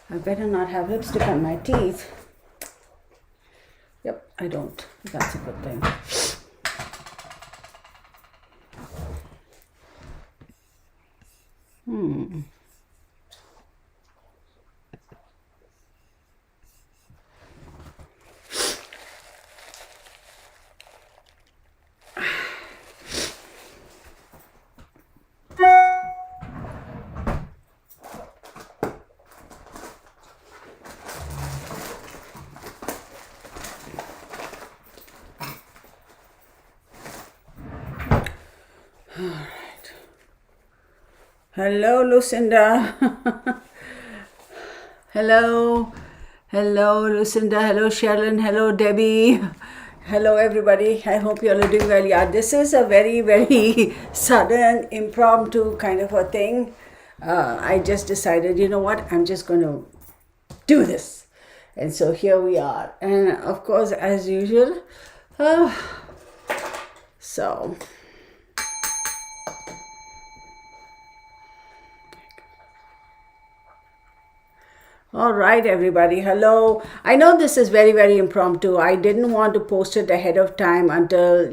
I better not have lipstick on my teeth. Yep, I don't. That's a good thing. Hello, Lucinda. Hello. Hello, Lucinda. Hello, Sherilyn. Hello, Debbie. Hello, everybody. I hope you all are doing well. Yeah, this is a very, very sudden, impromptu kind of a thing. I just decided, you know what? I'm just going to do this. And so here we are. And of course, as usual, so all right, everybody. Hello. I know this is very, very impromptu. I didn't want to post it ahead of time until,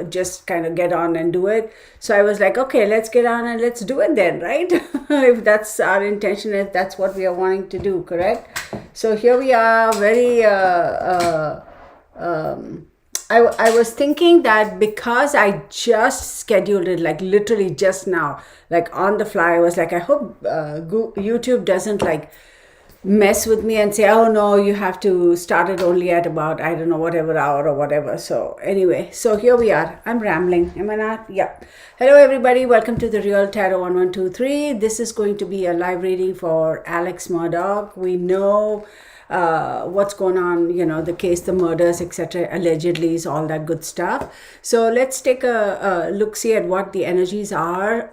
just kind of get on and do it. So I was like, okay, let's get on and let's do it then, right? If that's our intention, if that's what we are wanting to do, correct? So here we are, very, I was thinking that because I just scheduled it, like literally just now, like on the fly, I was like, I hope YouTube doesn't like mess with me and say, oh no, you have to start it only at about, I don't know, whatever hour or whatever. So anyway, so here we are. I'm rambling, am I not? Yeah. Hello everybody, welcome to the Real Tarot 1123. This is going to be a live reading for Alex Murdaugh. We know what's going on, the case, the murders, etc., allegedly, is all that good stuff. So let's take a look-see at what the energies are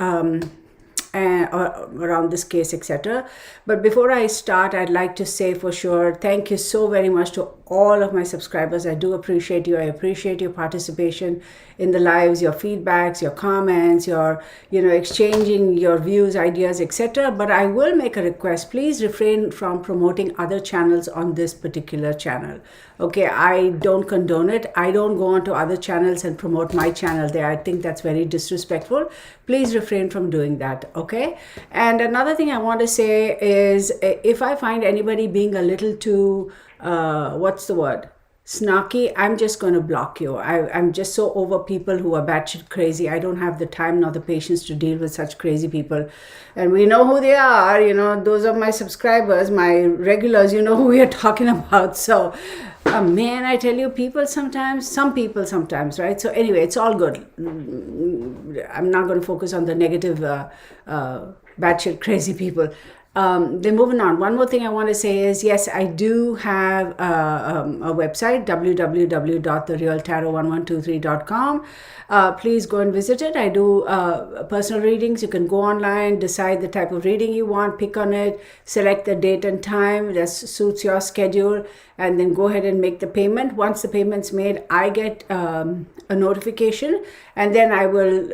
around this case, etc. But before I start, I'd like to say for sure, thank you so very much to all of my subscribers. I do appreciate you. I appreciate your participation in the lives, your feedbacks, your comments, your, exchanging your views, ideas, etc. But I will make a request. Please refrain from promoting other channels on this particular channel. Okay, I don't condone it. I don't go onto other channels and promote my channel there. I think that's very disrespectful. Please refrain from doing that, okay? And another thing I want to say is, if I find anybody being a little too, what's the word? Snarky, I'm just going to block you. I'm just so over people who are batshit crazy. I don't have the time nor the patience to deal with such crazy people. And we know who they are, those are my subscribers, my regulars, who we are talking about. So, man, I tell you, some people sometimes, right? So anyway, it's all good. I'm not going to focus on the negative, batshit crazy people. Then moving on. One more thing I want to say is, yes, I do have a website, www.therealtarot1123.com. Please go and visit it. I do personal readings. You can go online, decide the type of reading you want, pick on it, select the date and time that suits your schedule, and then go ahead and make the payment. Once the payment's made, I get a notification, and then I will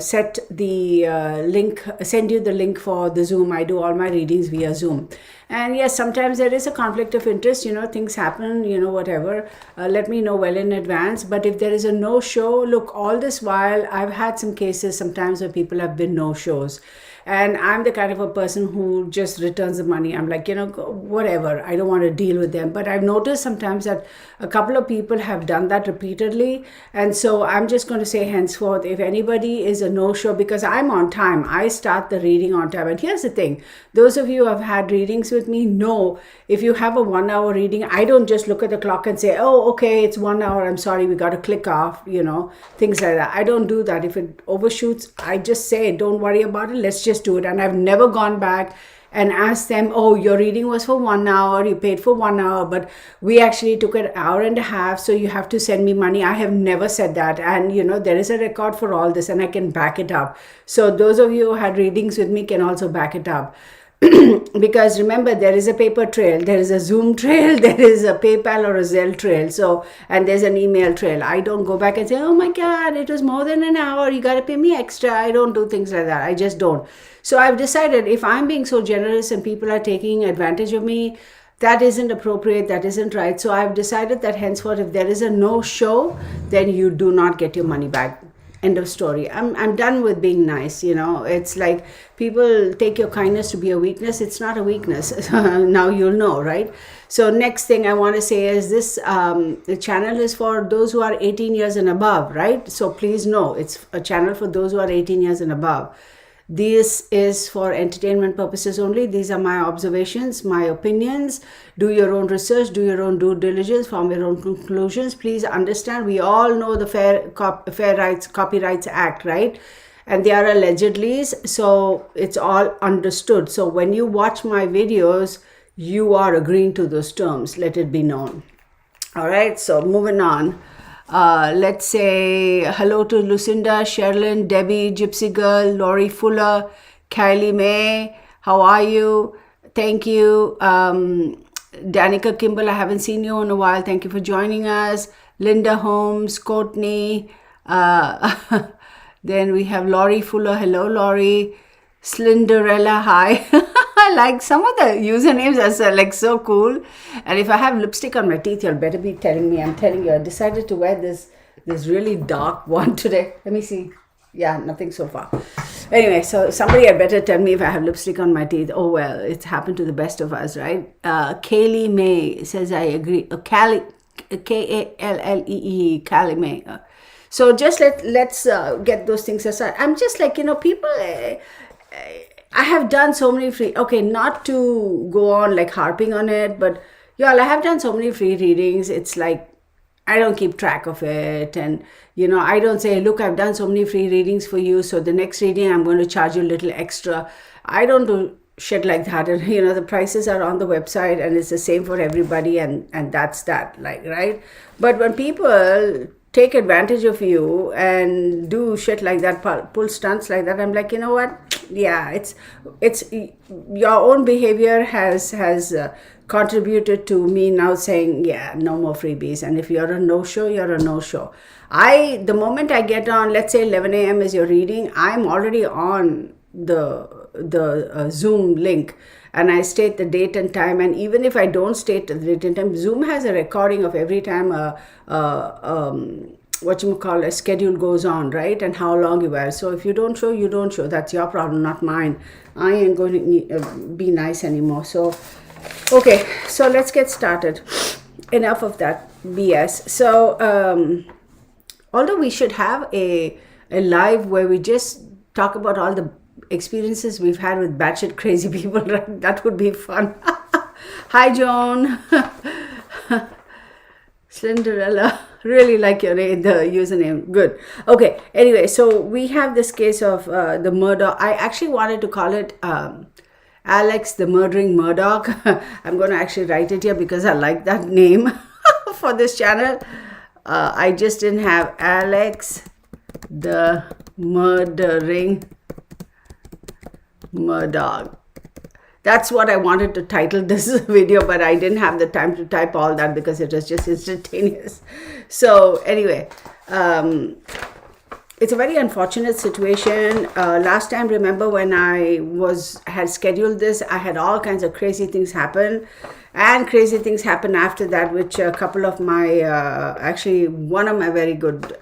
send you the link for the Zoom. I do all my readings via Zoom. And yes, sometimes there is a conflict of interest, things happen, whatever. Let me know well in advance. But if there is a no-show, look, all this while, I've had some cases sometimes where people have been no-shows. And I'm the kind of a person who just returns the money. I'm like, whatever. I don't want to deal with them. But I've noticed sometimes that a couple of people have done that repeatedly. And so I'm just going to say henceforth, if anybody is a no-show, because I'm on time, I start the reading on time. And here's the thing. Those of you who have had readings with me know, if you have a 1 hour reading, I don't just look at the clock and say, oh, okay, it's 1 hour. I'm sorry, we got to click off, things like that. I don't do that. If it overshoots, I just say, don't worry about it. Let's just do it. And I've never gone back and asked them, oh, your reading was for 1 hour, you paid for 1 hour, but we actually took an hour and a half, so you have to send me money. I have never said that. And there is a record for all this, and I can back it up. So those of you who had readings with me can also back it up. Because remember, there is a paper trail, there is a Zoom trail, there is a PayPal or a Zelle trail. So, and there's an email trail. I don't go back and say, oh my God, it was more than an hour, you got to pay me extra. I don't do things like that. I just don't. So I've decided, if I'm being so generous and people are taking advantage of me, that isn't appropriate, that isn't right. So I've decided that henceforth, if there is a no show, then you do not get your money back. End of story. I'm done with being nice. It's like people take your kindness to be a weakness. It's not a weakness. Now you'll know, right? So next thing I want to say is this, the channel is for those who are 18 years and above, right? So please know, it's a channel for those who are 18 years and above. This is for entertainment purposes only. These are my observations, my opinions. Do your own research, do your own due diligence, form your own conclusions. Please understand, we all know the Copyrights Act, right? And they are allegedly, so it's all understood. So when you watch my videos, you are agreeing to those terms. Let it be known. All right, so moving on. Let's say hello to Lucinda, Sherilyn, Debbie, Gypsy Girl, Lori Fuller, Kylie May. How are you? Thank you. Danica Kimball, I haven't seen you in a while. Thank you for joining us. Linda Holmes, Courtney. Then we have Lori Fuller. Hello, Lori. Slenderella, hi. I like some of the usernames are like so cool. And if I have lipstick on my teeth, you'll better be telling me. I'm telling you, I decided to wear this really dark one today. Let me see. Yeah, nothing so far. Anyway, so somebody had better tell me if I have lipstick on my teeth. Oh well, it's happened to the best of us, right? Kaylee May says I agree. Callie, Kallee, Callie May. So just let's get those things aside. I'm just like, people. I have done so many free, okay, not to go on like harping on it, but y'all, I have done so many free readings. It's like, I don't keep track of it. And, I don't say, look, I've done so many free readings for you, so the next reading, I'm going to charge you a little extra. I don't do shit like that. And, the prices are on the website and it's the same for everybody. And that's that, like, right? But when people take advantage of you and do shit like that, pull stunts like that, I'm like, you know what? Yeah, it's your own behavior has contributed to me now saying, yeah, no more freebies. And if you're a no-show, you're a no-show. The moment I get on, let's say 11 a.m. is your reading, I'm already on the Zoom link, and I state the date and time. And even if I don't state the date and time, Zoom has a recording of every time a schedule goes on, right? And how long you were. So if you don't show, you don't show. That's your problem, not mine. I ain't going to be nice anymore. So, okay, so let's get started. Enough of that BS. So, although we should have a live where we just talk about all the experiences we've had with batshit crazy people, right? That would be fun. Hi, Joan. Slenderella. Really like the username. Good. Okay. Anyway, so we have this case of the Murdaugh. I actually wanted to call it Alex the Murdering Murdaugh. I'm going to actually write it here because I like that name for this channel. I just didn't have Alex the Murdering Murdaugh. That's what I wanted to title this video, but I didn't have the time to type all that because it was just instantaneous. So anyway, it's a very unfortunate situation. Last time, remember when I had scheduled this, I had all kinds of crazy things happen, and crazy things happen after that, which a couple of my, actually one of my very good,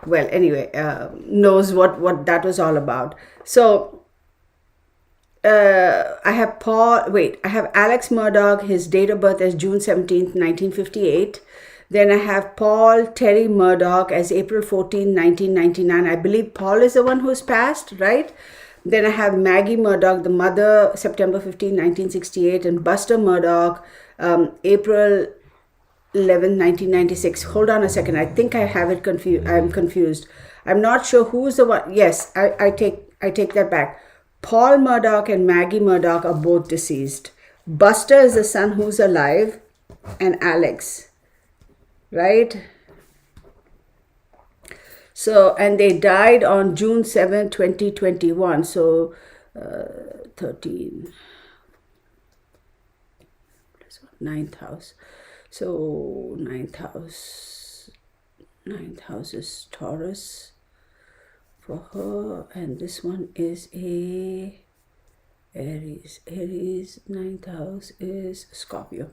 knows what that was all about. So, I have Alex Murdaugh. His date of birth is June 17th, 1958. Then I have Paul Terry Murdaugh as April 14, 1999. I believe Paul is the one who's passed, right? Then I have Maggie Murdaugh, the mother, September 15, 1968. And Buster Murdaugh, April 11, 1996. Hold on a second. I think I have it confused. I'm confused. I'm not sure who's the one. Yes, I take that back. Paul Murdaugh and Maggie Murdaugh are both deceased. Buster is the son who's alive, and Alex, right? So, and they died on June 7, 2021. So, 13, ninth house. So ninth house is Taurus for her, and this one is a Aries. Aries, ninth house is Scorpio.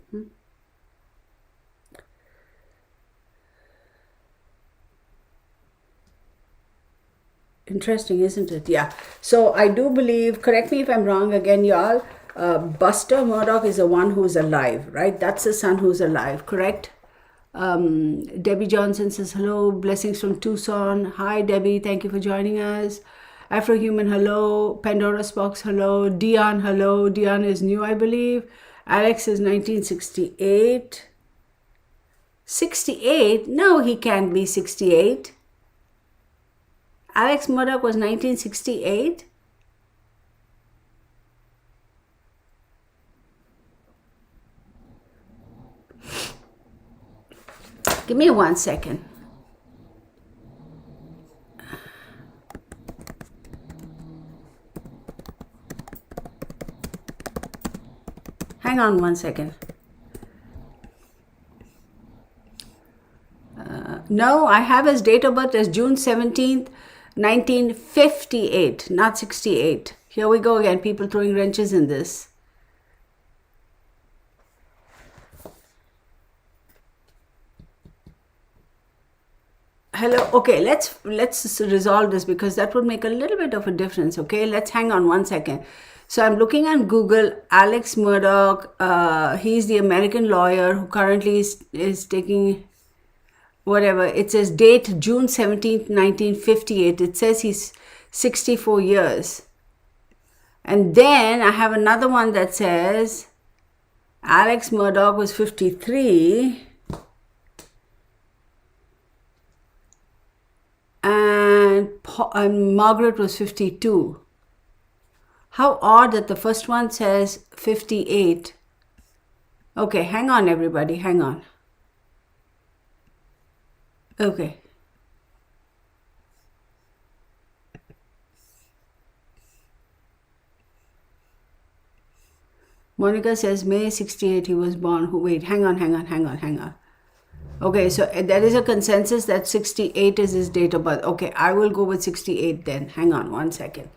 Interesting, isn't it? Yeah. So I do believe, correct me if I'm wrong again, y'all, Buster Murdaugh is the one who's alive, right? That's the son who's alive, correct? Debbie Johnson says, hello, blessings from Tucson. Hi, Debbie, thank you for joining us. Afrohuman, hello. Pandora's Box, hello. Dion, hello. Dion is new, I believe. Alex is 1968. 68? No, he can't be 68. Alex Murdaugh was 1968? Give me 1 second. Hang on 1 second. No, I have his date of birth as June 17th, 1958, not 68. Here we go again, people throwing wrenches in this. Hello, okay, let's resolve this because that would make a little bit of a difference, okay? Let's hang on 1 second. So I'm looking on Google, Alex Murdaugh, he's the American lawyer who currently is taking whatever. It says date June 17th, 1958. It says he's 64 years. And then I have another one that says Alex Murdaugh was 53. And Margaret was 52. How odd that the first one says 58. Okay, hang on everybody, hang on. Okay. Monica says May 68 he was born. Wait, hang on. Okay, so there is a consensus that 68 is his date of birth. Okay, I will go with 68 then. Hang on 1 second.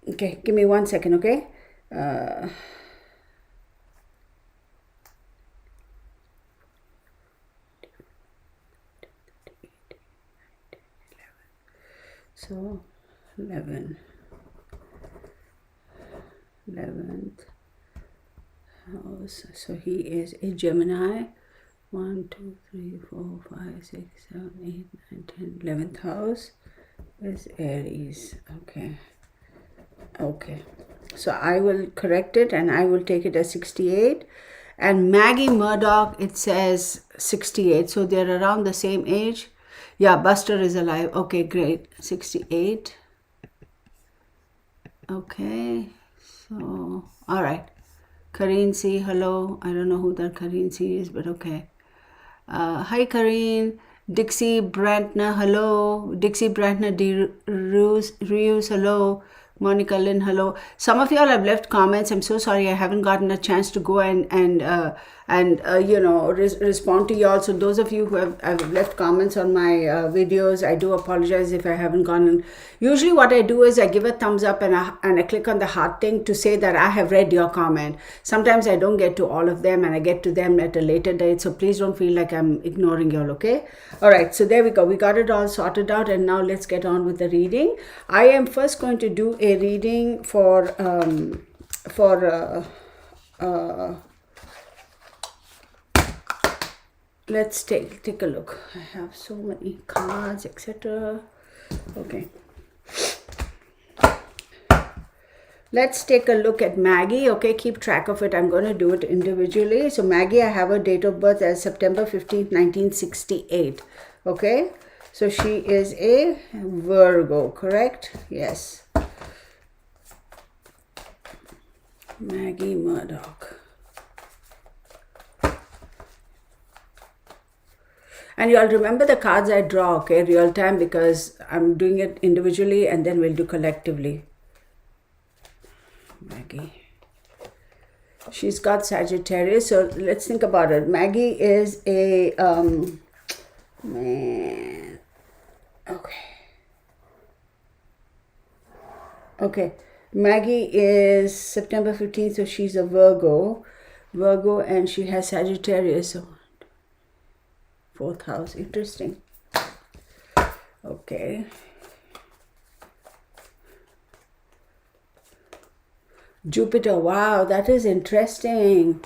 Okay, give me 1 second, okay? So 11th house. So he is a Gemini. 1, 2, 3, 4, 5, 6, 7, 8, 9, 10. 11th house is Aries. Okay. So I will correct it and I will take it as 68. And Maggie Murdaugh, it says 68. So they're around the same age. Yeah, Buster is alive. Okay, great. 68. Okay. So, all right. Kareen C, hello. I don't know who that Kareen C is, but okay. Hi, Kareen. Dixie Brantner, hello. Dixie Brantner D. Rius, hello. Monica Lynn, hello. Some of y'all have left comments. I'm so sorry I haven't gotten a chance to go and respond to y'all. So those of you who have left comments on my videos, I do apologize if I haven't gone in. Usually what I do is I give a thumbs up and I click on the heart thing to say that I have read your comment. Sometimes I don't get to all of them and I get to them at a later date. So please don't feel like I'm ignoring y'all, okay? All right, so there we go. We got it all sorted out and now let's get on with the reading. I am first going to do a reading for let's take a look. I have so many cards, etc. Okay, let's take a look at Maggie. Okay, keep track of it. I'm going to do it individually. So Maggie, I have her date of birth as September 15th, 1968. Okay, so she is a Virgo, correct? Yes. Maggie Murdaugh. And you'll remember the cards I draw, okay, real time, because I'm doing it individually and then we'll do collectively. Maggie. She's got Sagittarius, so let's think about it. Maggie is a, man, okay. Maggie is September 15th, so she's a Virgo, and she has Sagittarius, so 4th house, interesting. Okay. Jupiter, wow, that is interesting.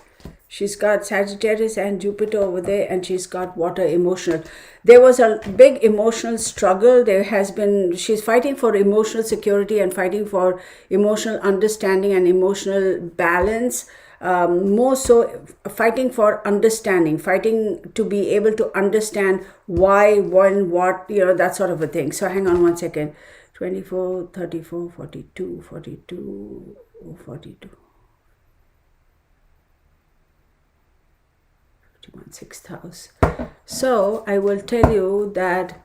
She's got Sagittarius and Jupiter over there, and she's got water, emotional. There was a big emotional struggle. She's fighting for emotional security and fighting for emotional understanding and emotional balance. More so fighting for understanding, fighting to be able to understand why, when, what, that sort of a thing. So hang on one second. 24, 34, 42, 42, 42. 51, 6th house. So I will tell you that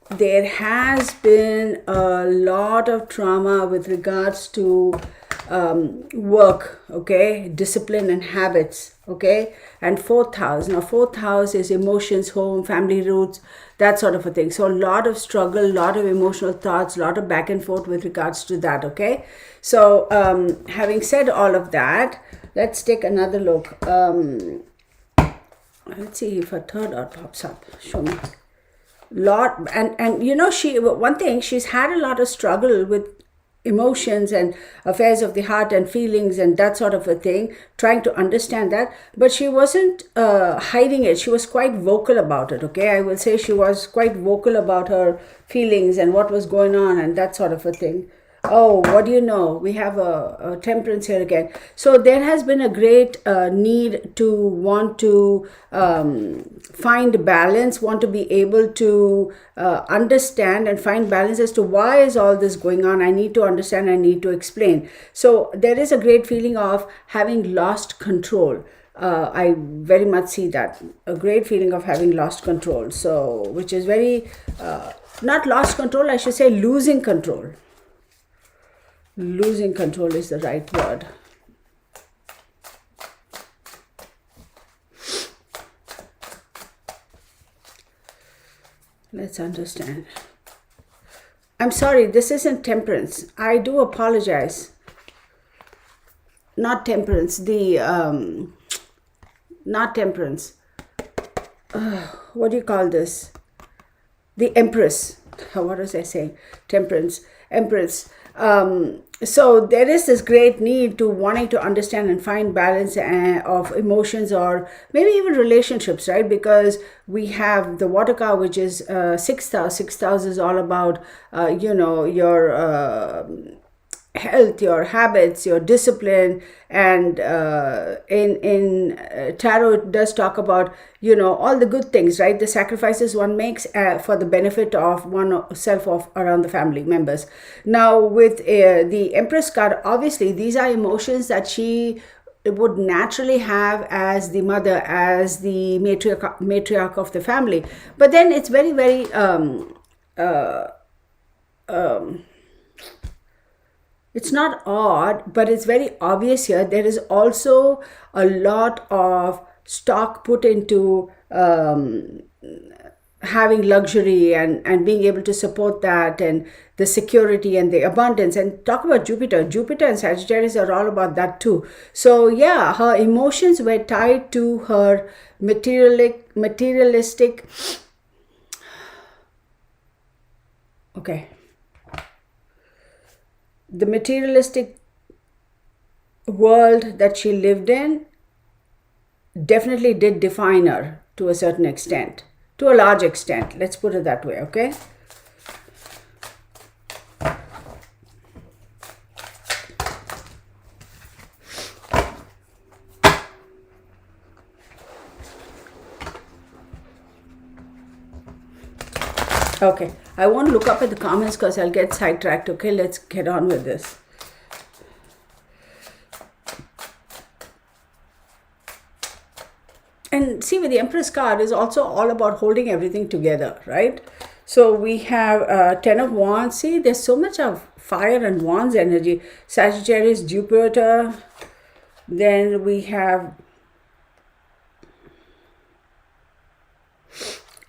there has been a lot of trauma with regards to work, okay, discipline and habits, okay, and 4th house. Now 4th house is emotions, home, family roots, that sort of a thing. So a lot of struggle, a lot of emotional thoughts, a lot of back and forth with regards to that, okay. So having said all of that, let's take another look. Let's see if a third art pops up. Show me. One thing, she's had a lot of struggle with emotions and affairs of the heart and feelings and that sort of a thing, trying to understand that, but she wasn't hiding it. She was quite vocal about it, okay. I will say she was quite vocal about her feelings and what was going on and that sort of a thing. Oh, what do you know? We have a temperance here again. So there has been a great need to want to find balance, want to be able to understand and find balance as to why is all this going on. I need to understand, I need to explain. So there is a great feeling of having lost control. I very much see that. A great feeling of having lost control. So, which is very, not lost control, I should say losing control. Losing control is the right word. Let's understand. I'm sorry, this isn't temperance. I do apologize. Not temperance. Not temperance. What do you call this? The Empress. What was I saying? Temperance. Empress. So there is this great need to wanting to understand and find balance of emotions or maybe even relationships, right? Because we have the water cow, which is 6th house. 6th house is all about, your health, your habits, your discipline, and in tarot it does talk about all the good things, right? The sacrifices one makes for the benefit of oneself of around the family members. Now with the Empress card, obviously these are emotions that she would naturally have as the mother, as the matriarch of the family. But then it's very, very it's not odd, but it's very obvious here. There is also a lot of stock put into having luxury and being able to support that and the security and the abundance. And talk about Jupiter. Jupiter and Sagittarius are all about that too. So yeah, her emotions were tied to her materialistic. Okay. The materialistic world that she lived in definitely did define her to a certain extent, to a large extent. Let's put it that way, okay? Okay, I won't look up at the comments because I'll get sidetracked. Okay, let's get on with this. And see, with the Empress card is also all about holding everything together, right? So we have 10 of Wands. See, there's so much of fire and Wands energy. Sagittarius, Jupiter. Then we have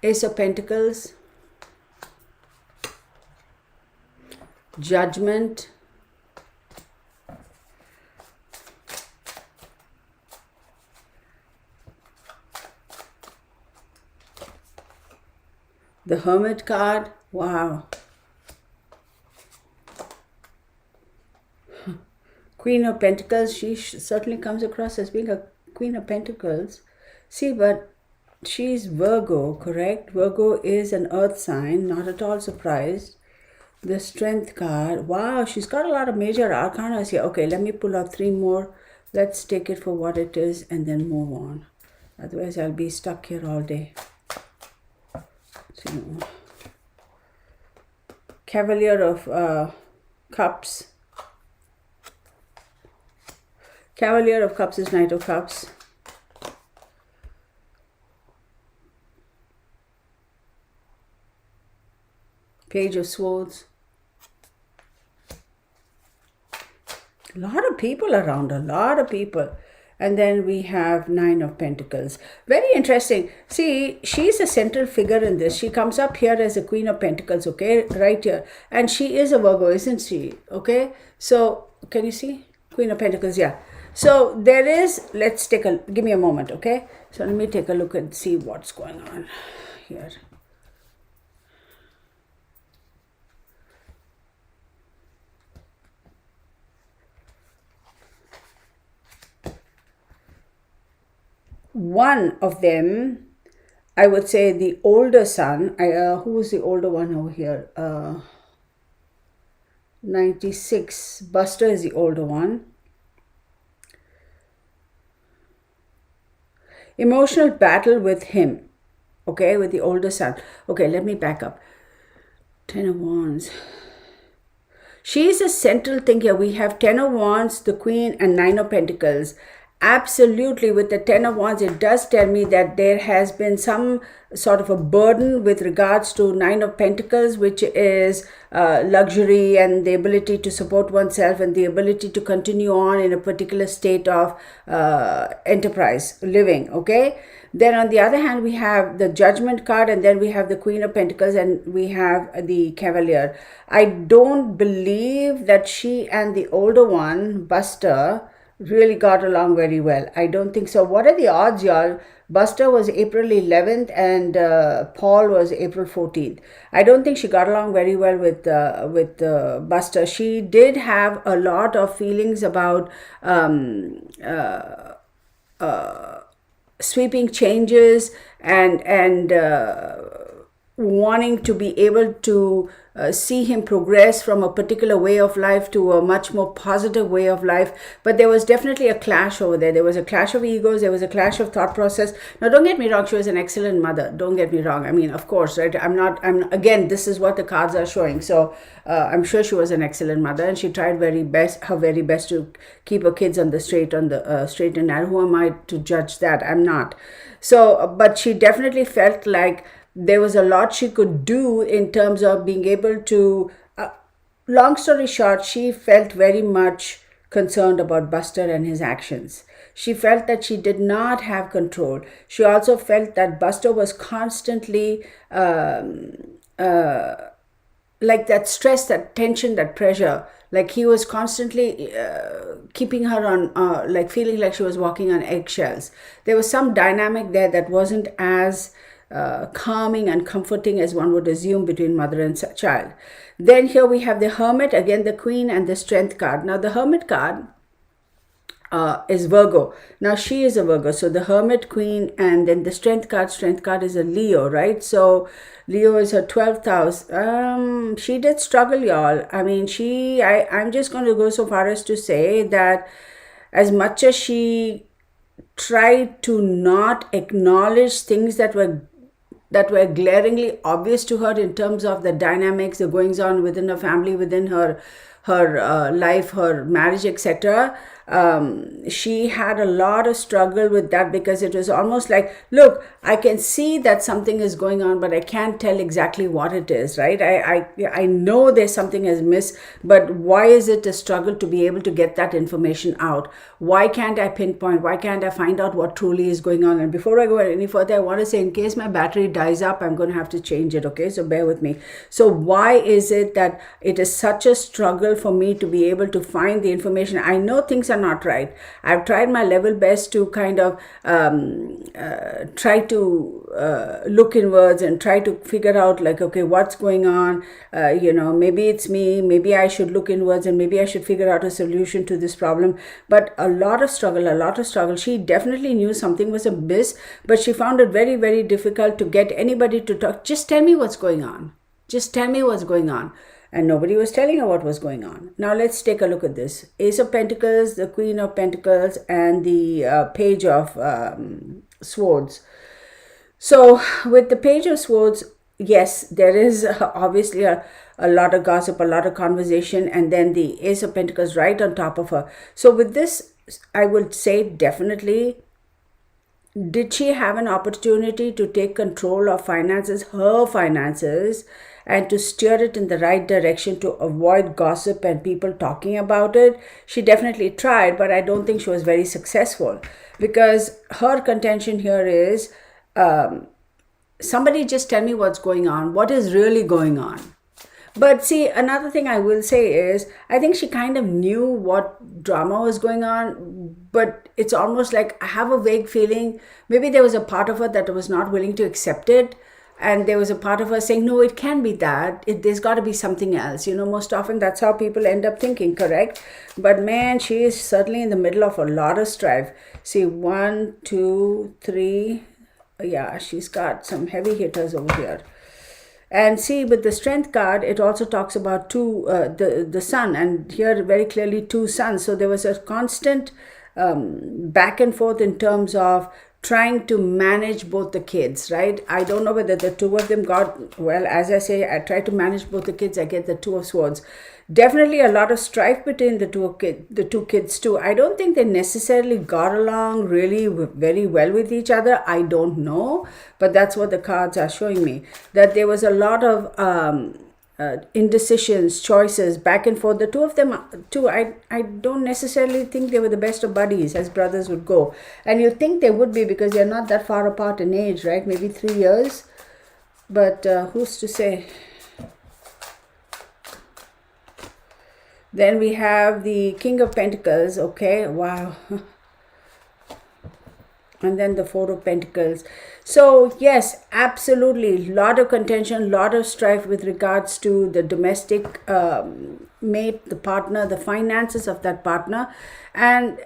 Ace of Pentacles, Judgment, the Hermit card. Wow. Queen of Pentacles. She certainly comes across as being a Queen of Pentacles. See, but she's Virgo, correct? Virgo is an earth sign, not at all surprised. The Strength card. Wow, she's got a lot of major arcana here. Okay, let me pull out 3 more. Let's take it for what it is and then move on. Otherwise, I'll be stuck here all day. So, Cavalier of Cups. Cavalier of Cups is Knight of Cups. Page of Swords. A lot of people around, a lot of people. And then we have 9 of Pentacles. Very interesting. See, she's a central figure in this. She comes up here as a Queen of Pentacles, okay? Right here. And she is a Virgo, isn't she? Okay? So, can you see? Queen of Pentacles, yeah. So, there is, let's take a, give me a moment, okay? So, let me take a look and see what's going on here. One of them, I would say the older son, who is the older one over here? 96. Buster is the older one. Emotional battle with him, okay, with the older son. Okay, let me back up. 10 of Wands. She's a central thing here. We have 10 of Wands, the Queen, and 9 of Pentacles. Absolutely, with the 10 of Wands, it does tell me that there has been some sort of a burden with regards to 9 of Pentacles, which is luxury and the ability to support oneself and the ability to continue on in a particular state of enterprise, living, okay? Then on the other hand, we have the Judgment card, and then we have the Queen of Pentacles, and we have the Cavalier. I don't believe that she and the older one, Buster, really got along very well. I don't think so. What are the odds, y'all? Buster was April 11th and Paul was April 14th. I don't think she got along very well with Buster. She did have a lot of feelings about sweeping changes and wanting to be able to see him progress from a particular way of life to a much more positive way of life. But there was definitely a clash over there. There was a clash of egos. There was a clash of thought process. Now, don't get me wrong. She was an excellent mother. Don't get me wrong. I mean, of course, right? Again, this is what the cards are showing. So I'm sure she was an excellent mother, and she tried her very best to keep her kids on the straight and narrow. Who am I to judge that? I'm not. So, but she definitely felt like there was a lot she could do in terms of being able to, long story short, she felt very much concerned about Buster and his actions. She felt that she did not have control. She also felt that Buster was constantly like that stress, that tension, that pressure. Like he was constantly keeping her on, like feeling like she was walking on eggshells. There was some dynamic there that wasn't as calming and comforting as one would assume between mother and child. Then here we have the Hermit, again the Queen, and the Strength card. Now the Hermit card is Virgo. Now she is a Virgo. So the Hermit, Queen, and then the Strength card is a Leo, right? So Leo is her 12th house. She did struggle, y'all. I mean, I'm just going to go so far as to say that as much as she tried to not acknowledge things that were glaringly obvious to her in terms of the dynamics, the goings on within her family, within her life, her marriage, etc. she had a lot of struggle with that, because it was almost like, look, I can see that something is going on, but I can't tell exactly what it is, right? I know there's something is miss, but why is it a struggle to be able to get that information out? Why can't I pinpoint? Why can't I find out what truly is going on? And before I go any further, I want to say, in case my battery dies up, I'm going to have to change it, okay? So bear with me. So why is it that it is such a struggle for me to be able to find the information? I know things are not right. I've tried my level best to kind of try to look inwards and try to figure out, like, okay, what's going on? Maybe it's me, maybe I should look inwards, and maybe I should figure out a solution to this problem. But a lot of struggle. She definitely knew something was amiss, but she found it very, very difficult to get anybody to talk. Just tell me what's going on. Just tell me what's going on. And nobody was telling her what was going on. Now let's take a look at this. Ace of Pentacles, the Queen of Pentacles, and the Page of Swords. So with the Page of Swords, yes, there is obviously a lot of gossip, a lot of conversation, and then the Ace of Pentacles right on top of her. So with this, I would say definitely, did she have an opportunity to take control of finances, her finances, and to steer it in the right direction to avoid gossip and people talking about it? She definitely tried, but I don't think she was very successful, because her contention here is, somebody just tell me what's going on. What is really going on? But see, another thing I will say is, I think she kind of knew what drama was going on, but it's almost like I have a vague feeling maybe there was a part of her that was not willing to accept it. And there was a part of her saying, no, it can't be that. There's got to be something else. Most often that's how people end up thinking, correct? But man, she is certainly in the middle of a lot of strife. See, 1, 2, 3. Yeah, she's got some heavy hitters over here. And see, with the Strength card, it also talks about the sun, and here very clearly 2 suns. So there was a constant back and forth in terms of trying to manage both the kids, right? I don't know whether the two of them got, well, as I say, I try to manage both the kids, I get the 2 of Swords. Definitely a lot of strife between the two kids too. I don't think they necessarily got along really very well with each other. I don't know, but that's what the cards are showing me, that there was a lot of indecisions, choices, back and forth. The two of them too, I don't necessarily think they were the best of buddies, as brothers would go. And you think they would be, because they're not that far apart in age, right? Maybe 3 years, but who's to say? Then we have the King of Pentacles. Okay, wow. And then the 4 of Pentacles. So yes, absolutely, lot of contention, lot of strife with regards to the domestic mate, the partner, the finances of that partner, and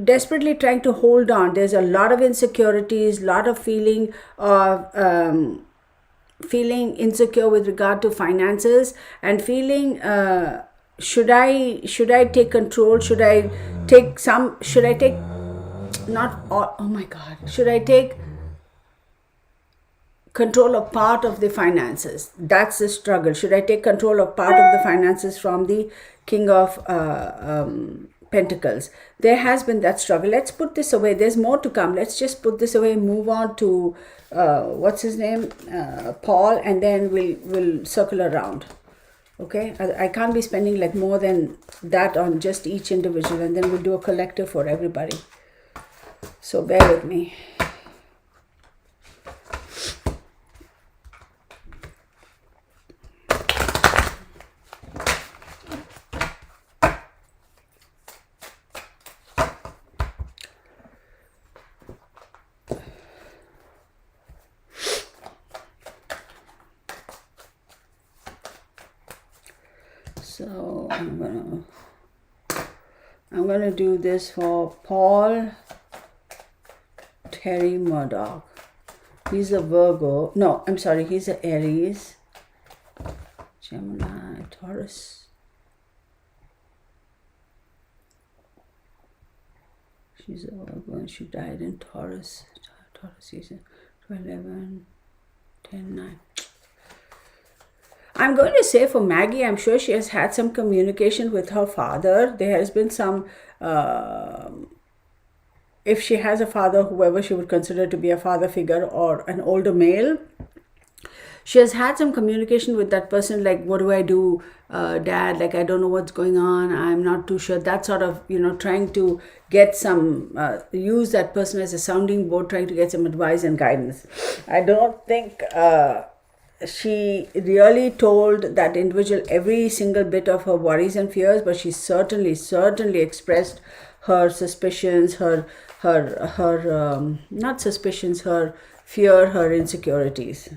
desperately trying to hold on. There's a lot of insecurities, lot of feeling of feeling insecure with regard to finances, and feeling should I take control? Should I take not all? Oh my God! Should I take control of part of the finances? That's the struggle. Should I take control of part of the finances from the King of Pentacles? There has been that struggle. Let's put this away. There's more to come. Let's just put this away and move on to what's his name, Paul, and then we'll circle around. Okay, I can't be spending like more than that on just each individual, and then we'll do a collective for everybody. So bear with me. So I'm gonna do this for Paul Terry Murdaugh. He's a Virgo. No, I'm sorry, he's an Aries. Gemini, Taurus. She's a Virgo and she died in Taurus. Taurus season 11, 10, 9. I'm going to say for Maggie, I'm sure she has had some communication with her father. There has been some if she has a father, whoever she would consider to be a father figure or an older male, she has had some communication with that person, like, what do I do, dad? Like, I don't know what's going on. I'm not too sure. That sort of, trying to get some, use that person as a sounding board, trying to get some advice and guidance. I don't think she really told that individual every single bit of her worries and fears, but she certainly expressed her suspicions, her not suspicions, her fear, her insecurities.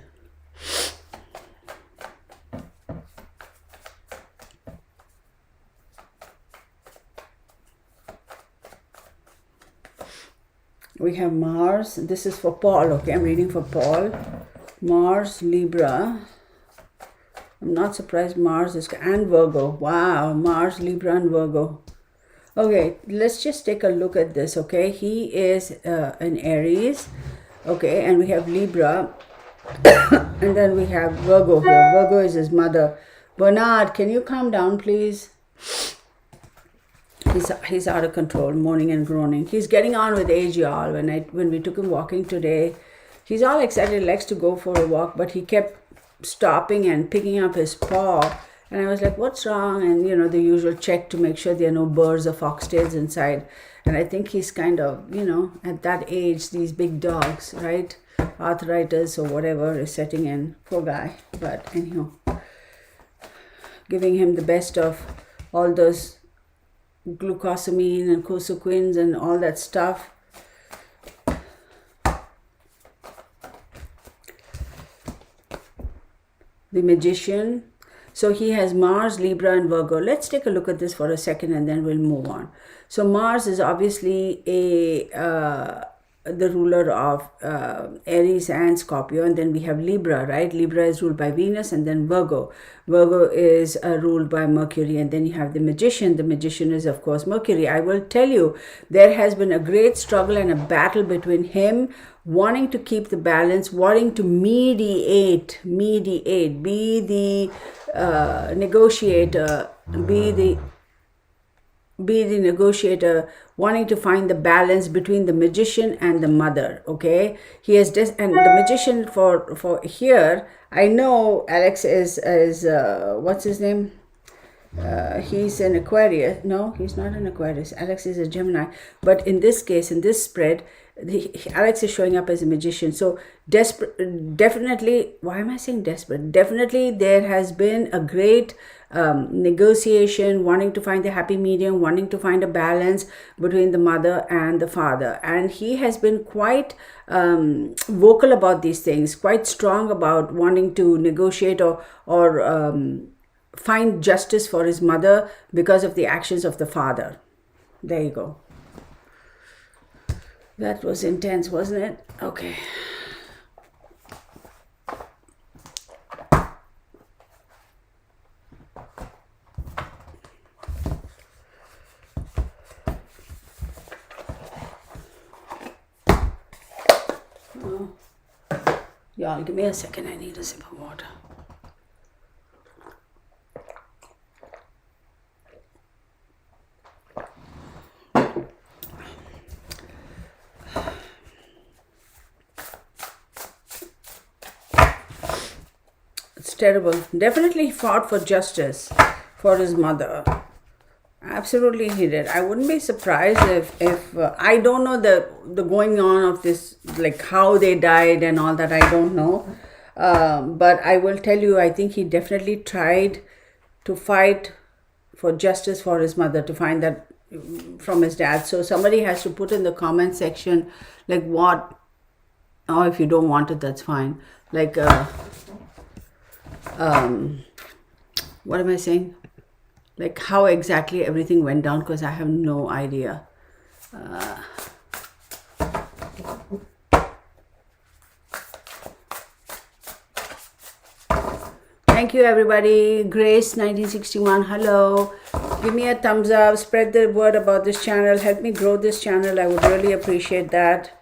We have Mars. This is for Paul. Okay, I'm reading for Paul. Mars, Libra. I'm not surprised Mars is, and Virgo. Wow, Mars, Libra, and Virgo. Okay, let's just take a look at this. Okay, he is an Aries. Okay, and we have Libra. And then we have Virgo here. Virgo is his mother. Bernard, can you calm down, please? He's out of control, moaning and groaning. He's getting on with age, y'all. When we took him walking today, he's all excited, likes to go for a walk, but he kept stopping and picking up his paw. And I was like, what's wrong? And, the usual check to make sure there are no birds or foxtails inside. And I think he's kind of, at that age, these big dogs, right? Arthritis or whatever is setting in. Poor guy. But anyhow, giving him the best of all those glucosamine and cosequins and all that stuff. The Magician. So he has Mars, Libra, and Virgo. Let's take a look at this for a second and then we'll move on. So Mars is obviously the ruler of Aries and Scorpio, and then we have Libra, right? Libra is ruled by Venus, and then Virgo. Virgo is ruled by Mercury, and then you have the Magician. The Magician is, of course, Mercury. I will tell you, there has been a great struggle and a battle between him wanting to keep the balance, wanting to mediate, be the negotiator, be the negotiator, wanting to find the balance between the magician and the mother. Okay, he has and the magician for here. I know Alex is what's his name? He's an Aquarius. No, he's not an Aquarius. Alex is a Gemini. But in this case, in this spread, Alex is showing up as a magician. So definitely, why am I saying desperate? Definitely there has been a great negotiation, wanting to find the happy medium, wanting to find a balance between the mother and the father. And he has been quite vocal about these things, quite strong about wanting to negotiate or find justice for his mother because of the actions of the father. There you go. That was intense, wasn't it? Okay. Oh. Y'all, give me a second. I need a sip of water. Terrible. Definitely he fought for justice for his mother. Absolutely he did. I wouldn't be surprised if I don't know the going on of this, like how they died and all that. I don't know. But I will tell you, I think he definitely tried to fight for justice for his mother, to find that from his dad. So somebody has to put in the comment section, like what, or if you don't want it, that's fine. Like, what am I saying? Like how exactly everything went down, because I have no idea. Thank you, everybody. Grace 1961, hello. Give me a thumbs up. Spread the word about this channel. Help me grow this channel. I would really appreciate that.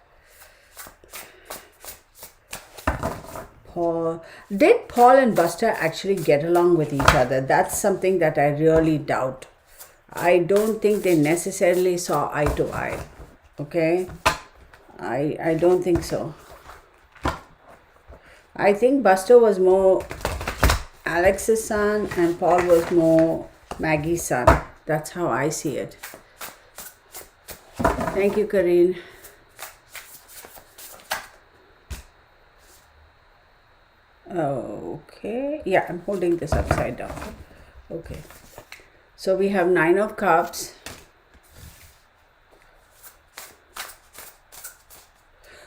Did Paul and Buster actually get along with each other? That's something that I really doubt. I don't think they necessarily saw eye to eye. Okay? I don't think so. I think Buster was more Alex's son and Paul was more Maggie's son. That's how I see it. Thank you, Kareen. Okay. Yeah, I'm holding this upside down. Okay. So we have 9 of Cups.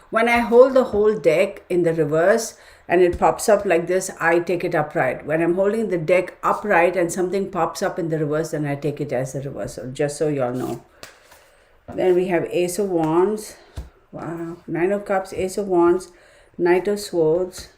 When I hold the whole deck in the reverse and it pops up like this, I take it upright. When I'm holding the deck upright and something pops up in the reverse, then I take it as a reversal, just so y'all know. Then we have Ace of Wands. Wow. 9 of Cups, Ace of Wands, Knight of Swords.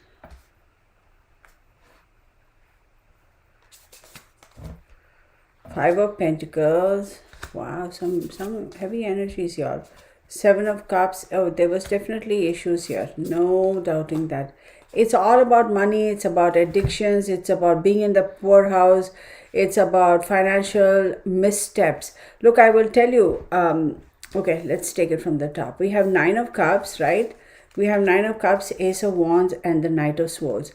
Five of Pentacles. Wow, some heavy energies, y'all. 7 of Cups. Oh, there was definitely issues here. No doubting that. It's all about money. It's about addictions. It's about being in the poorhouse. It's about financial missteps. Look, I will tell you. Okay, let's take it from the top. We have 9 of Cups, right? We have 9 of Cups, Ace of Wands, and the Knight of Swords.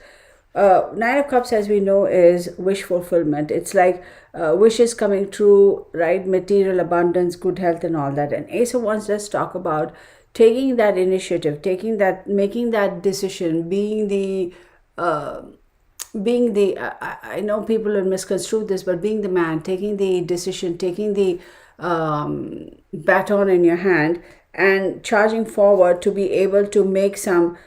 9 of Cups, as we know, is wish fulfillment. It's like wishes coming true, right? Material abundance, good health, and all that. And Ace of Wands, let's talk about taking that initiative, making that decision, being the I know people will misconstrue this, but being the man, taking the decision, taking the baton in your hand and charging forward to be able to make some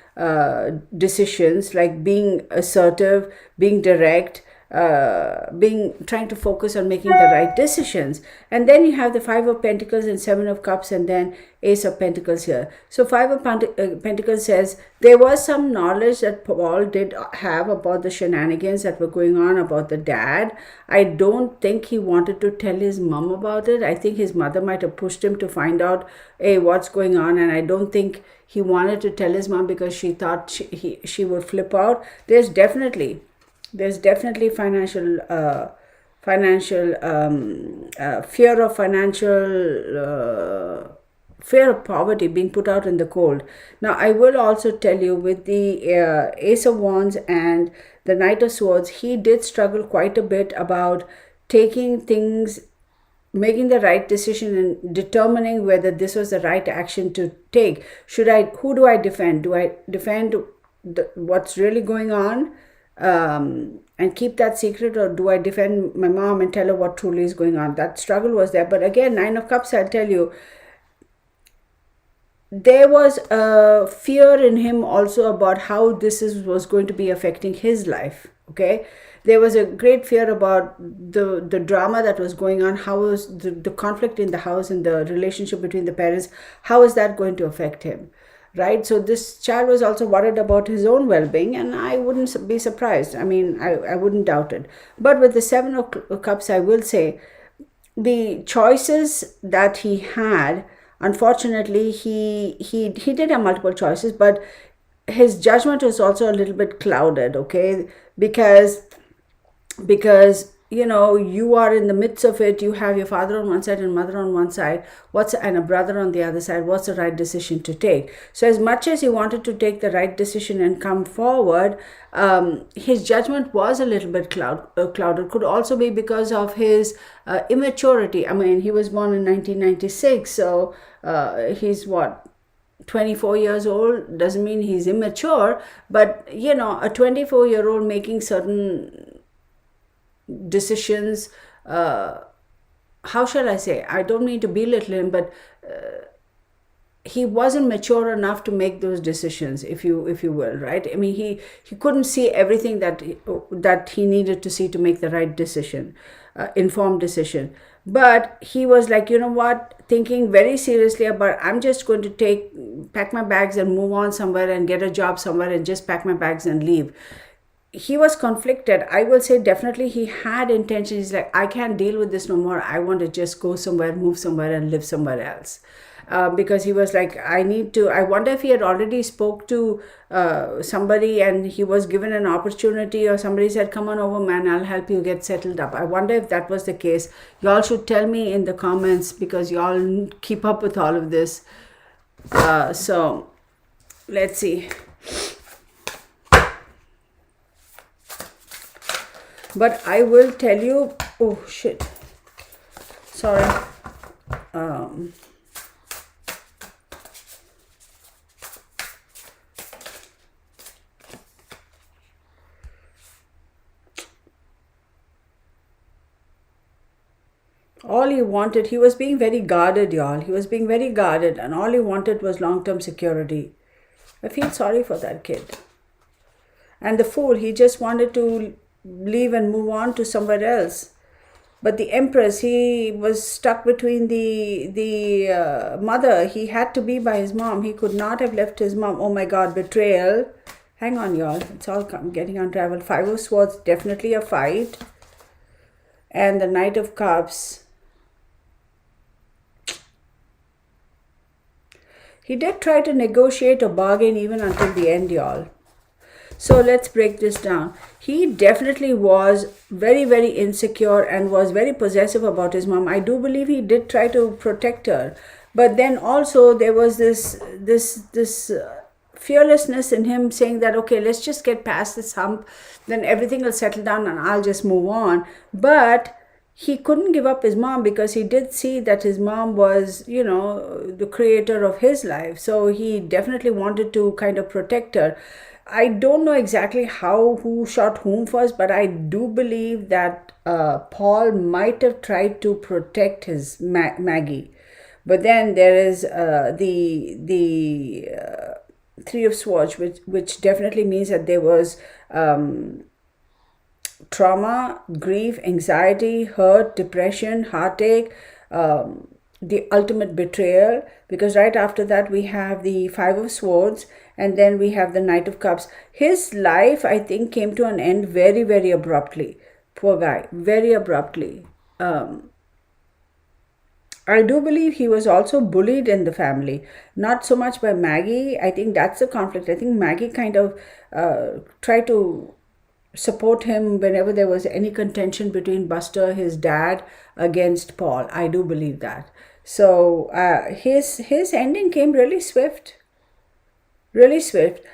decisions, like being assertive, being direct, trying to focus on making the right decisions. And then you have the 5 of Pentacles and 7 of Cups, and then Ace of Pentacles here. So 5 of Pentacles says there was some knowledge that Paul did have about the shenanigans that were going on about the dad. I don't think he wanted to tell his mom about it. I think his mother might have pushed him to find out, hey, what's going on. And I don't think he wanted to tell his mom because she thought she would flip out. There's definitely financial fear of poverty being put out in the cold. Now, I will also tell you, with the Ace of Wands and the Knight of Swords, he did struggle quite a bit about taking things, making the right decision and determining whether this was the right action to take. Who do I defend? Do I defend what's really going on and keep that secret, or do I defend my mom and tell her what truly is going on? That struggle was there. But again, 9 of Cups, I'll tell you, there was a fear in him also about how was going to be affecting his life. Okay, there was a great fear about the drama that was going on. How was the conflict in the house and the relationship between the parents? How is that going to affect him? Right? So this child was also worried about his own well-being, and I wouldn't be surprised. I mean, I wouldn't doubt it. But with the 7 of Cups, I will say the choices that he had, unfortunately, he did have multiple choices, but his judgment was also a little bit clouded, okay? Because you are in the midst of it. You have your father on one side and mother on one side, and a brother on the other side. What's the right decision to take? So as much as he wanted to take the right decision and come forward, his judgment was a little bit clouded. Could also be because of his immaturity. I mean, he was born in 1996, so he's what, 24 years old. Doesn't mean he's immature, but a 24-year-old making certain decisions, how shall I say, I don't mean to belittle him, but he wasn't mature enough to make those decisions, if you will, right? I mean, he couldn't see everything that he needed to see to make the right decision, informed decision. But he was like, you know what, thinking very seriously about, I'm just going to pack my bags and move on somewhere and get a job somewhere and just pack my bags and leave. He was conflicted. I will say definitely he had intentions. He's like, I can't deal with this no more. I want to just go somewhere, move somewhere, and live somewhere else. because he was like, I wonder if he had already spoke to somebody and he was given an opportunity, or somebody said, come on over, man, I'll help you get settled up. I wonder if that was the case. Y'all should tell me in the comments, because y'all keep up with all of this. So let's see. But I will tell you, oh shit, sorry. All he wanted, he was being very guarded, y'all. He was being very guarded, and all he wanted was long-term security. I feel sorry for that kid. And the fool, he just wanted to leave and move on to somewhere else. But the Empress, he was stuck between the mother. He had to be by his mom. He could not have left his mom. Oh my God, betrayal. Hang on, y'all. It's all getting unraveled. Five of Swords, definitely a fight. And the Knight of Cups. He did try to negotiate or bargain even until the end, y'all. So let's break this down. He definitely was very, very insecure and was very possessive about his mom. I do believe he did try to protect her. But then also there was this fearlessness in him, saying that, okay, let's just get past this hump, then everything will settle down and I'll just move on. But he couldn't give up his mom, because he did see that his mom was, the creator of his life. So he definitely wanted to kind of protect her. I don't know exactly who shot whom first, but I do believe that Paul might have tried to protect his Maggie. But then there is the Three of Swords, which definitely means that there was trauma, grief, anxiety, hurt, depression, heartache, the ultimate betrayal, because right after that we have the Five of Swords, and then we have the Knight of Cups. His life, I think, came to an end very, very abruptly. Poor guy, very abruptly. I do believe he was also bullied in the family, not so much by Maggie. I think that's the conflict. I think Maggie kind of tried to support him whenever there was any contention between Buster, his dad, against Paul. I do believe that. So his ending came really swift. Really swift.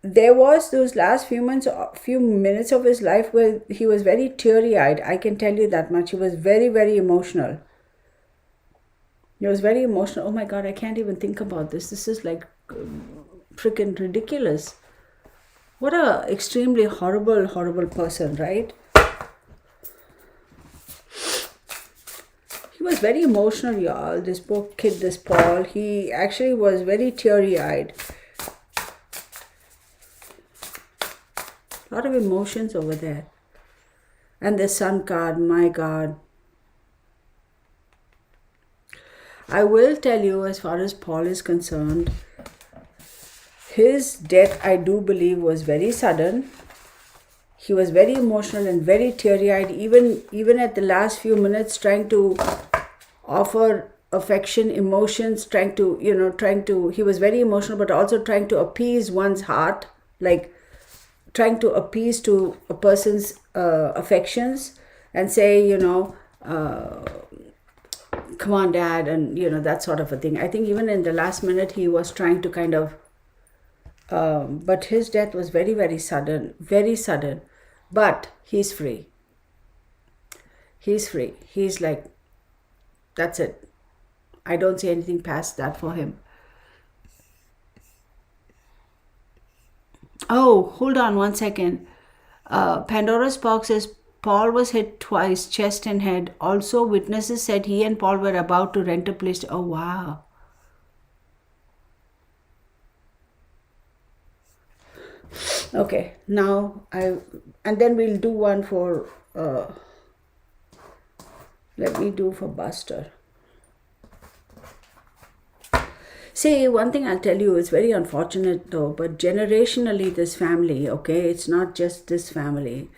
There was those last few minutes of his life where he was very teary-eyed. I can tell you that much. He was very, very emotional. He was very emotional. Oh my God, I can't even think about this. This is like freaking ridiculous. What a extremely horrible, horrible person, right? He was very emotional, y'all. This poor kid, this Paul, he actually was very teary-eyed. A lot of emotions over there. And the Sun card, my God. I will tell you, as far as Paul is concerned, his death, I do believe, was very sudden. He was very emotional and very teary-eyed, even at the last few minutes, trying to offer affection, emotions, he was very emotional, but also trying to appease one's heart, like trying to appease to a person's affections and say, come on, Dad, and, that sort of a thing. I think even in the last minute, he was trying to kind of, but his death was very, very sudden, very sudden. But he's free. He's free. He's like, that's it. I don't see anything past that for him. Oh, hold on one second. Pandora's box says Paul was hit twice, chest and head. Also, witnesses said he and Paul were about to rent a place. Oh, wow. Okay, now and then we'll do one for, let me do for Buster. See, one thing I'll tell you, it's very unfortunate though, but generationally this family, okay, it's not just this family.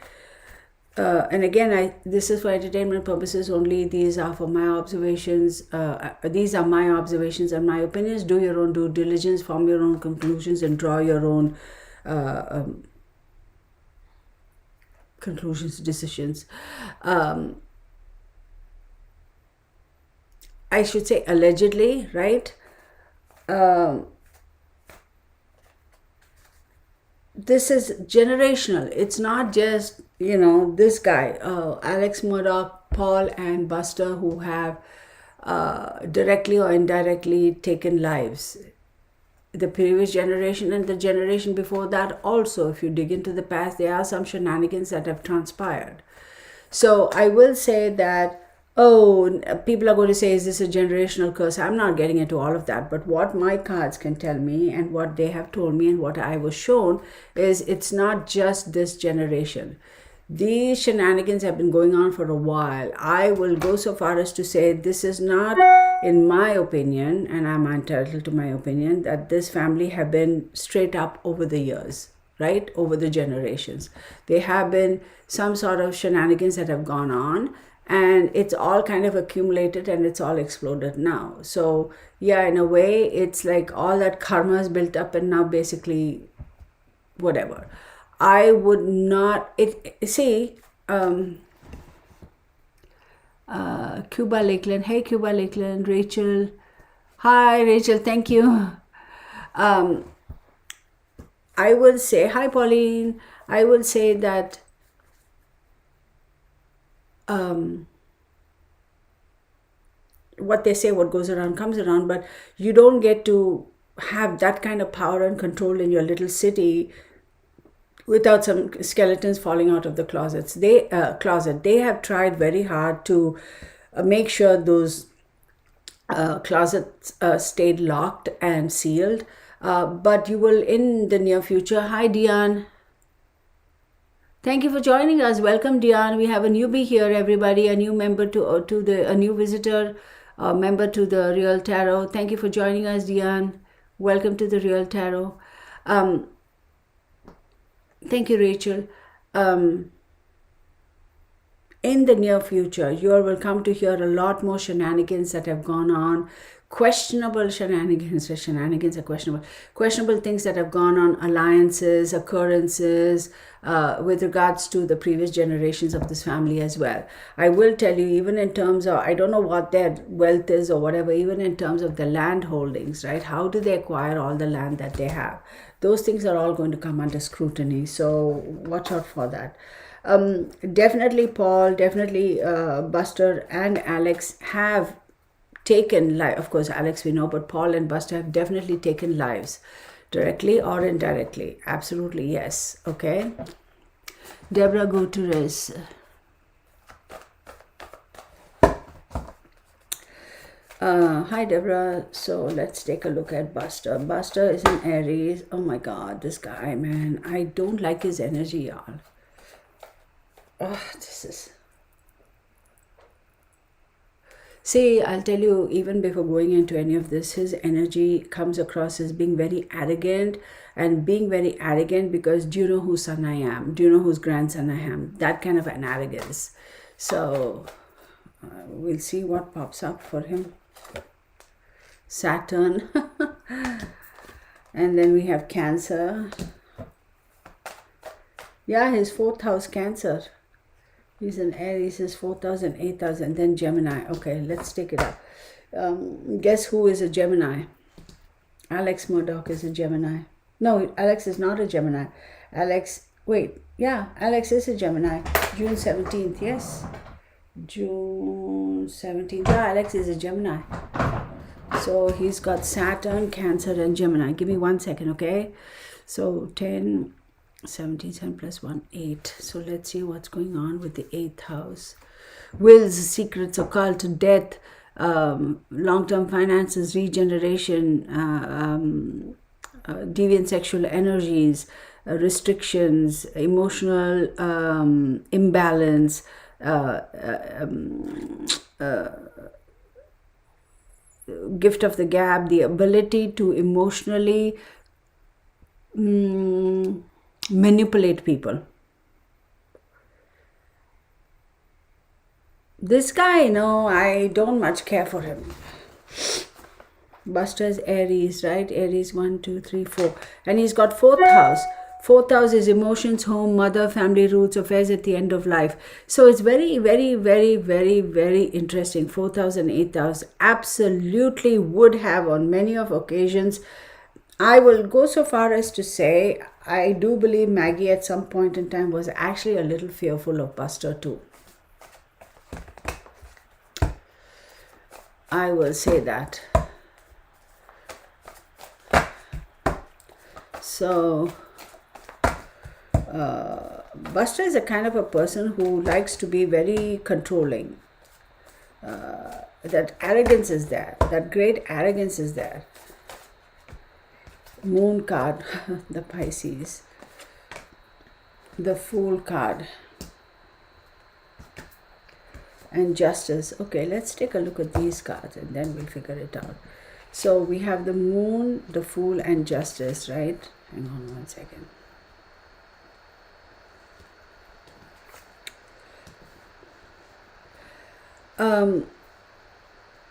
And again, this is for entertainment purposes only. These are for my observations. These are my observations and my opinions. Do your own due diligence, form your own conclusions, and draw your own conclusions, decisions. I should say allegedly, right? This is generational. It's not just, this guy, Alex Murdaugh, Paul, and Buster, who have directly or indirectly taken lives. The previous generation and the generation before that also, if you dig into the past, there are some shenanigans that have transpired. So I will say that, people are going to say, is this a generational curse? I'm not getting into all of that. But what my cards can tell me and what they have told me and what I was shown is it's not just this generation. These shenanigans have been going on for a while. I will go so far as to say this is not, in my opinion, and I'm entitled to my opinion, that this family have been straight up over the years, right? Over the generations. There have been some sort of shenanigans that have gone on, and it's all kind of accumulated and it's all exploded now. So yeah, in a way, it's like all that karma is built up and now basically whatever. I would not, Cuba Lakeland. Hey, Cuba Lakeland. Rachel. Hi, Rachel. Thank you. I will say, hi, Pauline. I will say that what they say, what goes around comes around, but you don't get to have that kind of power and control in your little city without some skeletons falling out of the closet. They have tried very hard to make sure those closets stayed locked and sealed. But you will, in the near future. Hi, Dion. Thank you for joining us. Welcome, Dion. We have a newbie here, everybody. A new member a new visitor, member to the Real Tarot. Thank you for joining us, Dion. Welcome to the Real Tarot. Thank you, Rachel. In the near future, you will come to hear a lot more shenanigans that have gone on. Questionable shenanigans. Shenanigans are questionable. Questionable things that have gone on, alliances, occurrences, with regards to the previous generations of this family as well. I will tell you, even in terms of, I don't know what their wealth is or whatever, even in terms of the land holdings, right? How do they acquire all the land that they have? Those things are all going to come under scrutiny. So watch out for that. Definitely Paul, definitely Buster and Alex have taken life. Of course, Alex we know, but Paul and Buster have definitely taken lives, directly or indirectly. Absolutely, yes. Okay. Deborah Gutierrez. Hi, Deborah. So let's take a look at Buster. Buster is an Aries. Oh my God, this guy, man. I don't like his energy, y'all. This is... See, I'll tell you, even before going into any of this, his energy comes across as being very arrogant, and being very arrogant because, do you know whose son I am? Do you know whose grandson I am? That kind of an arrogance. So we'll see what pops up for him. Saturn. And then we have Cancer. Yeah, his 4th house, Cancer. He's an Aries, his 4,000, 8,000, then Gemini. Okay, let's take it up. Guess who is a Gemini? Alex Murdaugh is a Gemini. No, Alex is not a Gemini. Alex is a Gemini. June 17th, yes. June 17th. Yeah, Alex is a Gemini. So he's got Saturn, Cancer, and Gemini. Give me 1 second, okay? So 10... 17, 7 plus 1, 8. So let's see what's going on with the 8th house. Wills, secrets, occult, death, long-term finances, regeneration, deviant sexual energies, restrictions, emotional imbalance, gift of the gab, the ability to emotionally manipulate people. This guy, no, I don't much care for him. Buster's Aries, right? Aries 1, 2, 3, 4. And he's got fourth house. Fourth house is emotions, home, mother, family, roots, affairs at the end of life. So it's very, very, very, very, very interesting. Fourth house and eighth house absolutely would have on many of occasions. I will go so far as to say I do believe Maggie at some point in time was actually a little fearful of Buster too. I will say that. So, Buster is a kind of a person who likes to be very controlling. That arrogance is there. That great arrogance is there. Moon card, the Pisces. The Fool card. And Justice. Okay, let's take a look at these cards and then we'll figure it out. So we have the Moon, the Fool, and Justice, right? Hang on 1 second.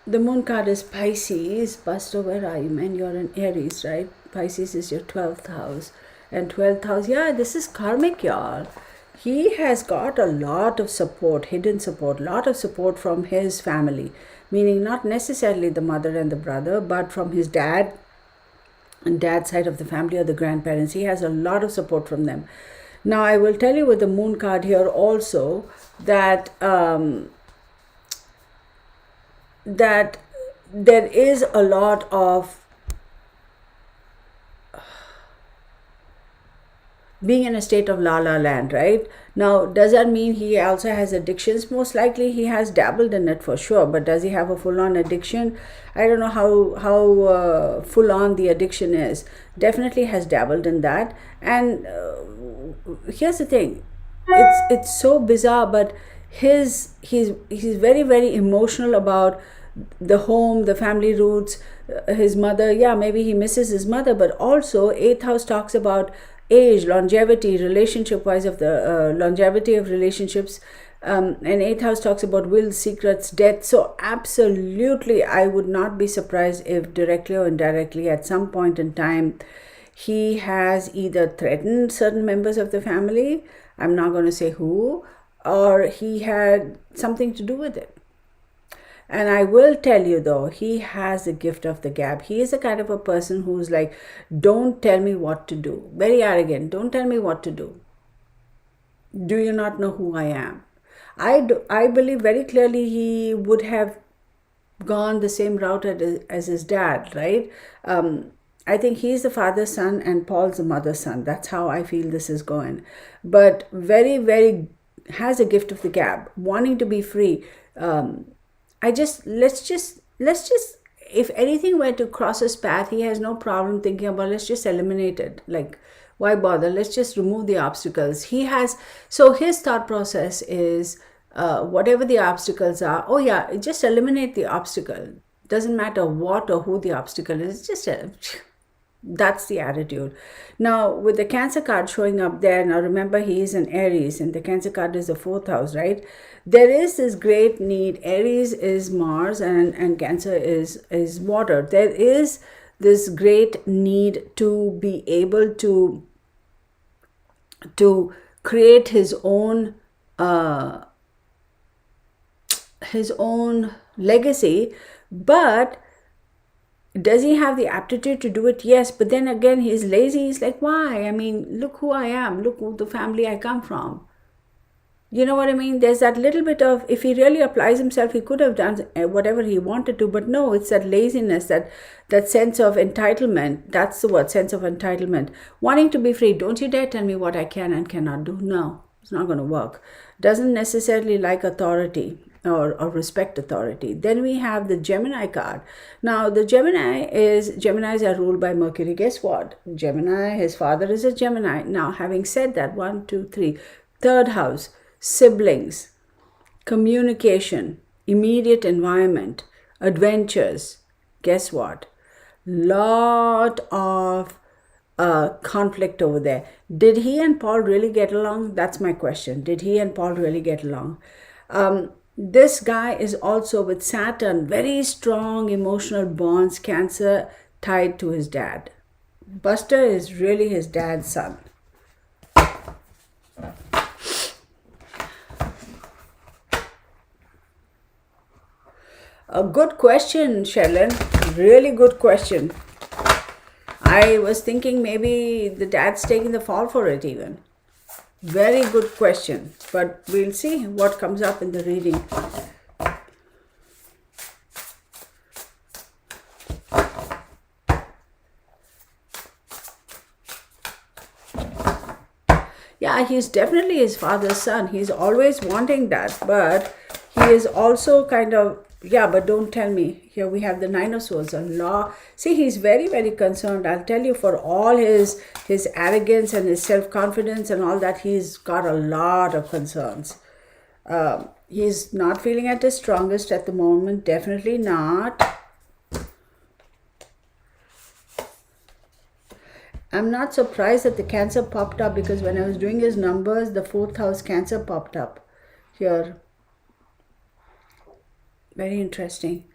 The Moon card is Pisces. Buster, where are you, man? You're in Aries, right? Pisces is your 12th house. And 12th house, yeah, this is karmic, y'all. He has got a lot of support, hidden support, lot of support from his family. Meaning not necessarily the mother and the brother, but from his dad and dad's side of the family or the grandparents. He has a lot of support from them. Now, I will tell you with the Moon card here also that that there is a lot of being in a state of la la land, right? Now, does that mean he also has addictions? Most likely he has dabbled in it for sure, but does he have a full-on addiction? I don't know how full-on the addiction is. Definitely has dabbled in that. And here's the thing, it's so bizarre, but he's very, very emotional about the home, the family roots, his mother. Yeah, maybe he misses his mother, but also 8th house talks about age, longevity, relationship wise of the longevity of relationships, and 8th house talks about will, secrets, death. So absolutely, I would not be surprised if directly or indirectly at some point in time he has either threatened certain members of the family, I'm not going to say who, or he had something to do with it. And I will tell you though, he has the gift of the gab. He is the kind of a person who's like, don't tell me what to do. Very arrogant. Don't tell me what to do. Do you not know who I am? I believe very clearly he would have gone the same route as his dad, right? I think he's the father's son and Paul's the mother's son. That's how I feel this is going. But very, very has a gift of the gab, wanting to be free. Let's just if anything were to cross his path, he has no problem thinking about let's just eliminate it. Like, why bother? Let's just remove the obstacles. So his thought process is whatever the obstacles are, oh yeah, just eliminate the obstacle. Doesn't matter what or who the obstacle is, just that's the attitude. Now, with the Cancer card showing up there, now remember he is an Aries and the Cancer card is the 4th house, right? There is this great need. Aries is Mars and Cancer is water. There is this great need to be able to create his own legacy, but does he have the aptitude to do it? Yes, but then again, he's lazy. He's like, why? I mean, look who I am. Look who the family I come from. You know what I mean? There's that little bit of, if he really applies himself, he could have done whatever he wanted to, but no, it's that laziness, that sense of entitlement. That's the word, sense of entitlement. Wanting to be free. Don't you dare tell me what I can and cannot do. No, it's not going to work. Doesn't necessarily like authority. Or respect authority. Then we have the Gemini card. Now the Geminis are ruled by Mercury. Guess what? Gemini, his father is a Gemini. Now, having said that, 1, 2, 3, third house, siblings, communication, immediate environment, adventures. Guess what? Lot of conflict over there. Did he and Paul really get along? That's my question. Did he and Paul really get along? This guy is also with Saturn, very strong emotional bonds, Cancer tied to his dad. Buster is really his dad's son. A good question, Shellan. Really good question. I was thinking maybe the dad's taking the fall for it even. Very good question. But we'll see what comes up in the reading. Yeah, he's definitely his father's son. He's always wanting that. But he is also kind of, yeah, but don't tell me. Here we have the Nine of Swords, a law. See, he's very, very concerned. I'll tell you, for all his arrogance and his self-confidence and all that, he's got a lot of concerns. He's not feeling at his strongest at the moment. Definitely not. I'm not surprised that the Cancer popped up, because when I was doing his numbers, the 4th house Cancer popped up here. Very interesting.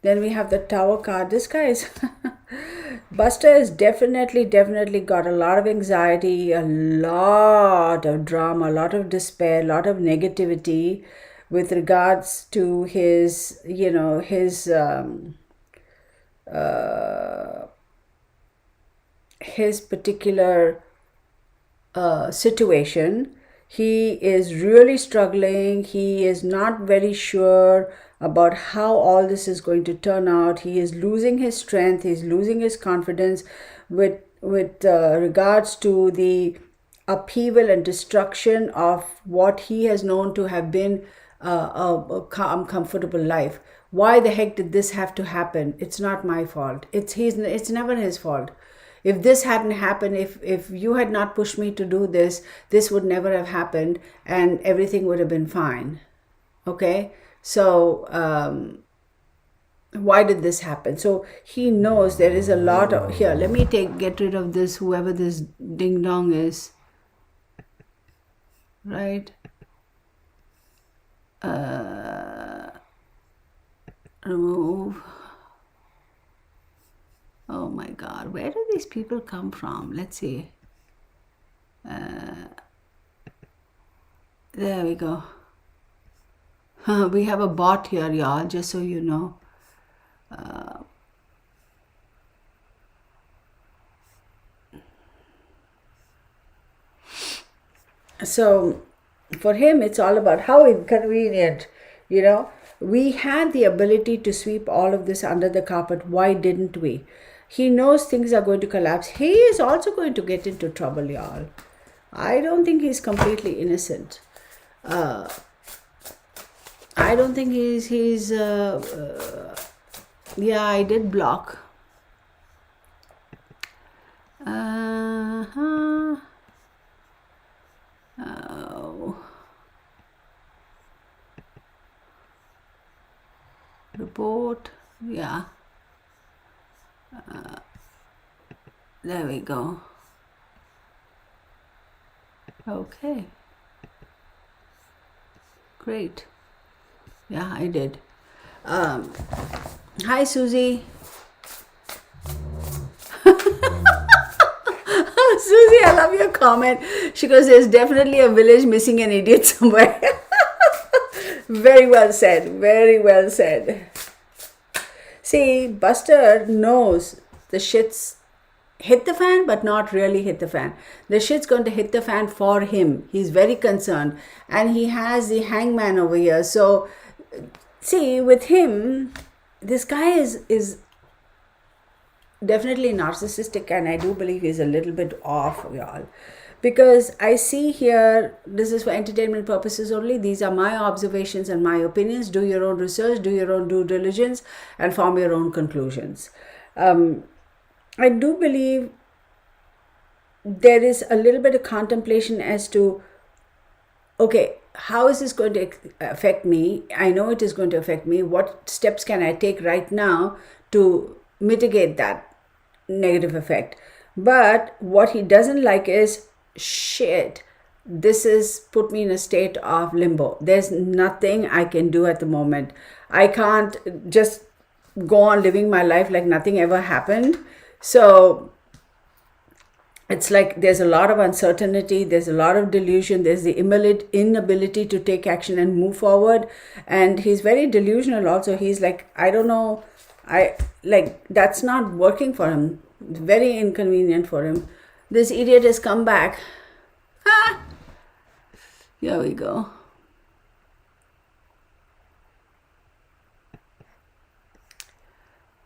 Then we have the Tower card. This guy is Buster is definitely got a lot of anxiety, a lot of drama, a lot of despair, a lot of negativity with regards to his, his particular situation. He is really struggling. He is not very sure about how all this is going to turn out. He is losing his strength. He's losing his confidence with regards to the upheaval and destruction of what he has known to have been a calm, comfortable life. Why the heck did this have to happen? It's not my fault. It's never his fault. If this hadn't happened, if you had not pushed me to do this, this would never have happened and everything would have been fine. Okay? So, why did this happen? So, he knows there is a lot of... Here, let me get rid of this, whoever this ding-dong is. Right? Remove... Oh my God, where do these people come from? Let's see. There we go. We have a bot here, y'all, just so you know. So, for him, it's all about how inconvenient, We had the ability to sweep all of this under the carpet. Why didn't we? He knows things are going to collapse. He is also going to get into trouble, y'all. I don't think he's completely innocent. I don't think he's yeah, I did block. Oh. Report, yeah. There we go. Okay. Great. Yeah, I did. Hi, Susie. Susie, I love your comment. She goes, there's definitely a village missing an idiot somewhere. Very well said. Very well said. See, Buster knows the shit's hit the fan, but not really hit the fan. The shit's going to hit the fan for him. He's very concerned. And he has the hangman over here. So, see, with him, this guy is definitely narcissistic, and I do believe he's a little bit off, y'all. Because I see here, this is for entertainment purposes only. These are my observations and my opinions. Do your own research, do your own due diligence, and form your own conclusions. I do believe there is a little bit of contemplation as to, okay, how is this going to affect me? I know it is going to affect me. What steps can I take right now to mitigate that negative effect? But what he doesn't like is, shit, this is put me in a state of limbo. There's nothing I can do at the moment. I can't just go on living my life like nothing ever happened. So it's like there's a lot of uncertainty, there's a lot of delusion, there's the inability to take action and move forward. And he's very delusional also. He's like, I don't know, I like that's not working for him. It's very inconvenient for him. This idiot has come back. Ah! Here we go.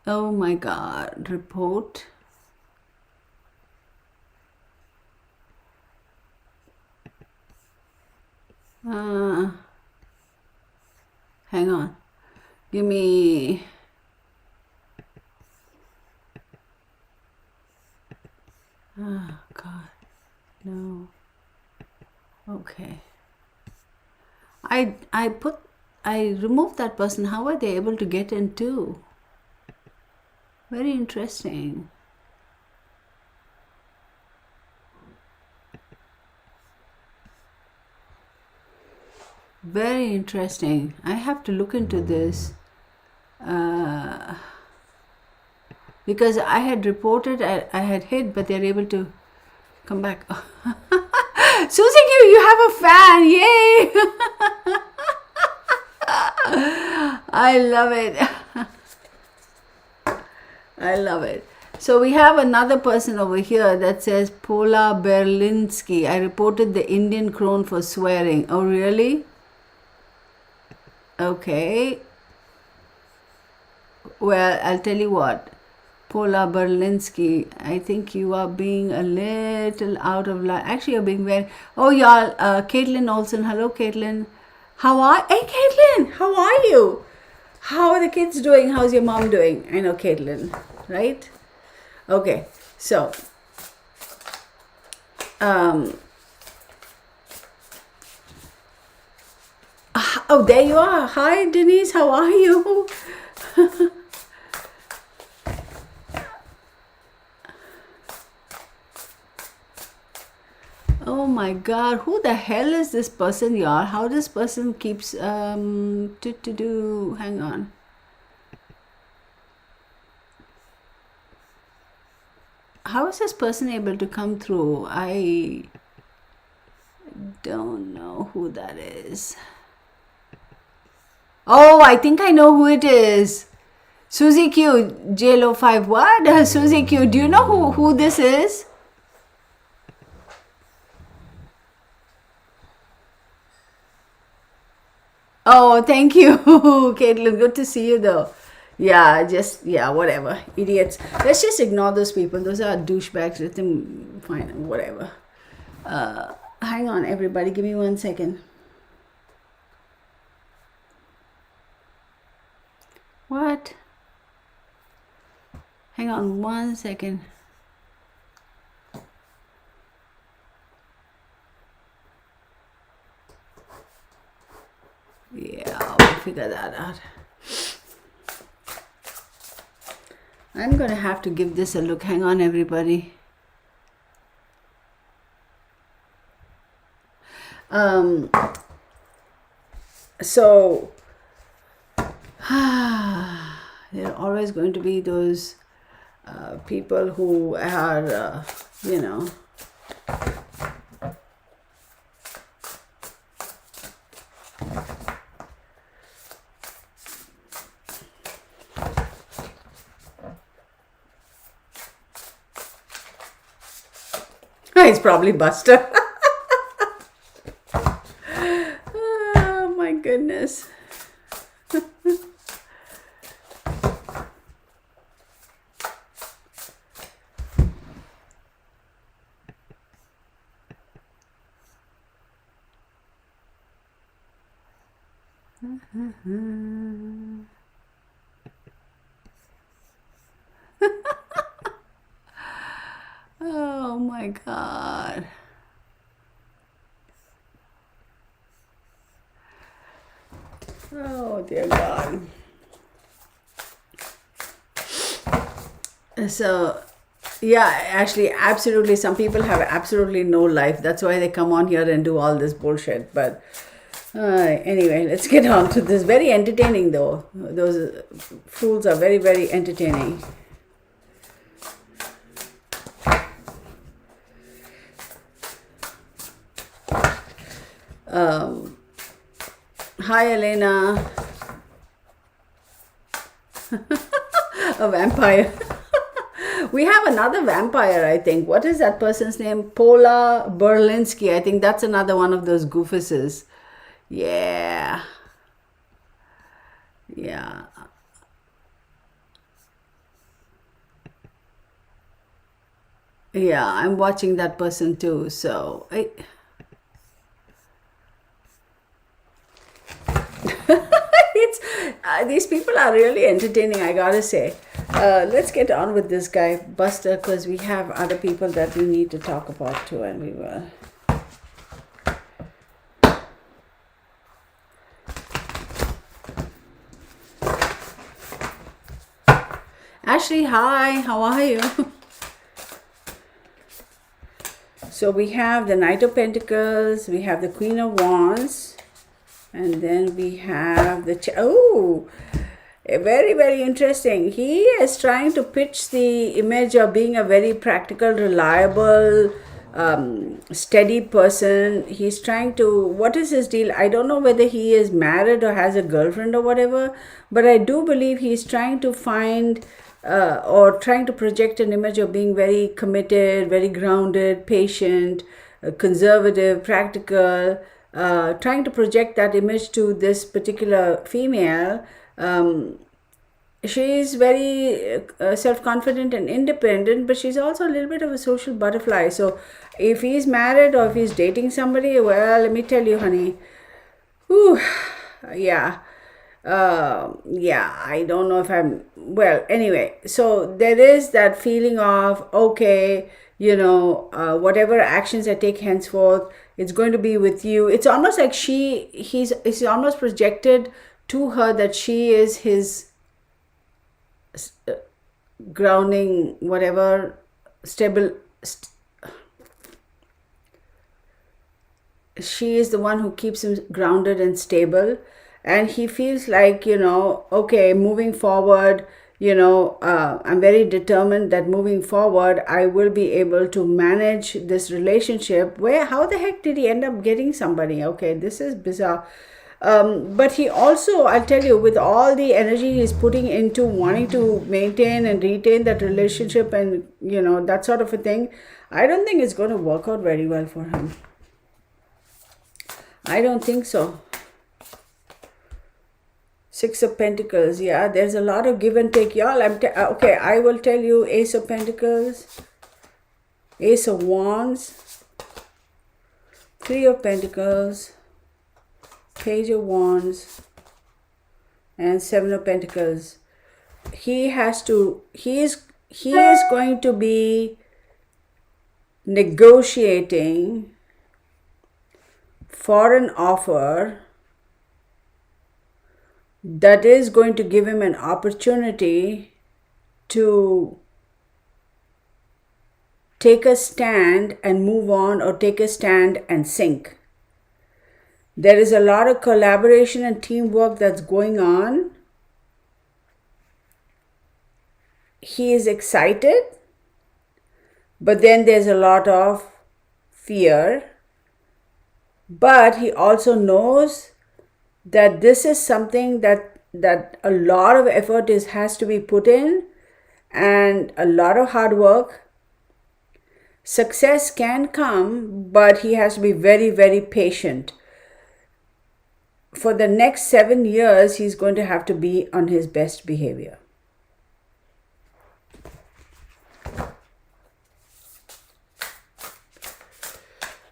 Oh my God, report. Hang on. Give me. Oh God, no. Okay. I removed that person. How are they able to get in too? Very interesting. Very interesting. I have to look into this. Because I had reported, I had hid, but they're able to come back. Susie Q, you have a fan. Yay! I love it. I love it. So we have another person over here that says Paula Berlinski. I reported the Indian crone for swearing. Oh, really? Okay. Well, I'll tell you what. Paula Berlinski, I think you are being a little out of line. Actually, you're being very... Oh, y'all. Caitlin Olsen. Hello, Caitlin. Hey, Caitlin. How are you? How are the kids doing? How's your mom doing? I know Caitlin, right? Okay, so oh, there you are. Hi, Denise. How are you? Oh my God, who the hell is this person, y'all? How this person keeps hang on. How is this person able to come through? I don't know who that is. Oh, I think I know who it is. Susie Q, JLo 5. What? Susie Q, do you know who this is? Oh, thank you, Caitlin. Good to see you, though. Yeah, whatever. Idiots. Let's just ignore those people. Those are douchebags. Let them fine, whatever. Hang on, everybody. Give me 1 second. What? Hang on 1 second. Yeah, we'll figure that out. I'm going to have to give this a look. Hang on, everybody. So, there are always going to be those people who are, He's probably Buster. Oh my goodness. Oh my God. Oh dear God. So Yeah, actually, absolutely. Some people have absolutely no life. That's why they come on here and do all this bullshit. But anyway, let's get on to this. Very entertaining, though. Those fools are very, very entertaining. Um, Hi, Elena. A vampire. We have another vampire, I think. What is that person's name? Paula Berlinski. I think that's another one of those goofuses. Yeah. Yeah. Yeah, I'm watching that person too. So, it's these people are really entertaining, I gotta say. Let's get on with this guy, Buster, because we have other people that we need to talk about too, and we will. Ashley, hi, how are you? So we have the Knight of Pentacles, we have the Queen of Wands, and then we have the very, very interesting. He is trying to pitch the image of being a very practical, reliable, steady person. He's trying to, what is his deal? I don't know whether he is married or has a girlfriend or whatever, but I do believe he's trying to find or trying to project an image of being very committed, very grounded, patient, conservative, practical, trying to project that image to this particular female. She is very self-confident and independent, but she's also a little bit of a social butterfly. So if he's married or if he's dating somebody, well, let me tell you, honey, whew, yeah. Yeah, I don't know if I'm well. Anyway, so there is that feeling of, okay, whatever actions I take henceforth, it's going to be with you. It's almost like he's almost projected to her that she is his grounding, whatever, stable. She is the one who keeps him grounded and stable, and he feels like, okay, moving forward, I'm very determined that moving forward I will be able to manage this relationship. How the heck did he end up getting somebody? Okay, this is bizarre. But he also, I'll tell you, with all the energy he's putting into wanting to maintain and retain that relationship and that sort of a thing, I don't think it's going to work out very well for him. I don't think so. Six of Pentacles. Yeah, there's a lot of give and take. Y'all, okay, I will tell you. Ace of Pentacles, Ace of Wands, Three of Pentacles, Page of Wands, and Seven of Pentacles. He is going to be negotiating for an offer that is going to give him an opportunity to take a stand and move on, or take a stand and sink. There is a lot of collaboration and teamwork that's going on. He is excited, but then there's a lot of fear. But he also knows that this is something that a lot of effort has to be put in, and a lot of hard work. Success can come, but he has to be very, very patient. For the next 7 years, he's going to have to be on his best behavior.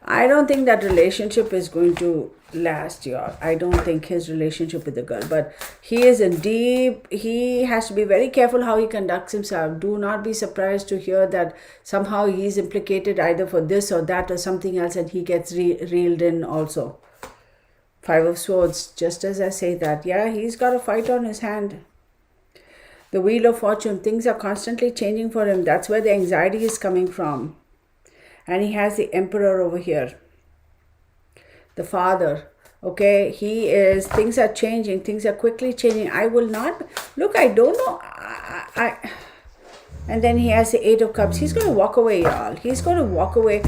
I don't think that relationship is going to last, y'all. I don't think his relationship with the girl, but he has to be very careful how he conducts himself. Do not be surprised to hear that somehow he's implicated either for this or that or something else, and he gets reeled in also. Five of Swords, just as I say that, yeah, he's got a fight on his hand. The Wheel of Fortune, things are constantly changing for him. That's where the anxiety is coming from. And he has the Emperor over here, the Father. Okay, he is, things are changing, things are quickly changing. I will not, look, I don't know. And then he has the Eight of Cups. He's going to walk away, y'all. He's going to walk away.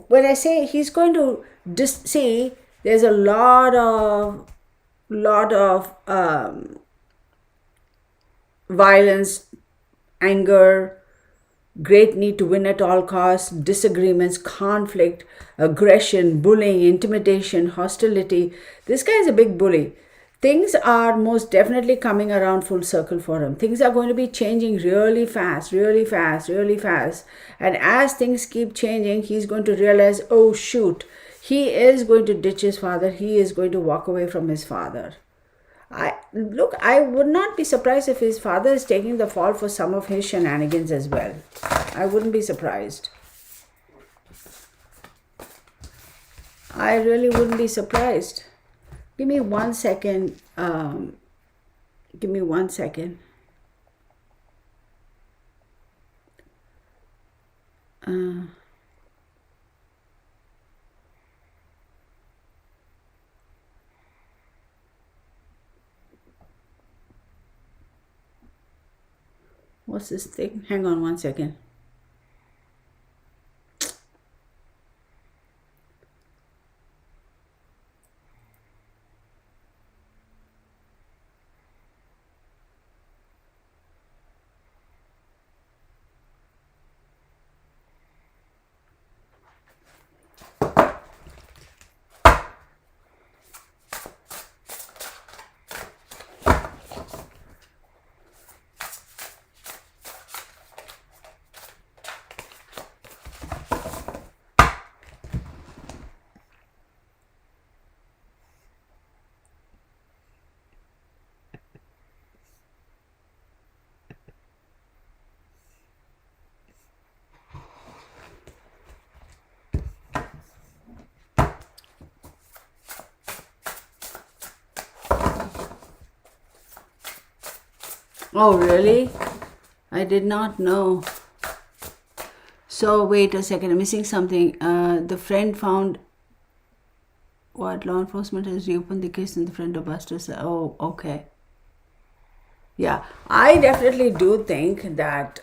When I say he's going to see, there's a lot of violence, anger, great need to win at all costs, disagreements, conflict, aggression, bullying, intimidation, hostility. This guy is a big bully. Things are most definitely coming around full circle for him. Things are going to be changing really fast, really fast, really fast. And as things keep changing, he's going to realize, oh shoot, he is going to ditch his father. He is going to walk away from his father. I would not be surprised if his father is taking the fall for some of his shenanigans as well. I wouldn't be surprised. I really wouldn't be surprised. Give me 1 second. Give me 1 second. What's this thing? Hang on 1 second. Oh, really? I did not know. So, wait a second, I'm missing something. The friend found what? Law enforcement has reopened the case and the friend of Buster said, oh, okay. Yeah, I definitely do think that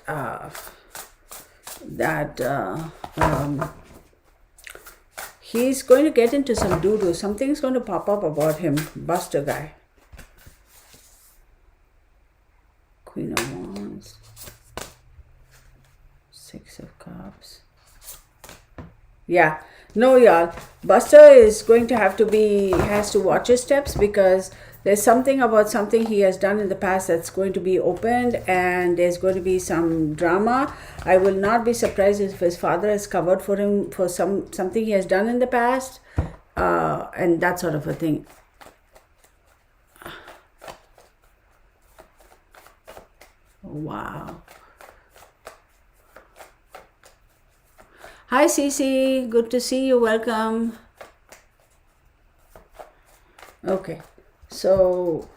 he's going to get into some doo-doo. Something's going to pop up about him, Buster guy. Queen of Wands, Six of Cups. Yeah, no, y'all. Buster is going to have to has to watch his steps, because there's something about something he has done in the past that's going to be opened, and there's going to be some drama. I will not be surprised if his father has covered for him for something he has done in the past, and that sort of a thing. Wow. Hi Cece, good to see you. Welcome. Okay, so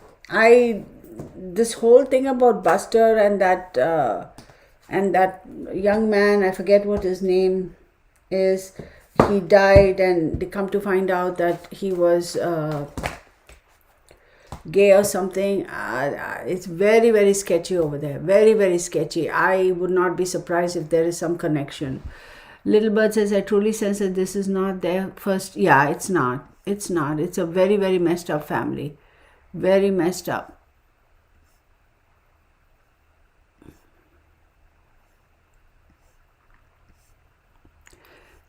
this whole thing about Buster and that young man, I forget what his name is. He died, and they come to find out that he was gay or something. It's very, very sketchy over there. Very, very sketchy. I would not be surprised if there is some connection. Little Bird says, I truly sense that this is not their first. Yeah, it's not. It's not. It's a very, very messed up family. Very messed up.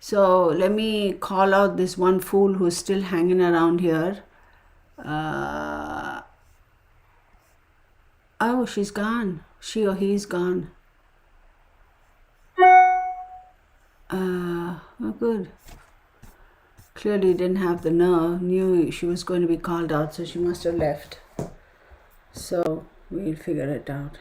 So let me call out this one fool who's still hanging around here. Oh, she's gone. She or he's gone. Oh, good. Clearly didn't have the nerve. Knew she was going to be called out, so she must have left. So we'll figure it out.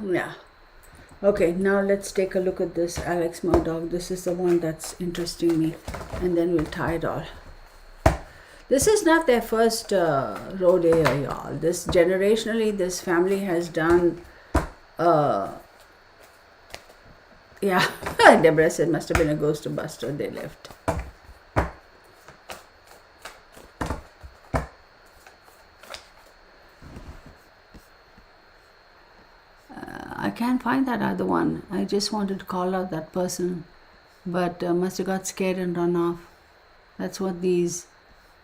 Yeah. Okay, now let's take a look at this Alex Murdaugh. This is the one that's interesting me, and then we'll tie it all. This is not their first rodeo, y'all. This generationally, this family has done. Yeah, Deborah said must have been a ghost buster. They left. I can't find that other one. I just wanted to call out that person, but must have got scared and run off. That's what these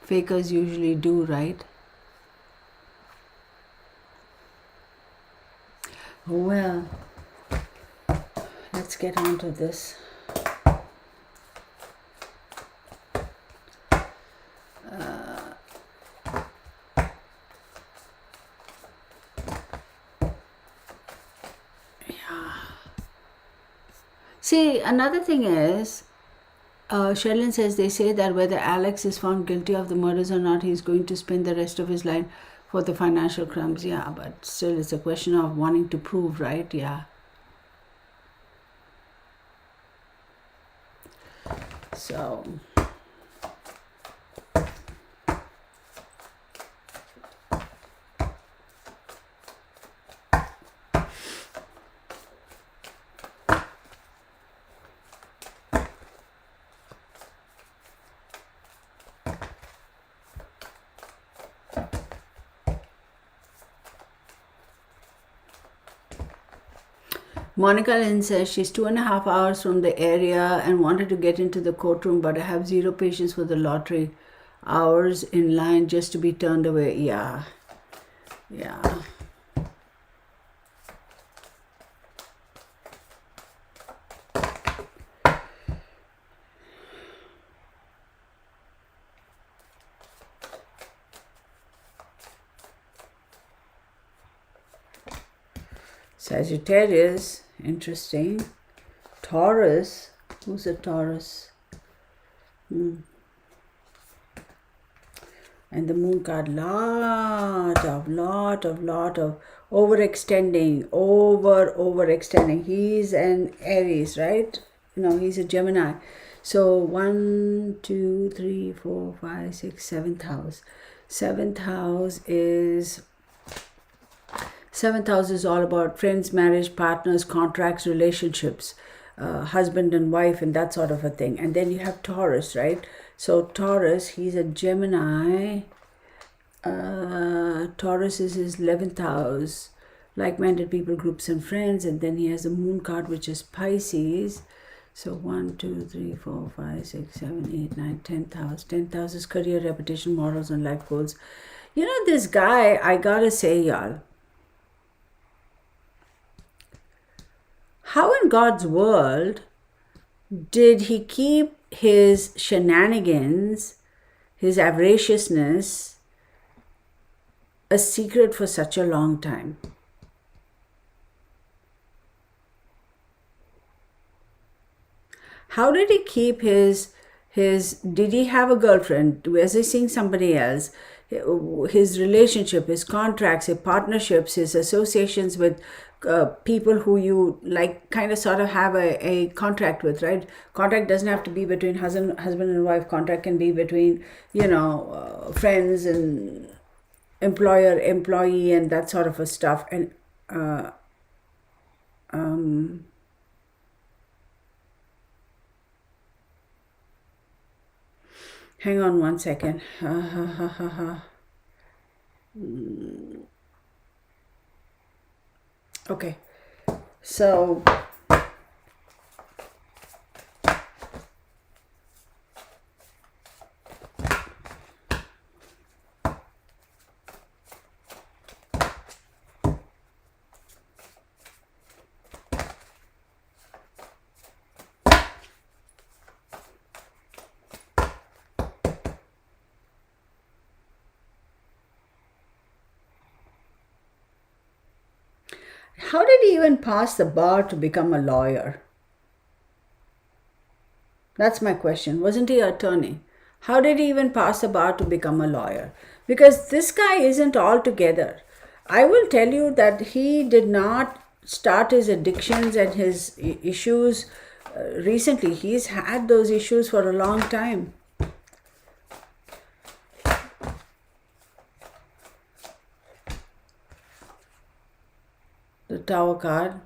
fakers usually do, right? Well, let's get on to this. See, another thing is, Sherlyn says they say that whether Alex is found guilty of the murders or not, he's going to spend the rest of his life for the financial crimes. Yeah, but still, it's a question of wanting to prove, right? Yeah. So. Monica Lynn says she's 2.5 hours from the area and wanted to get into the courtroom, but I have zero patience for the lottery. Hours in line just to be turned away. Yeah. Yeah. Sagittarius, interesting. Taurus, who's a Taurus? And the moon card, lot of overextending. He's an Aries, right? No, he's a Gemini. So 1, 2, 3, 4, 5, 6, 7th house. Seventh house is all about friends, marriage, partners, contracts, relationships, husband and wife, and that sort of a thing. And then you have Taurus, right? So Taurus, he's a Gemini. Taurus is his 11th house, like-minded people, groups, and friends. And then he has a moon card, which is Pisces. So 1, 2, 3, 4, 5, 6, 7, 8, 9, 10th house. 10th house is career, reputation, morals, and life goals. You know, this guy, I gotta say, y'all, how in God's world did he keep his shenanigans, his avariciousness, a secret for such a long time? How did he keep his did he have a girlfriend? Was he seeing somebody else? His relationship, his contracts, his partnerships, his associations with people who you like kind of sort of have a contract with, right? Contract doesn't have to be between husband and wife. Contract can be between, friends and employer, employee, and that sort of a stuff. And hang on one second. Okay, so how did he even pass the bar to become a lawyer? That's my question. Wasn't he an attorney? How did he even pass the bar to become a lawyer? Because this guy isn't all together. I will tell you that he did not start his addictions and his issues recently. He's had those issues for a long time. The Tower card.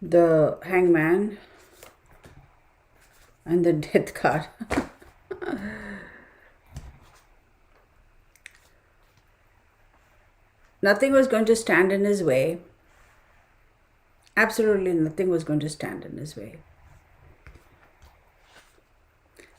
The Hangman and the Death card. Nothing was going to stand in his way. Absolutely nothing was going to stand in his way.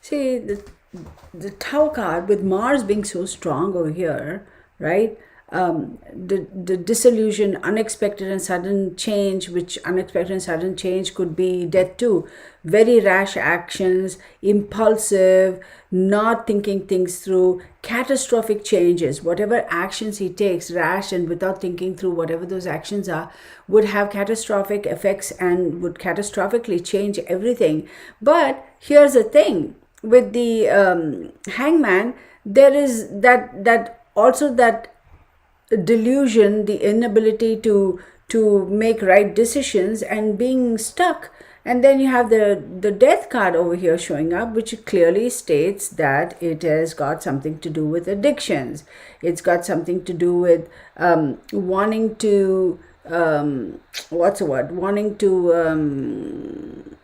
See, the Tower card, with Mars being so strong over here, right? The disillusion, unexpected and sudden change, which unexpected and sudden change could be death too. Very rash actions, impulsive, not thinking things through, catastrophic changes. Whatever actions he takes, rash and without thinking through whatever those actions are, would have catastrophic effects and would catastrophically change everything. But here's the thing, with the Hangman, there is that also that delusion, the inability to make right decisions and being stuck. And then you have the Death card over here showing up, which clearly states that it has got something to do with addictions. It's got something to do with wanting to wanting to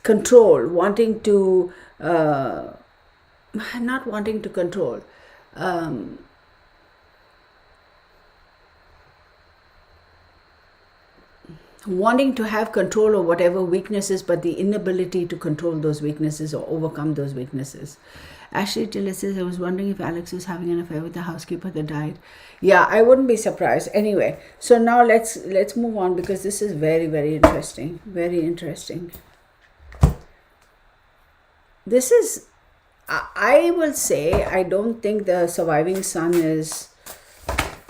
control, wanting to not wanting to control, wanting to have control of whatever weaknesses, but the inability to control those weaknesses or overcome those weaknesses. Ashley Tiller says, I was wondering if Alex was having an affair with the housekeeper that died. Yeah, I wouldn't be surprised. Anyway, so now let's move on, because this is very, very interesting. Very interesting. This is, I will say, I don't think the surviving son is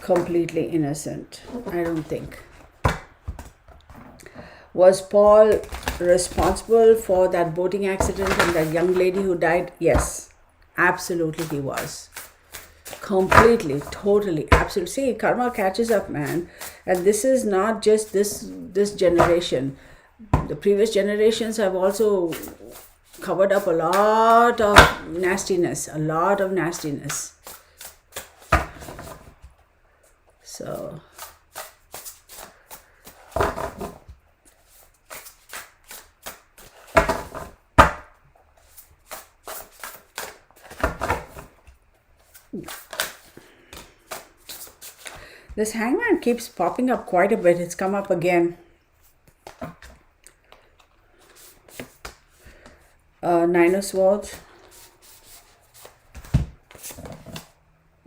completely innocent. I don't think. Was Paul responsible for that boating accident and that young lady who died? Yes, absolutely he was. Completely, totally, absolutely. See, karma catches up, man. And this is not just this generation. The previous generations have also covered up a lot of nastiness, So this Hangman keeps popping up quite a bit. It's come up again. Nine of Swords,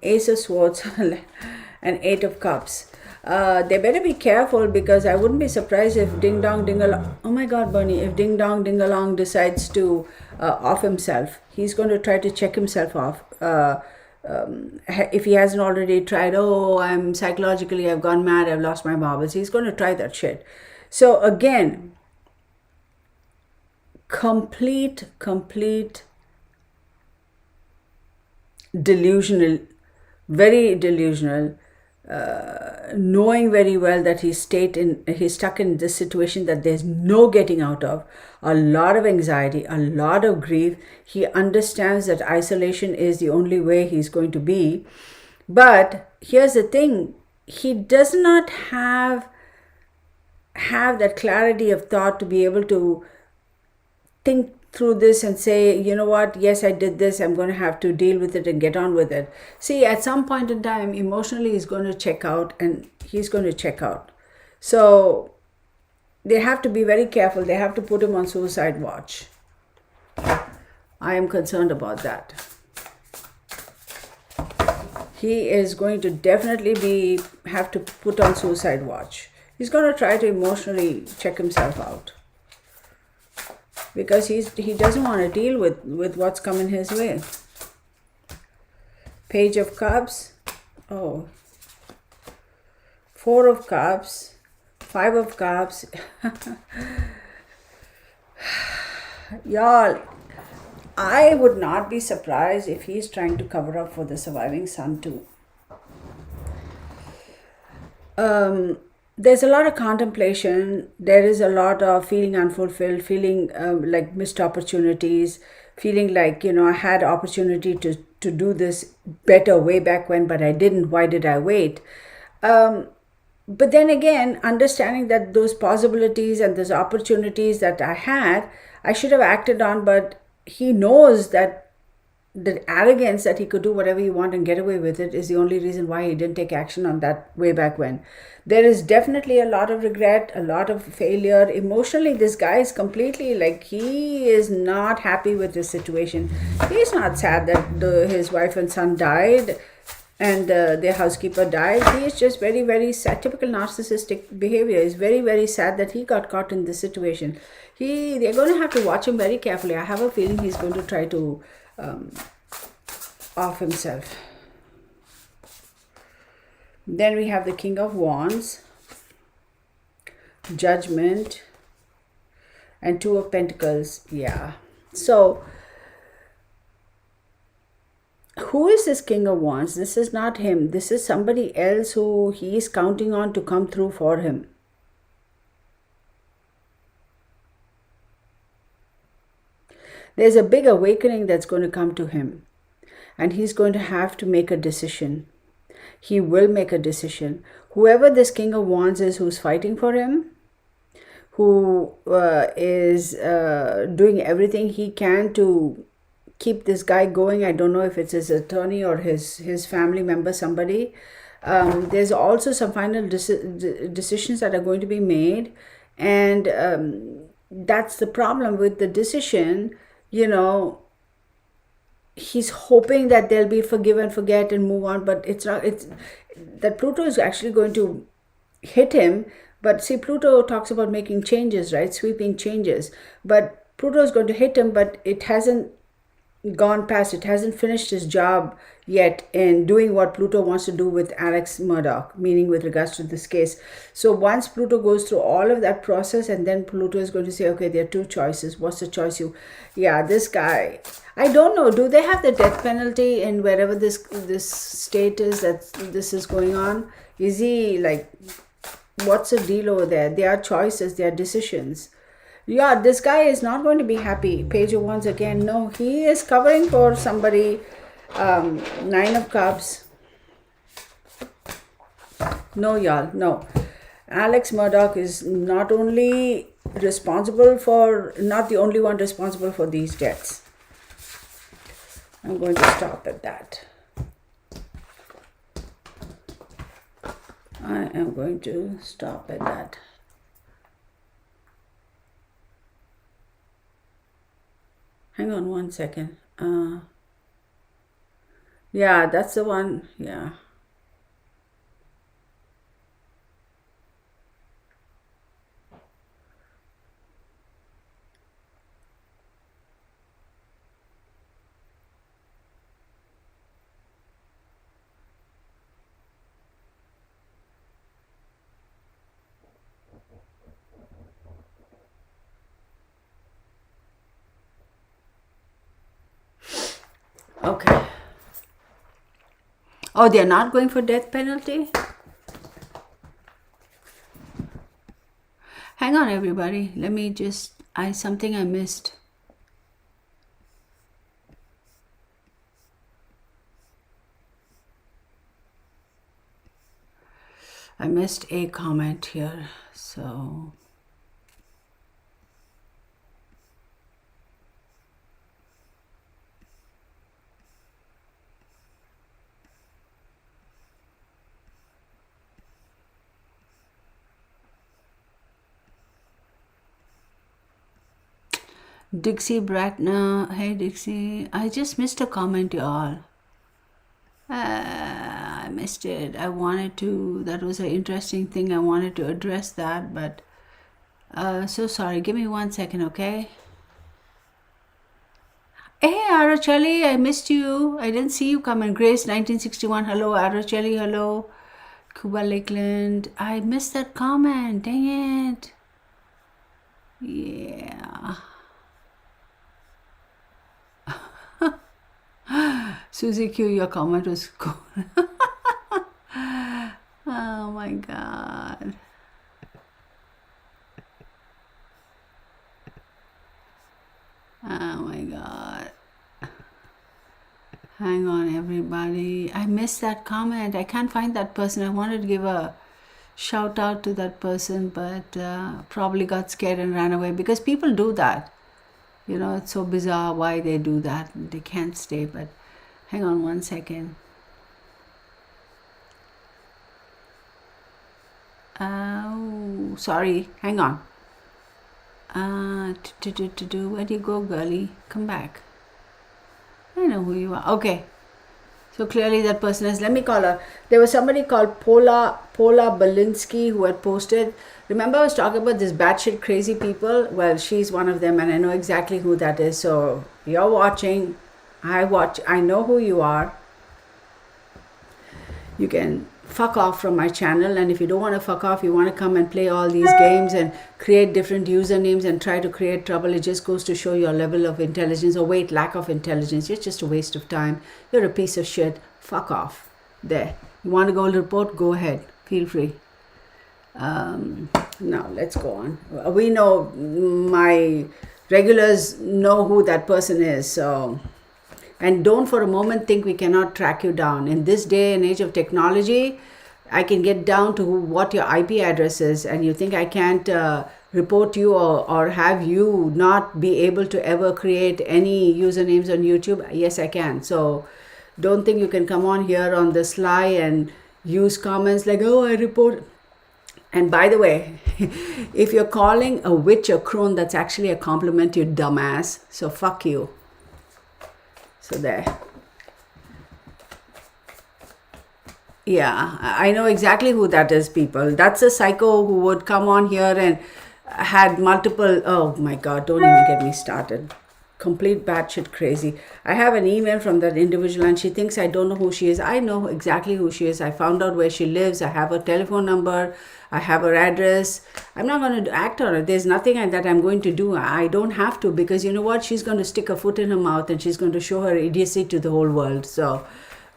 Ace of Swords, and Eight of Cups. They better be careful, because I wouldn't be surprised if Ding Dong Dingalong, oh my God, Bernie, if Ding Dong Dingalong decides to off himself. He's going to try to check himself off. If he hasn't already tried, I'm psychologically, I've gone mad, I've lost my marbles. He's going to try that shit. So again, complete delusional, very delusional, knowing very well that he's stuck in this situation that there's no getting out of, a lot of anxiety, a lot of grief. He understands that isolation is the only way he's going to be. But here's the thing, he does not have that clarity of thought to be able to think through this and say, you know what, yes, I did this, I'm going to have to deal with it and get on with it. See, at some point in time, emotionally, he's going to check out, and he's going to check out. So they have to be very careful. They have to put him on suicide watch. I am concerned about that. He is going to definitely have to put on suicide watch. He's going to try to emotionally check himself out, because he doesn't want to deal with what's coming his way. Page of Cups. Four of Cups, Five of Cups. Y'all, I would not be surprised if he's trying to cover up for the surviving son too. There's a lot of contemplation. There is a lot of feeling unfulfilled, feeling like missed opportunities, feeling like, I had opportunity to do this better way back when, but I didn't. Why did I wait? But then again, understanding that those possibilities and those opportunities that I had, I should have acted on, but he knows that the arrogance that he could do whatever he want and get away with it is the only reason why he didn't take action on that way back when. There is definitely a lot of regret, a lot of failure. Emotionally, this guy is completely like, he is not happy with this situation. He's not sad that his wife and son died and their housekeeper died. He is just very, very sad. Typical narcissistic behavior. Is very, very sad that he got caught in this situation. They're going to have to watch him very carefully. I have a feeling he's going to try to off himself. Then we have the King of Wands, Judgment, and Two of Pentacles. Yeah. So, who is this King of Wands? This is not him. This is somebody else who he is counting on to come through for him. There's a big awakening that's going to come to him. And he's going to have to make a decision. He will make a decision. Whoever this King of Wands is who's fighting for him, who is doing everything he can to keep this guy going. I don't know if it's his attorney or his family member, somebody. There's also some final decisions that are going to be made. And that's the problem with the decision, he's hoping that they'll be forgive and forget and move on, but it's not. It's that Pluto is actually going to hit him. But see, Pluto talks about making changes, right? Sweeping changes. But Pluto is going to hit him, but it hasn't gone past. It hasn't finished his job yet in doing what Pluto wants to do with Alex Murdaugh, meaning with regards to this case. So once Pluto goes through all of that process, and then Pluto is going to say, okay, there are two choices. What's the choice this guy, I don't know. Do they have the death penalty in wherever this state is that this is going on? Is he like, what's the deal over there? There are choices, there are decisions. Yeah, this guy is not going to be happy. Page of Wands again. No, he is covering for somebody. Nine of Cups. No, y'all, no. Alex Murdaugh is not the only one responsible for these deaths. I'm going to stop at that. I am going to stop at that. Hang on one second. Yeah, that's the one. Yeah. Okay. Oh, they're not going for death penalty? Hang on, everybody. Let me just, something I missed. I missed a comment here, so... Dixie Bratner, hey Dixie, I just missed a comment, y'all. I missed it. That was an interesting thing. I wanted to address that, but so sorry. Give me 1 second, okay? Hey, Araceli, I missed you. I didn't see you come in. Grace, 1961, hello. Araceli, hello. Cuba Lakeland. I missed that comment. Dang it. Yeah. Susie Q, your comment was cool. Oh my God. Oh my God. Hang on, everybody. I missed that comment. I can't find that person. I wanted to give a shout out to that person, but probably got scared and ran away because people do that. You know, it's so bizarre why they do that. They can't stay, but hang on one second. Oh, sorry. Hang on. Where do you go, girlie? Come back. I know who you are. Okay. So clearly that person is, let me call her. There was somebody called Paula Belinsky who had posted. Remember I was talking about this batshit crazy people? Well, she's one of them and I know exactly who that is. So you're watching. I know who you are. You can fuck off from my channel, and if you don't want to fuck off, you want to come and play all these games and create different usernames and try to create trouble, it just goes to show your level of intelligence, or wait, lack of intelligence. It's just a waste of time. You're a piece of shit. Fuck off. There. You want to go report? Go ahead. Feel free. Now let's go on. We know, my regulars know who that person is, so. And don't for a moment think we cannot track you down. In this day and age of technology, I can get down to what your IP address is, and you think I can't report you or have you not be able to ever create any usernames on YouTube? Yes, I can. So don't think you can come on here on the sly and use comments like, oh, I report. And by the way, if you're calling a witch a crone, that's actually a compliment, you dumbass. So fuck you. So there. Yeah, I know exactly who that is, people. That's a psycho who would come on here and had multiple. Oh my God, don't even get me started. Complete batshit crazy. I have an email from that individual and she thinks I don't know who she is. I know exactly who she is. I found out where she lives. I have her telephone number. I have her address. I'm not going to act on it. There's nothing that I'm going to do. I don't have to, because you know what? She's going to stick her foot in her mouth and she's going to show her idiocy to the whole world. So,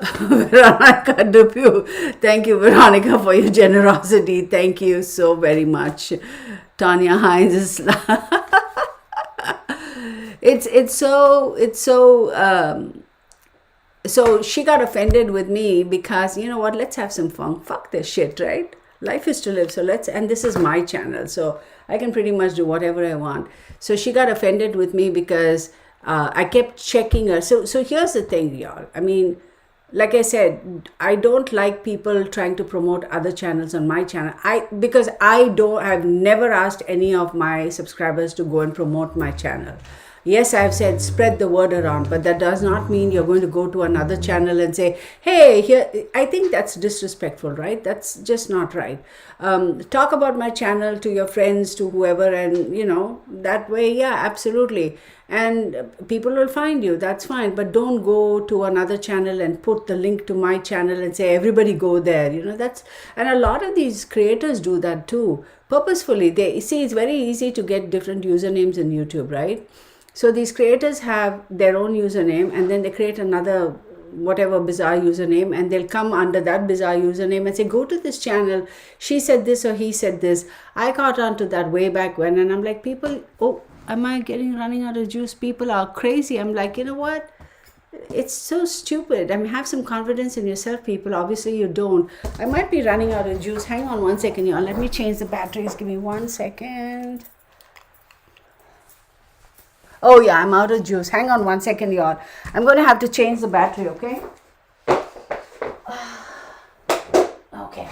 Veronica Dupuy, thank you, Veronica, for your generosity. Thank you so very much. Tanya Hines is so she got offended with me because, you know what, let's have some fun. Fuck this shit, right? Life is to live. So and this is my channel, so I can pretty much do whatever I want. So she got offended with me because I kept checking her. So here's the thing, y'all. I mean, like I said, I don't like people trying to promote other channels on my channel. Because I've never asked any of my subscribers to go and promote my channel. Yes, I've said spread the word around, but that does not mean you're going to go to another channel and say, hey, here. I think that's disrespectful, right? That's just not right. Talk about my channel to your friends, to whoever, and you know, that way, yeah, absolutely. And people will find you, that's fine. But don't go to another channel and put the link to my channel and say, everybody go there. You know, and a lot of these creators do that too, purposefully. They see, it's very easy to get different usernames in YouTube, right? So these creators have their own username and then they create another whatever bizarre username, and they'll come under that bizarre username and say, go to this channel, she said this or he said this. I caught on to that way back when, and I'm like, people, oh, am I running out of juice? People are crazy. I'm like, you know what? It's so stupid. I mean, have some confidence in yourself, people. Obviously you don't. I might be running out of juice. Hang on one second, y'all. Let me change the batteries. Give me 1 second. Oh yeah, I'm out of juice. Hang on 1 second, y'all. I'm going to have to change the battery, okay? Okay.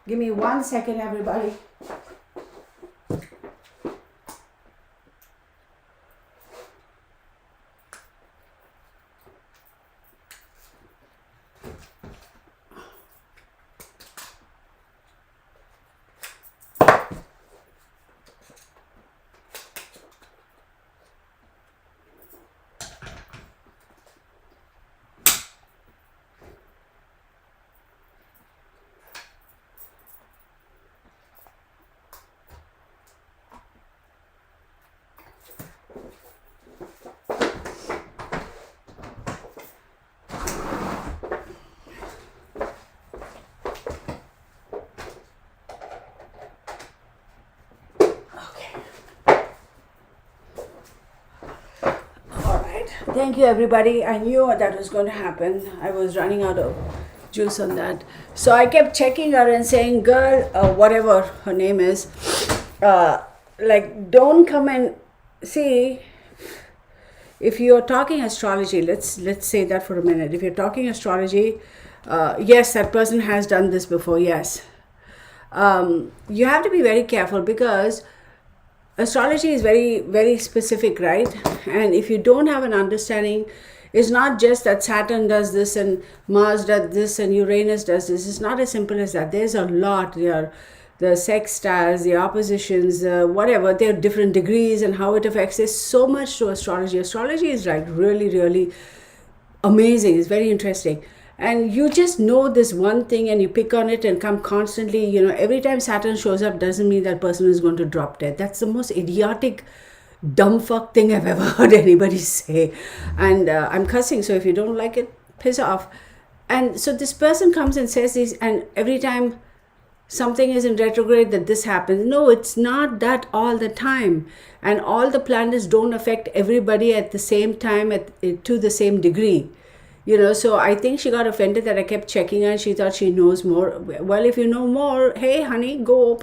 Give me 1 second, everybody. Thank you, everybody. I knew that was going to happen. I was running out of juice on that. So I kept checking her and saying, girl, whatever her name is, like, don't come and see. If you're talking astrology, let's say that for a minute. If you're talking astrology, yes, that person has done this before, yes. You have to be very careful because astrology is very, very specific, right? And if you don't have an understanding, it's not just that Saturn does this and Mars does this and Uranus does this. It's not as simple as that. There's a lot. There are the sextiles, the oppositions, whatever. There are different degrees and how it affects. There's so much to astrology. Astrology is like really, really amazing. It's very interesting. And you just know this one thing and you pick on it and come constantly, every time Saturn shows up doesn't mean that person is going to drop dead. That's the most idiotic, dumb fuck thing I've ever heard anybody say. And I'm cussing, so if you don't like it, piss off. And so this person comes and says this, and every time something is in retrograde that this happens. No, it's not that all the time. And all the planets don't affect everybody at the same time to the same degree. So I think she got offended that I kept checking her and she thought she knows more. Well, if you know more, hey, honey, go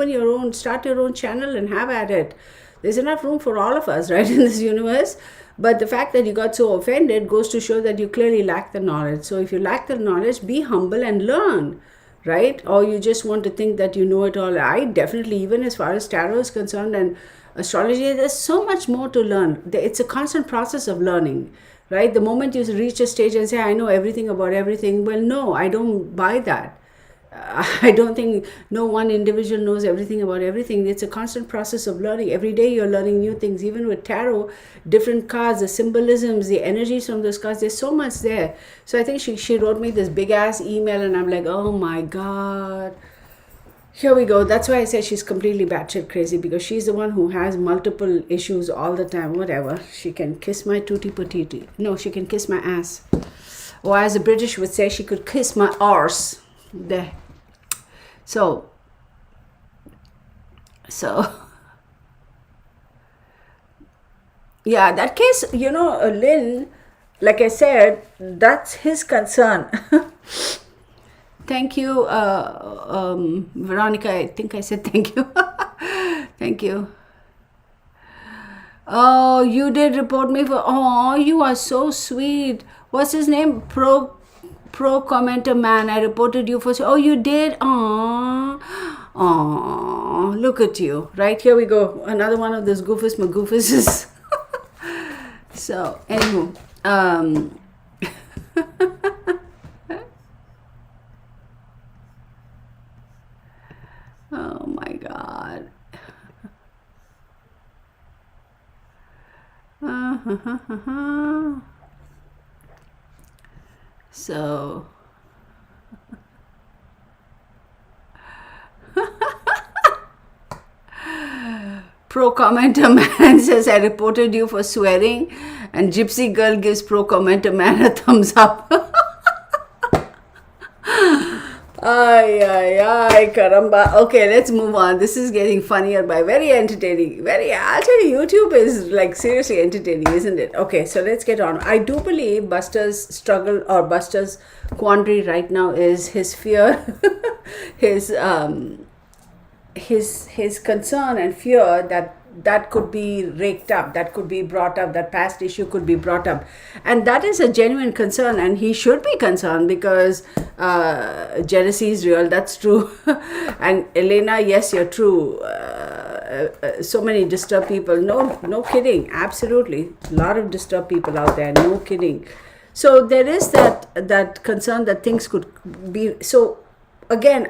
start your own channel and have at it. There's enough room for all of us, right, in this universe. But the fact that you got so offended goes to show that you clearly lack the knowledge. So if you lack the knowledge, be humble and learn, right? Or you just want to think that you know it all. I definitely, even as far as tarot is concerned and astrology, there's so much more to learn. It's a constant process of learning. Right? The moment you reach a stage and say, I know everything about everything, well, no, I don't buy that. I don't think no one individual knows everything about everything. It's a constant process of learning. Every day you're learning new things. Even with tarot, different cards, the symbolisms, the energies from those cards, there's so much there. So I think she wrote me this big ass email and I'm like, oh my God. Here we go. That's why I said she's completely batshit crazy, because she's the one who has multiple issues all the time. Whatever. She can kiss my tutti patiti. No, she can kiss my ass. Or as the British would say, she could kiss my arse. There. So. Yeah, that case, Lynn, like I said, that's his concern. Thank you, Veronica. I think I said thank you. Thank you. Oh, you did report me for. Oh, you are so sweet. What's his name? Pro commenter man. I reported you for. Oh, you did. Oh, look at you. Right, here we go. Another one of those goofus magoofuses. So, anywho, oh my God. So. Pro commenter man says, I reported you for swearing, and Gypsy girl gives pro commenter man a thumbs up. Ay, caramba. Okay, let's move on. This is getting funnier by very entertaining. I'll tell you, YouTube is like seriously entertaining, isn't it? Okay, so let's get on. I do believe Buster's struggle or Buster's quandary right now is his fear, his concern and fear that could be raked up, that could be brought up, that past issue could be brought up. And that is a genuine concern, and he should be concerned because jealousy is real, that's true. And Elena, yes, you're true. So many disturbed people. No kidding. Absolutely. A lot of disturbed people out there. No kidding. So there is that concern that things could be. So again,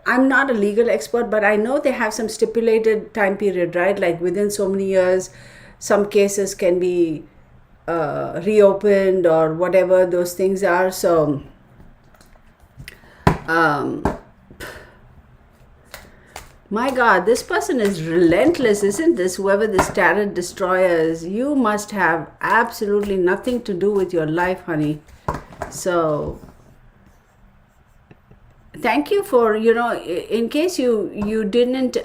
I'm not a legal expert, but I know they have some stipulated time period, right? Like within so many years, some cases can be reopened or whatever those things are. So, my God, this person is relentless, isn't this? Whoever this tarot destroyer is, you must have absolutely nothing to do with your life, honey. So thank you for, in case you didn't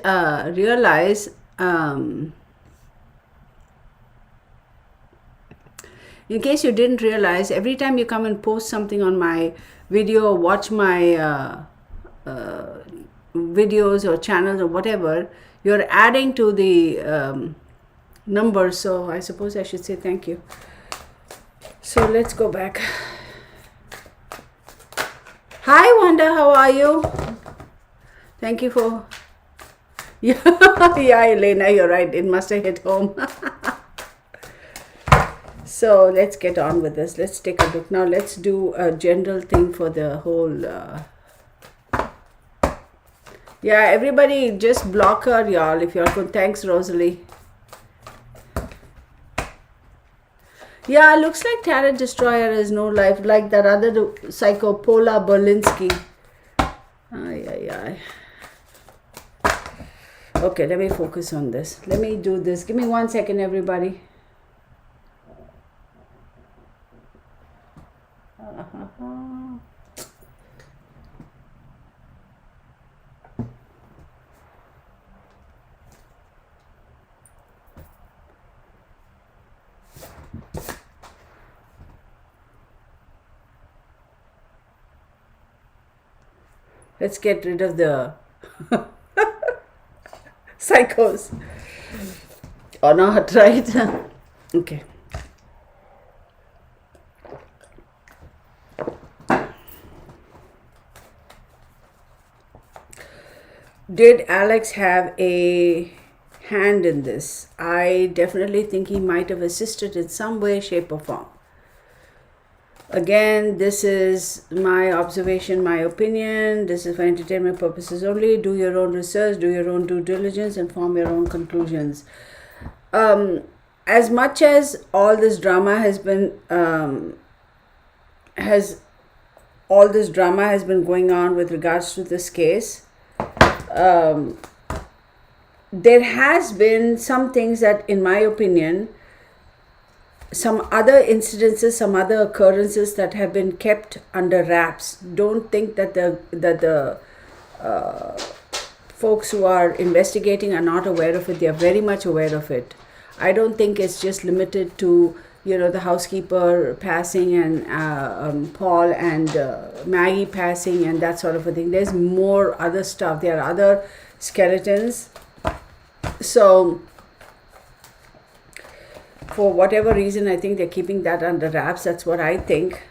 realize, In case you didn't realize, every time you come and post something on my video or watch my videos or channels or whatever, you're adding to the numbers. So I suppose I should say thank you. So let's go back. Hi Wanda, how are you? Thank you for... Yeah, Elena, you're right. It must have hit home. So let's get on with this. Let's take a look. Now let's do a general thing for the whole... Yeah, everybody just block her, y'all, if you're good. Thanks, Rosalie. Yeah, looks like Tarot Destroyer has no life, like that other psycho, Paula Berlinski. Ay. Okay, let me focus on this. Let me do this. Give me 1 second, everybody. Let's get rid of the psychos. Or not, right? Okay. Did Alex have a hand in this? I definitely think he might have assisted in some way, shape, or form. Again, this is my observation, my opinion. This is for entertainment purposes only. Do your own research, do your own due diligence, and form your own conclusions. As much as all this drama has been going on with regards to this case, there has been some things that, in my opinion, some other incidences, some other occurrences that have been kept under wraps. Don't think that the folks who are investigating are not aware of it. They are very much aware of it. I don't think it's just limited to, the housekeeper passing and Paul and Maggie passing and that sort of a thing. There's more other stuff. There are other skeletons. So for whatever reason, I think they're keeping that under wraps. That's what I think.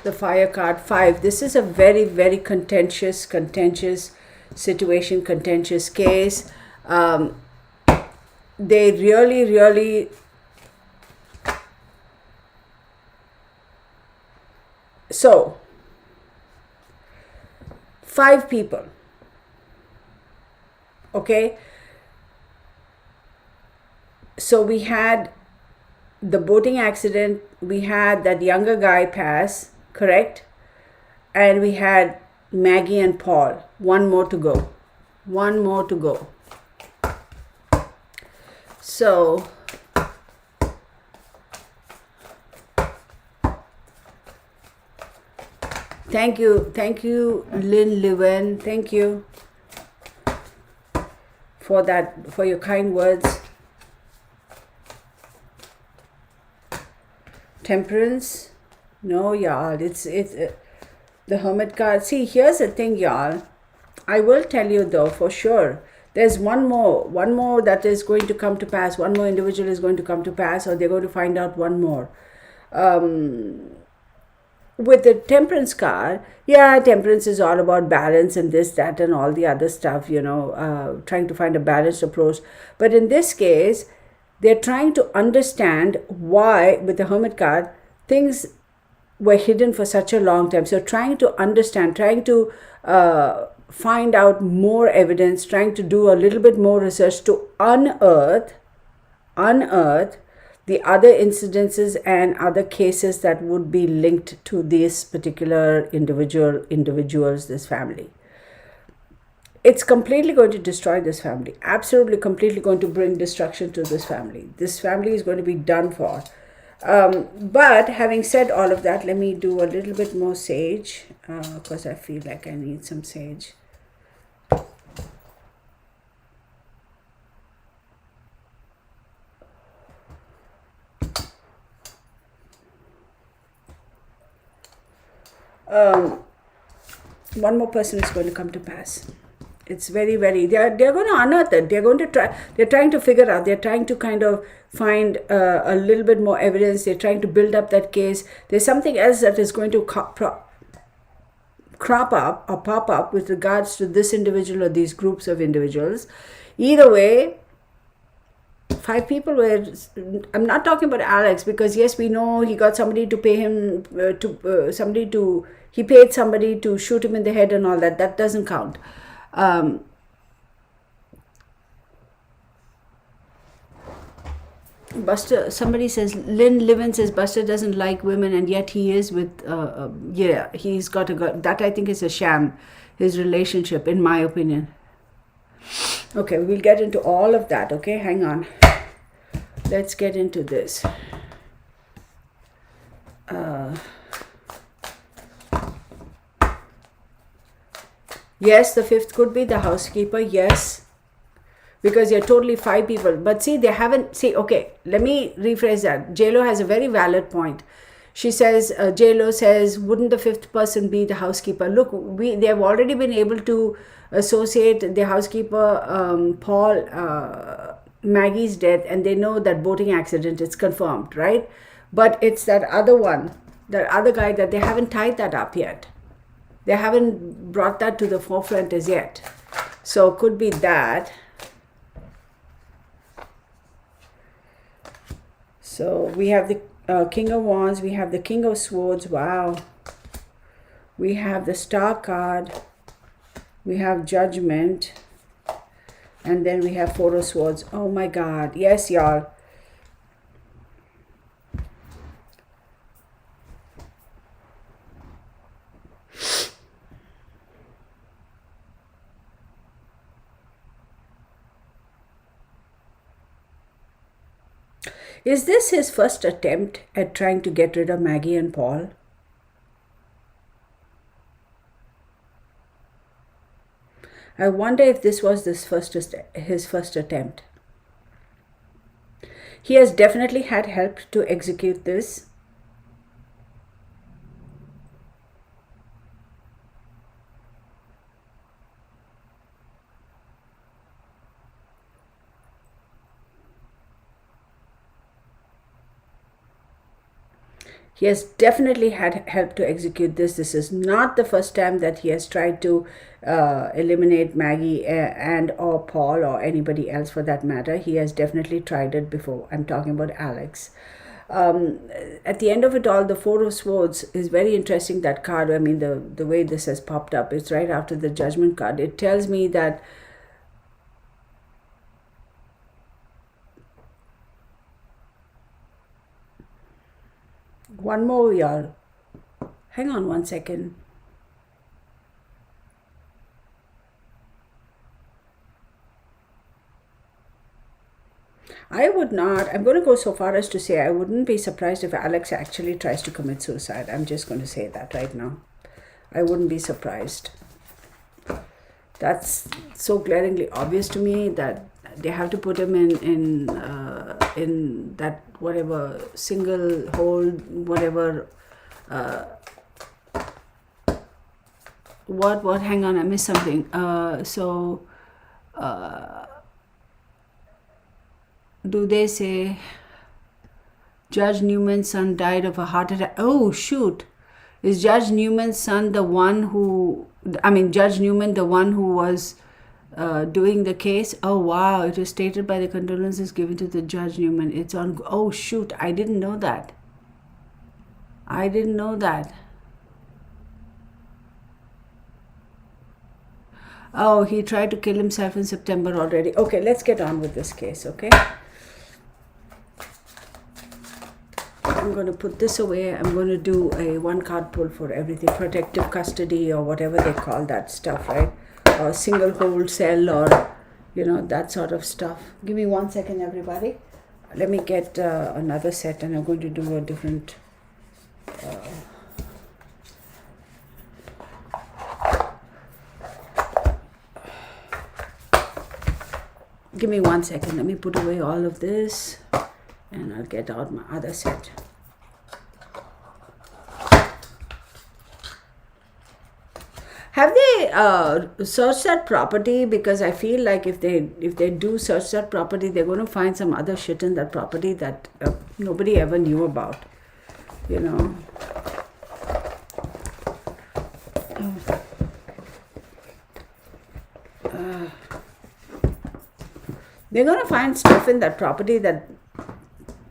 The fire card 5. This is a very, very contentious situation, contentious case. They really so 5 people. Okay, so we had the boating accident, we had that younger guy pass, correct? And we had Maggie and Paul. One more to go. So thank you, Lynn Llewellyn. Thank you for that, for your kind words. Temperance. No, y'all, it's the Hermit card. See, here's the thing, y'all. I will tell you though, for sure, there's one more that is going to come to pass. One more individual is going to come to pass, or they're going to find out one more. With the Temperance card, Temperance is all about balance and this, that, and all the other stuff, trying to find a balanced approach. But in this case, they're trying to understand why, with the Hermit card, things were hidden for such a long time. So trying to understand, trying to find out more evidence, trying to do a little bit more research to unearth the other incidences and other cases that would be linked to this particular individuals, this family. It's completely going to destroy this family. Absolutely, completely going to bring destruction to this family. This family is going to be done for. But having said all of that, let me do a little bit more sage, because I feel like I need some sage. one more person is going to come to pass. It's very, very, they're going to unearth it. They're trying to figure out, they're trying to kind of find a little bit more evidence. They're trying to build up that case. There's something else that is going to crop up or pop up with regards to this individual or these groups of individuals. Either way, 5 people were, I'm not talking about Alex, because yes, we know he got somebody to pay him, he paid somebody to shoot him in the head and all that. That doesn't count. Buster, somebody says, Lynn Livin says Buster doesn't like women, and yet he is with, he's got a girl. That I think is a sham, his relationship, in my opinion. Okay, we'll get into all of that, okay? Hang on. Let's get into this. Yes, the 5th could be the housekeeper, yes. Because you're totally 5 people. But see, they haven't, okay, let me rephrase that. JLo has a very valid point. She says, JLo says, wouldn't the 5th person be the housekeeper? Look, they have already been able to associate the housekeeper, Paul, Maggie's death, and they know that boating accident, it's confirmed, right? But it's that other one, that other guy, that they haven't tied that up yet. They haven't brought that to the forefront as yet. So could be that. So we have the King of Wands, we have the King of Swords, wow. We have the Star card, we have Judgment, and then we have 4 of Swords. Oh my God, yes y'all. Is this his first attempt at trying to get rid of Maggie and Paul? I wonder if this was his first attempt. He has definitely had help to execute this. He has definitely had help to execute this. This is not the first time that he has tried to eliminate Maggie and or Paul or anybody else for that matter. He has definitely tried it before. I'm talking about Alex. At the end of it all, the 4 of Swords is very interesting, that card. I mean, the way this has popped up, it's right after the Judgment card. It tells me that one more, y'all. Hang on one second. I would not, I'm going to go so far as to say I wouldn't be surprised if Alex actually tries to commit suicide. I'm just going to say that right now. I wouldn't be surprised. That's so glaringly obvious to me that they have to put him in that whatever single hold, whatever. What? Hang on, I missed something. Do they say Judge Newman's son died of a heart attack? Oh shoot! Is Judge Newman's son the one who? Judge Newman the one who was doing the case? Oh wow! It was stated by the condolences given to the Judge Newman. It's on. Oh shoot! I didn't know that. Oh, he tried to kill himself in September already. Okay, let's get on with this case, okay? I'm going to put this away. I'm going to do a 1 card pull for everything. Protective custody or whatever they call that stuff, right? Or single hold cell or, that sort of stuff. Give me 1 second, everybody. Let me get another set and I'm going to do a different... Give me 1 second. Let me put away all of this and I'll get out my other set. Have they searched that property? Because I feel like if they do search that property, they're going to find some other shit in that property that nobody ever knew about. You know. They're going to find stuff in that property that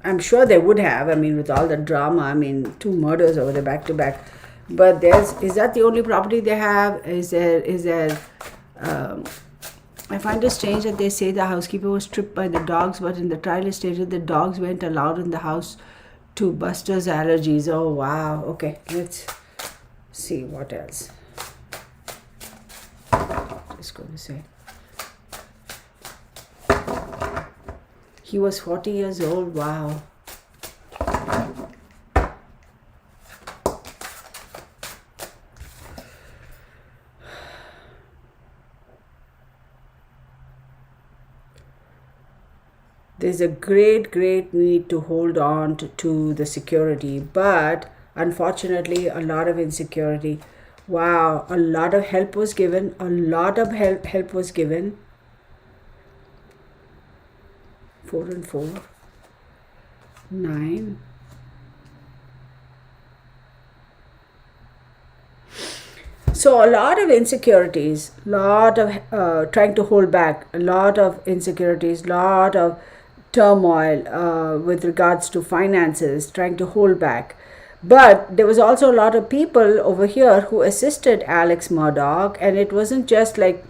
I'm sure they would have. I mean, with all the drama, I mean, 2 murders over there back to back. But is that the only property they have? Is there? I find it strange that they say the housekeeper was tripped by the dogs, but in the trial it stated the dogs weren't allowed in the house to Buster's allergies. Oh wow. Okay, let's see what else. Just going to say. He was 40 years old. Wow. There's a great need to hold on to the security, but unfortunately a lot of insecurity. Wow, a lot of help was given. A lot of help was given. 4 and 4. 9. So a lot of insecurities, lot of trying to hold back, a lot of insecurities, lot of turmoil with regards to finances, trying to hold back. But there was also a lot of people over here who assisted Alex Murdaugh, and it wasn't just like,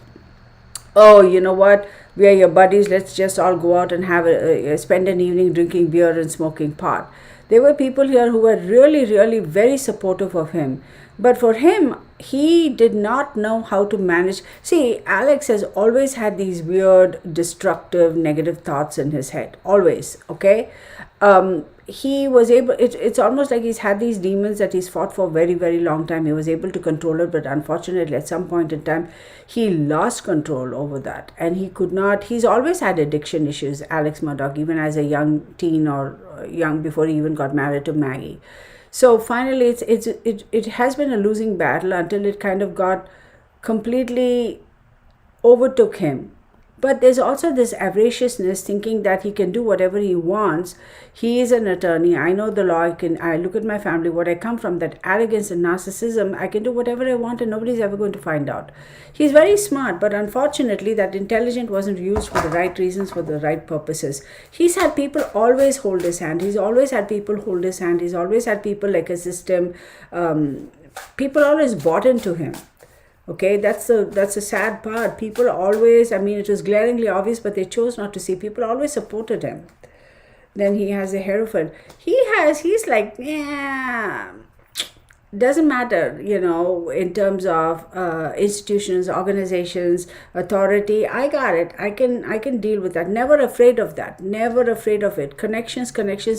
oh, you know what, we are your buddies, let's just all go out and spend an evening drinking beer and smoking pot. There were people here who were really very supportive of him. But for him, he did not know how to manage. See, Alex has always had these weird, destructive, negative thoughts in his head. Always, okay? He was able, it's almost like he's had these demons that he's fought for a very long time. He was able to control it, but unfortunately at some point in time he lost control over that, and he could not. He's always had addiction issues, Alex Murdaugh, even as a young teen or young, before he even got married to Maggie. So finally it has been a losing battle until it kind of got completely overtook him. But there's also this avariciousness, thinking that he can do whatever he wants. He is an attorney. I know the law. I look at my family, what I come from, that arrogance and narcissism. I can do whatever I want and nobody's ever going to find out. He's very smart, but unfortunately that intelligence wasn't used for the right reasons, for the right purposes. He's had people always hold his hand. He's always had people hold his hand. He's always had people like assist him. People always bought into him. Okay, that's the sad part. People always, I mean, it was glaringly obvious, but they chose not to see. People always supported him. Then he has a Hereford. He's like, yeah, doesn't matter, you know, in terms of institutions, organizations, authority. I got it. I can deal with that. Never afraid of that. Never afraid of it. Connections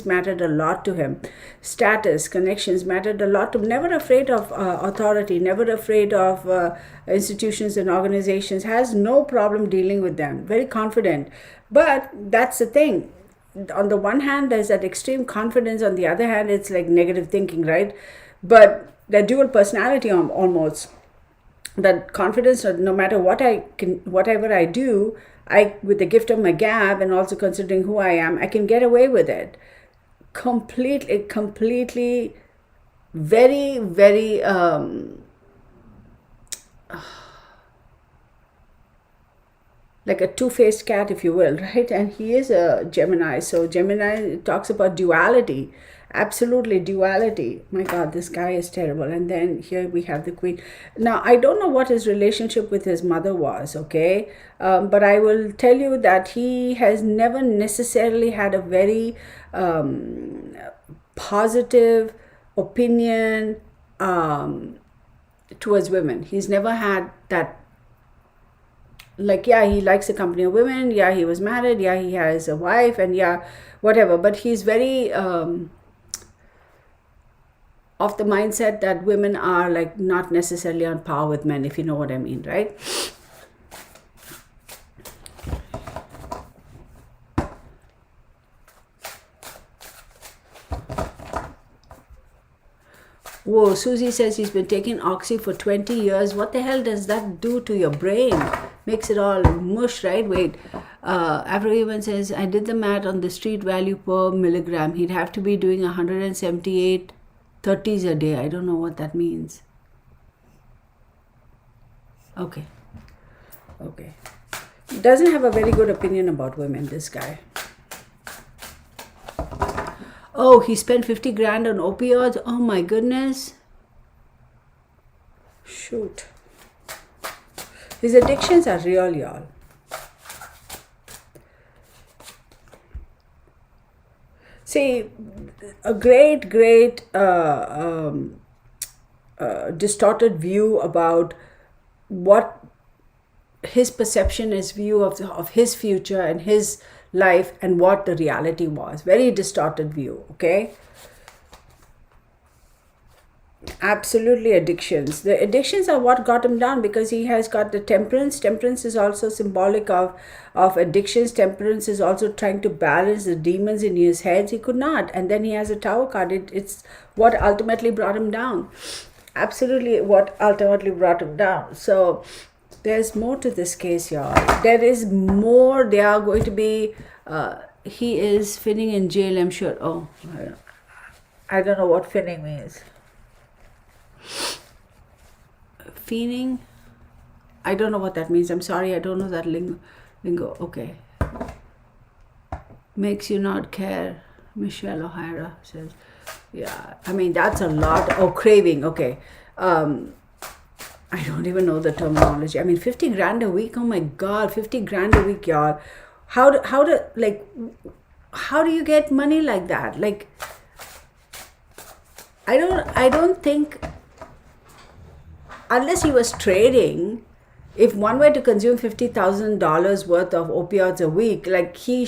mattered a lot to him. Status, connections mattered a lot to him. Never afraid of authority. Never afraid of institutions and organizations. Has no problem dealing with them. Very confident. But that's the thing. On the one hand, there's that extreme confidence. On the other hand, it's like negative thinking, right? But the dual personality almost, that confidence, no matter whatever I do, with the gift of my gab and also considering who I am, I can get away with it. Completely, very, like a two-faced cat, if you will, right? And he is a Gemini. So Gemini talks about duality. Absolutely, duality. My God, this guy is terrible. And then here we have the Queen. Now, I don't know what his relationship with his mother was, okay? But I will tell you that he has never necessarily had a very positive opinion towards women. He's never had that. Like, yeah, he likes the company of women. Yeah, he was married. Yeah, he has a wife. And yeah, whatever. But he's very of the mindset that women are like not necessarily on par with men, if you know what I mean, right? Whoa, Susie says he's been taking Oxy for 20 years. What the hell does that do to your brain? Makes it all mush, right? Wait. Everyone says, I did the math on the street value per milligram. He'd have to be doing 178 30s a day. I don't know what that means. Okay. Doesn't have a very good opinion about women, this guy. Oh, he spent 50 grand on opioids. Oh my goodness. Shoot. His addictions are real, y'all. See, a great distorted view about what his perception is, view of his future and his life and what the reality was. Very distorted view, okay? Absolutely addictions. The addictions are what got him down, because he has got the temperance. Temperance is also symbolic of addictions. Temperance is also trying to balance the demons in his head. He could not. And then he has a Tower card. It's what ultimately brought him down. Absolutely what ultimately brought him down. So there's more to this case, y'all. There is more. They are going to be, he is finning in jail, I'm sure. Oh, I don't know what finning means. Fiending? I don't know what that means. I'm sorry, I don't know that lingo. Okay. Makes you not care, Michelle O'Hara says. Yeah, I mean, that's a lot. Oh, craving. Okay. I don't even know the terminology. I mean, 50 grand a week. Oh my God, 50 grand a week, y'all. How do you get money like that? Like, I don't think, unless he was trading, if one were to consume $50,000 worth of opioids a week, like he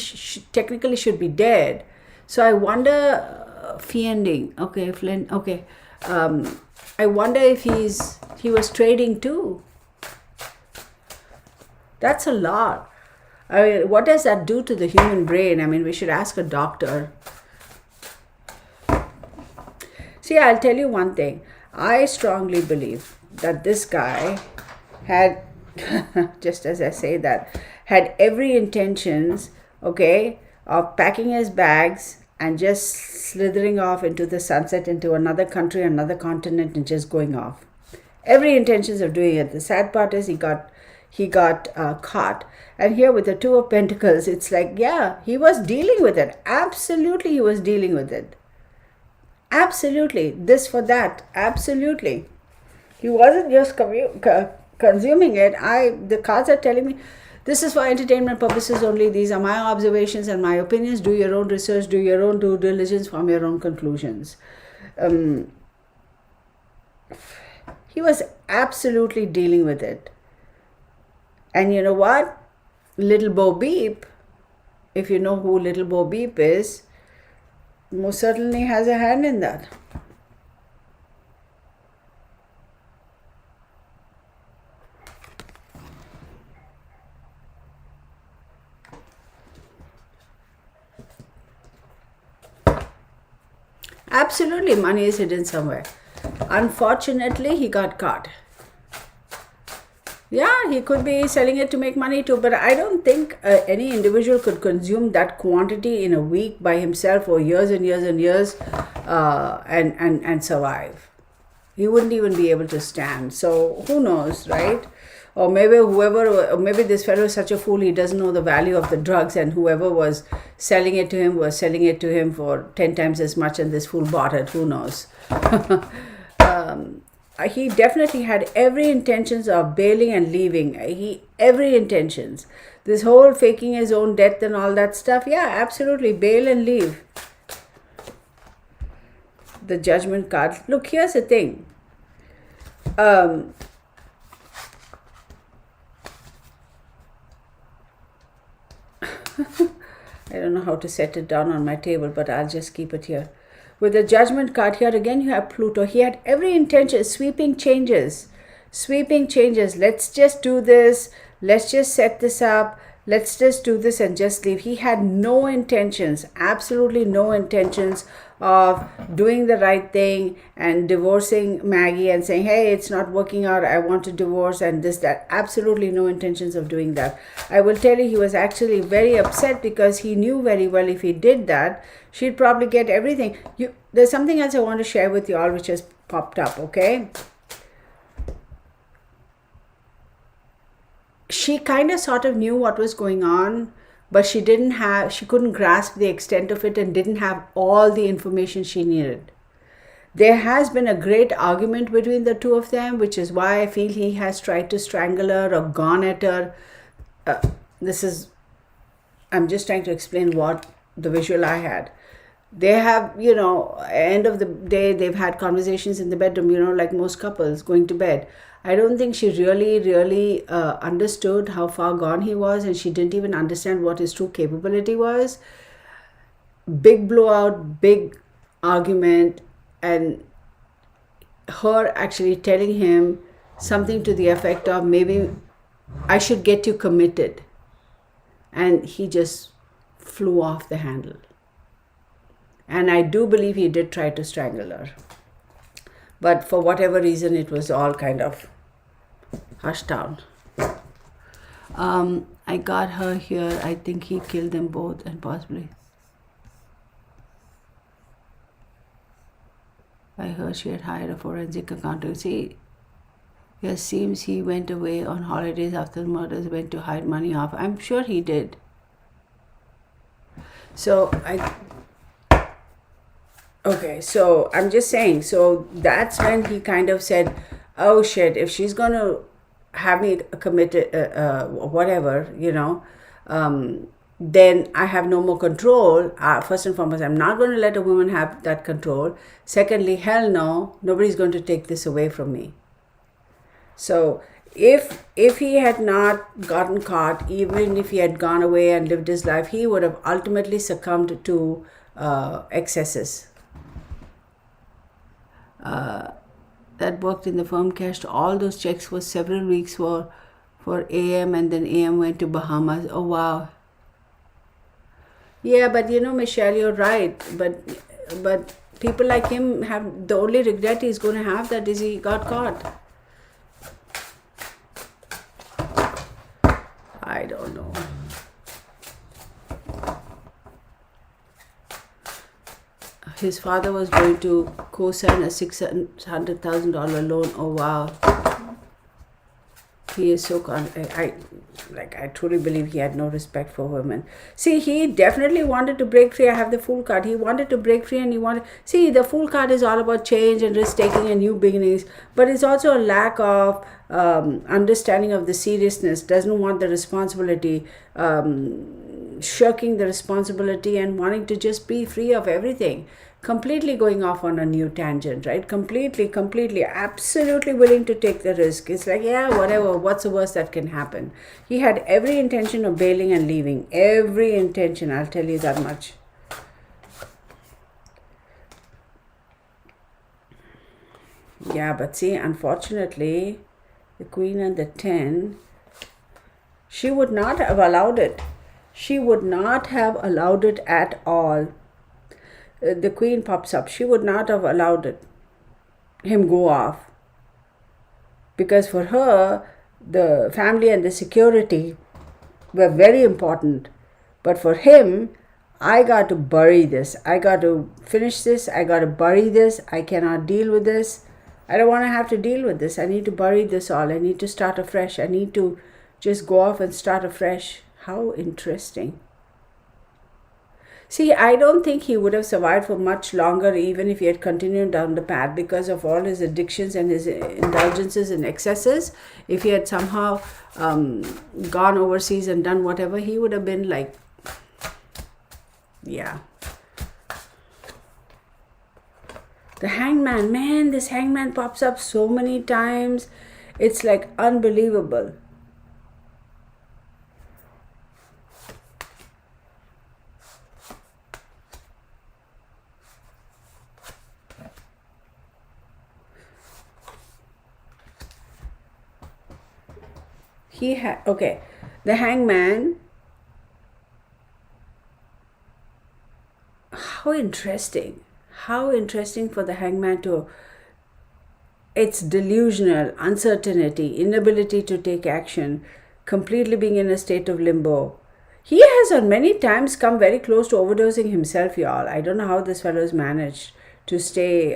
technically should be dead. So I wonder, fiending. Okay, Flynn. Okay. I wonder if he was trading too. That's a lot. I mean, what does that do to the human brain? I mean, we should ask a doctor. See, I'll tell you one thing. I strongly believe that this guy had, just as I say that, had every intentions, okay, of packing his bags and just slithering off into the sunset, into another country, another continent, and just going off. Every intentions of doing it. The sad part is he got caught. And here with the Two of Pentacles, it's like, yeah, he was dealing with it. Absolutely, he was dealing with it. Absolutely. This for that. Absolutely. He wasn't just consuming it. The cards are telling me, this is for entertainment purposes only. These are my observations and my opinions. Do your own research, do your own due diligence, form your own conclusions. He was absolutely dealing with it. And you know what? Little Bo Beep, if you know who Little Bo Beep is, most certainly has a hand in that. Absolutely, money is hidden somewhere. Unfortunately, he got caught. Yeah, he could be selling it to make money too, but I don't think any individual could consume that quantity in a week by himself for years and years and years and survive. He wouldn't even be able to stand. So who knows, right? Or maybe this fellow is such a fool, he doesn't know the value of the drugs, and whoever was selling it to him was selling it to him for 10 times as much, and this fool bought it. Who knows? He definitely had every intentions of bailing and leaving. Every intentions. This whole faking his own death and all that stuff. Yeah, absolutely. Bail and leave. The Judgment card. Look, here's the thing. I don't know how to set it down on my table, but I'll just keep it here. With the Judgment card here, again you have Pluto. He had every intention, sweeping changes. Let's just do this. Let's just set this up. let's just do this and just leave. He had no intentions, absolutely no intentions of doing the right thing and divorcing Maggie and saying, hey, it's not working out, I want to divorce and this, that. Absolutely no intentions of doing that. I will tell you, he was actually very upset because he knew very well if he did that, she'd probably get everything. There's something else I want to share with you all which has popped up, okay? She kind of sort of knew what was going on, but she couldn't grasp the extent of it and didn't have all the information she needed. There has been a great argument between the two of them, which is why I feel he has tried to strangle her or gone at her. I'm just trying to explain what the visual I had. They have, end of the day, they've had conversations in the bedroom, like most couples going to bed. I don't think she really understood how far gone he was, and she didn't even understand what his true capability was. Big blowout, big argument, and her actually telling him something to the effect of, maybe I should get you committed. And he just flew off the handle. And I do believe he did try to strangle her. But for whatever reason, it was all kind of hushed down. I got her here. I think he killed them both and possibly. I heard she had hired a forensic accountant. See, it seems he went away on holidays after the murders, went to hide money off. I'm sure he did. Okay, so I'm just saying, so that's when he kind of said, oh shit, if she's going to have me committed, whatever, then I have no more control. First and foremost, I'm not going to let a woman have that control. Secondly, hell no, nobody's going to take this away from me. So if he had not gotten caught, even if he had gone away and lived his life, he would have ultimately succumbed to excesses. That worked in the firm, cashed all those checks for several weeks for AM, and then AM went to Bahamas. Oh wow. Yeah, but Michelle, you're right. But people like him have, the only regret he's going to have that is he got caught. I don't know. His father was going to co-sign a $600,000 loan. Oh wow. He is so I truly believe he had no respect for women. See, he definitely wanted to break free. I have the Fool card. He wanted to break free, and see, the Fool card is all about change and risk taking and new beginnings, but it's also a lack of understanding of the seriousness. Doesn't want the responsibility, shirking the responsibility, and wanting to just be free of everything. Completely going off on a new tangent, right? Completely, absolutely willing to take the risk. It's like, yeah, whatever, what's the worst that can happen? He had every intention of bailing and leaving. Every intention, I'll tell you that much. Yeah, but see, unfortunately, the Queen and the 10, she would not have allowed it. She would not have allowed it at all. The Queen pops up. She would not have allowed him go off, because for her, the family and the security were very important. But for him, I got to bury this. I got to finish this. I got to bury this. I cannot deal with this. I don't want to have to deal with this. I need to bury this all. I need to start afresh. I need to just go off and start afresh. How interesting. See, I don't think he would have survived for much longer even if he had continued down the path, because of all his addictions and his indulgences and excesses. If he had somehow gone overseas and done whatever, he would have been like, yeah. The Hangman, man, this Hangman pops up so many times. It's like unbelievable. The Hangman How interesting. How interesting for the hangman to. It's delusional, uncertainty, inability to take action, completely being in a state of limbo. He has on many times come very close to overdosing himself, y'all. I don't know how this fellow's managed to stay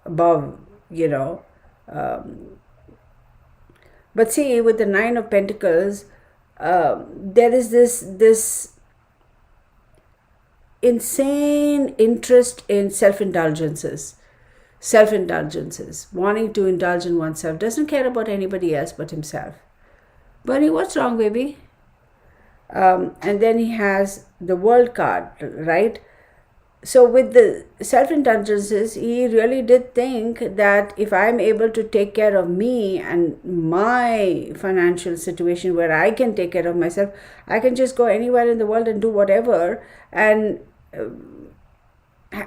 above, you know. But see, with the Nine of Pentacles, there is this insane interest in self-indulgences, wanting to indulge in oneself, doesn't care about anybody else but himself. Bunny, what's wrong, baby? And then he has the World card, right? So with the self-indulgences, he really did think that if I'm able to take care of me and my financial situation where I can take care of myself, I can just go anywhere in the world and do whatever, and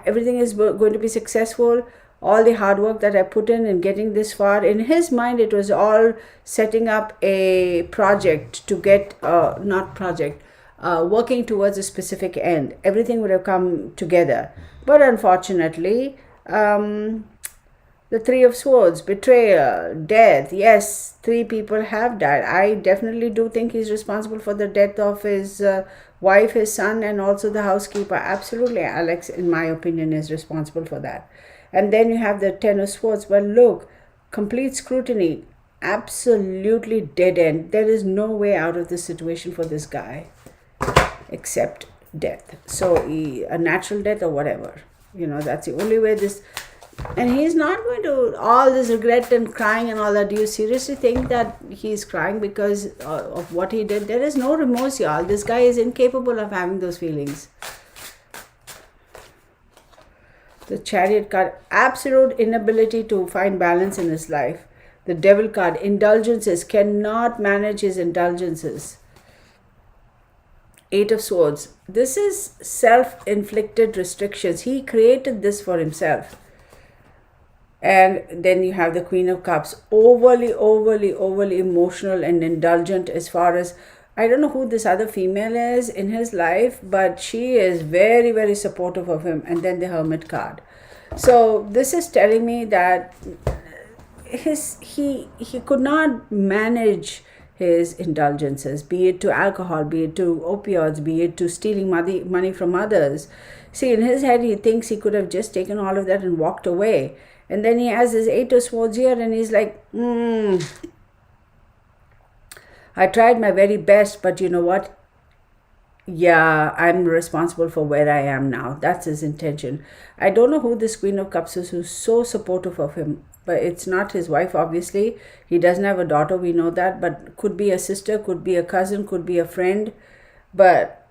everything is going to be successful. All the hard work that I put in getting this far, in his mind, it was all setting up a project to get, working towards a specific end. Everything would have come together. But unfortunately, the Three of Swords, betrayal, death. Yes, 3 people have died. I definitely do think he's responsible for the death of his wife, his son, and also the housekeeper. Absolutely, Alex, in my opinion, is responsible for that. And then you have the Ten of Swords. But look, complete scrutiny, absolutely dead end. There is no way out of this situation for this guy except death. So a natural death or whatever. That's the only way this. And he's not going to all this regret and crying and all that. Do you seriously think that he's crying because of what he did? There is no remorse, y'all. This guy is incapable of having those feelings. The Chariot card, absolute inability to find balance in his life. The Devil card, indulgences, cannot manage his indulgences. 8 of Swords, this is self-inflicted restrictions. He created this for himself. And then you have the Queen of Cups, overly emotional and indulgent as far as, I don't know who this other female is in his life, but she is very, very supportive of him. And then the Hermit card. So this is telling me that he could not manage his indulgences, be it to alcohol, be it to opioids, be it to stealing money from others. See, in his head, he thinks he could have just taken all of that and walked away. And then he has his 8 of Swords here and he's like, I tried my very best, but you know what? Yeah, I'm responsible for where I am now. That's his intention. I don't know who this Queen of Cups is who's so supportive of him, but it's not his wife, obviously. He doesn't have a daughter, we know that, but could be a sister, could be a cousin, could be a friend, but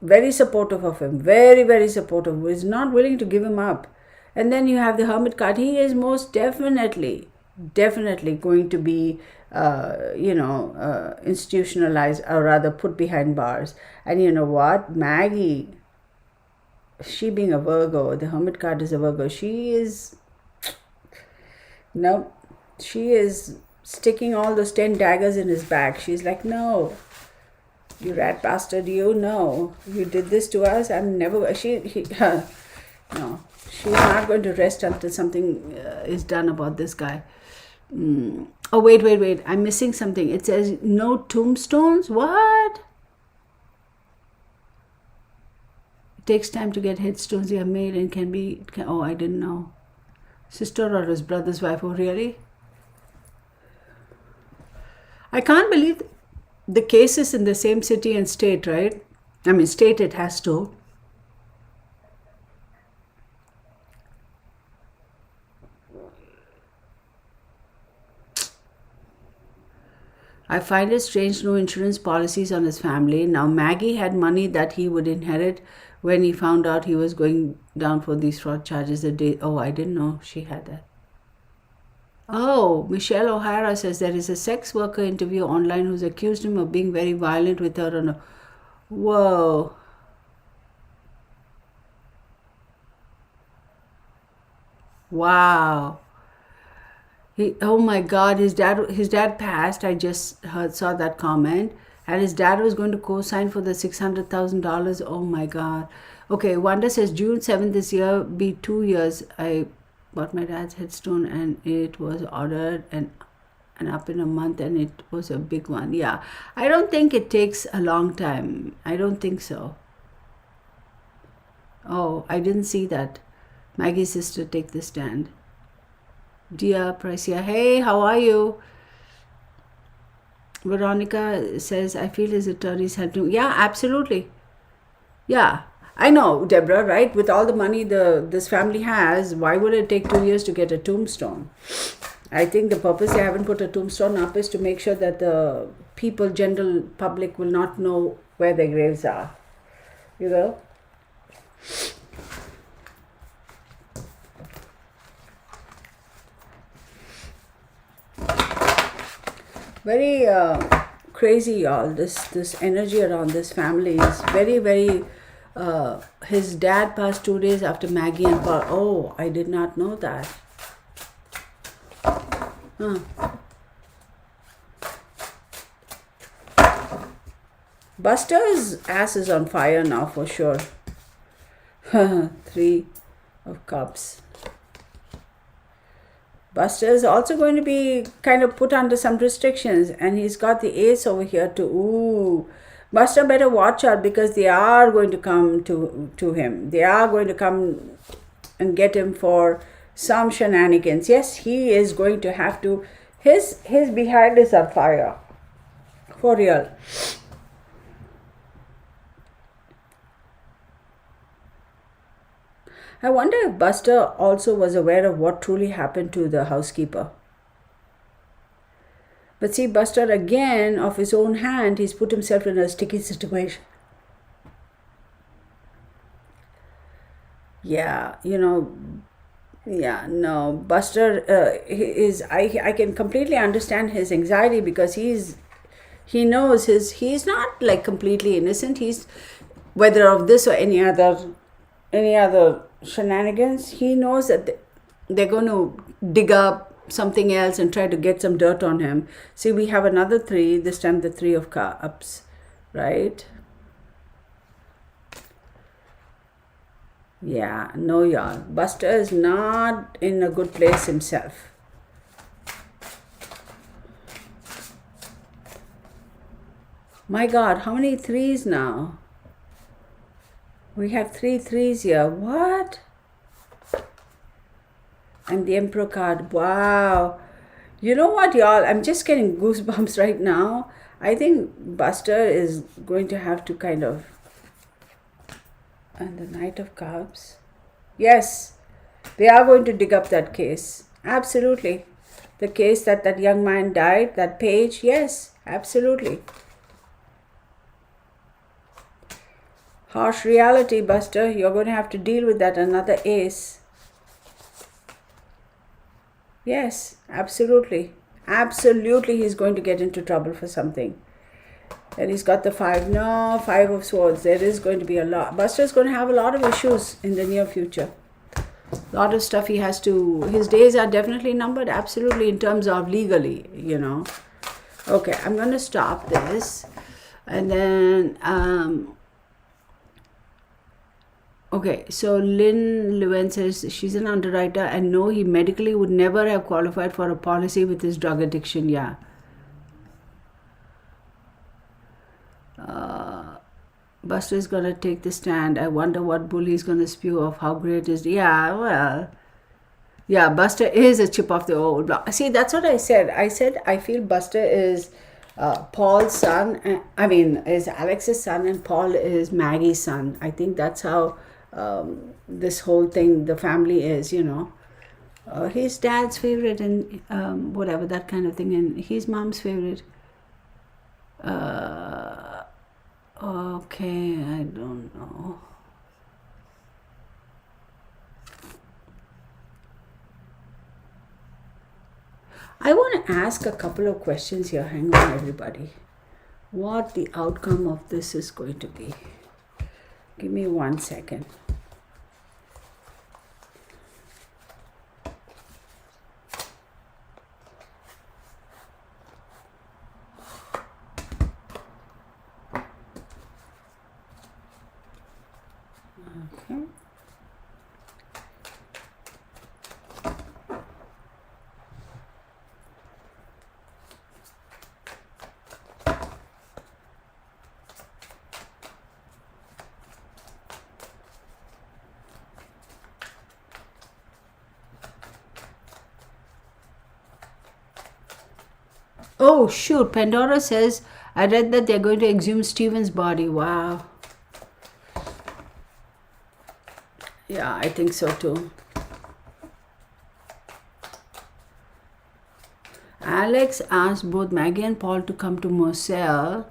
very supportive of him, very, very supportive, is not willing to give him up. And then you have the Hermit card. He is most definitely going to be, institutionalized, or rather put behind bars. And you know what? Maggie, she being a Virgo, the Hermit card is a Virgo. She is sticking all those 10 daggers in his back. She's like, no, you rat bastard, you did this to us. I'm never, no. She's not going to rest until something is done about this guy. Oh, wait. I'm missing something. It says no tombstones. What? It takes time to get headstones. They are made and can be... Oh, I didn't know. Sister or his brother's wife. Oh, really? I can't believe the case is in the same city and state, right? I mean, state it has to. I find it strange, no insurance policies on his family. Now, Maggie had money that he would inherit when he found out he was going down for these fraud charges. I didn't know she had that. Oh, Michelle O'Hara says there is a sex worker interview online who's accused him of being very violent with her. Whoa. Wow. Oh my God, his dad passed. I just saw that comment. And his dad was going to co-sign for the $600,000. Oh my God. Okay, Wanda says June 7th this year be 2 years. I bought my dad's headstone and it was ordered and up in a month, and it was a big one. Yeah, I don't think it takes a long time. I don't think so. Oh, I didn't see that. Maggie's sister, take the stand. Dear Pricea, hey, how are you? Veronica says, I feel his attorneys helped him. Yeah, absolutely. Yeah, I know, Deborah, right? With all the money this family has, why would it take 2 years to get a tombstone? I think the purpose they haven't put a tombstone up is to make sure that the people, general public, will not know where their graves are. You know? Very crazy, y'all. This energy around this family is very, very. His dad passed 2 days after Maggie and Paul. Oh, I did not know that. Huh. Buster's ass is on fire now for sure. 3 of Cups. Buster is also going to be kind of put under some restrictions, and he's got the ace over here too. Ooh, Buster better watch out, because they are going to come to him. They are going to come and get him for some shenanigans. Yes, he is going to have to. His behind is on fire. For real. I wonder if Buster also was aware of what truly happened to the housekeeper. But see, Buster again, of his own hand, he's put himself in a sticky situation. Yeah, no, Buster is. I can completely understand his anxiety, because he knows he's not like completely innocent. He's, whether of this or any other shenanigans, he knows that they're going to dig up something else and try to get some dirt on him. See, we have another 3, this time the 3 of Cups, right? Yeah, no, y'all. Buster is not in a good place himself. My God, how many 3s now? We have 3 3s here. What? And the Emperor card. Wow. You know what, y'all? I'm just getting goosebumps right now. I think Buster is going to have to kind of. And the Knight of Cups. Yes, they are going to dig up that case. Absolutely. The case that young man died, that page. Yes, absolutely. Harsh reality, Buster. You're going to have to deal with that. Another ace. Yes, absolutely. Absolutely, he's going to get into trouble for something. And he's got the 5. No, 5 of Swords. There is going to be a lot. Buster's going to have a lot of issues in the near future. A lot of stuff he has to. His days are definitely numbered. Absolutely, in terms of legally, Okay, I'm going to stop this. And then, okay, so Lynn Lewin says she's an underwriter, and no, he medically would never have qualified for a policy with his drug addiction. Yeah. Buster is going to take the stand. I wonder what bull he's going to spew of. How great is. Yeah, well. Yeah, Buster is a chip off the old block. See, that's what I said. I feel Buster is Paul's son. Is Alex's son, and Paul is Maggie's son. I think that's how this whole thing, the family is, his dad's favorite and whatever, that kind of thing. And his mom's favorite. Okay, I don't know. I want to ask a couple of questions here. Hang on, everybody. What the outcome of this is going to be. Give me 1 second. Oh, shoot. Pandora says, I read that they're going to exhume Stephen's body. Wow. Yeah, I think so too. Alex asked both Maggie and Paul to come to Moselle.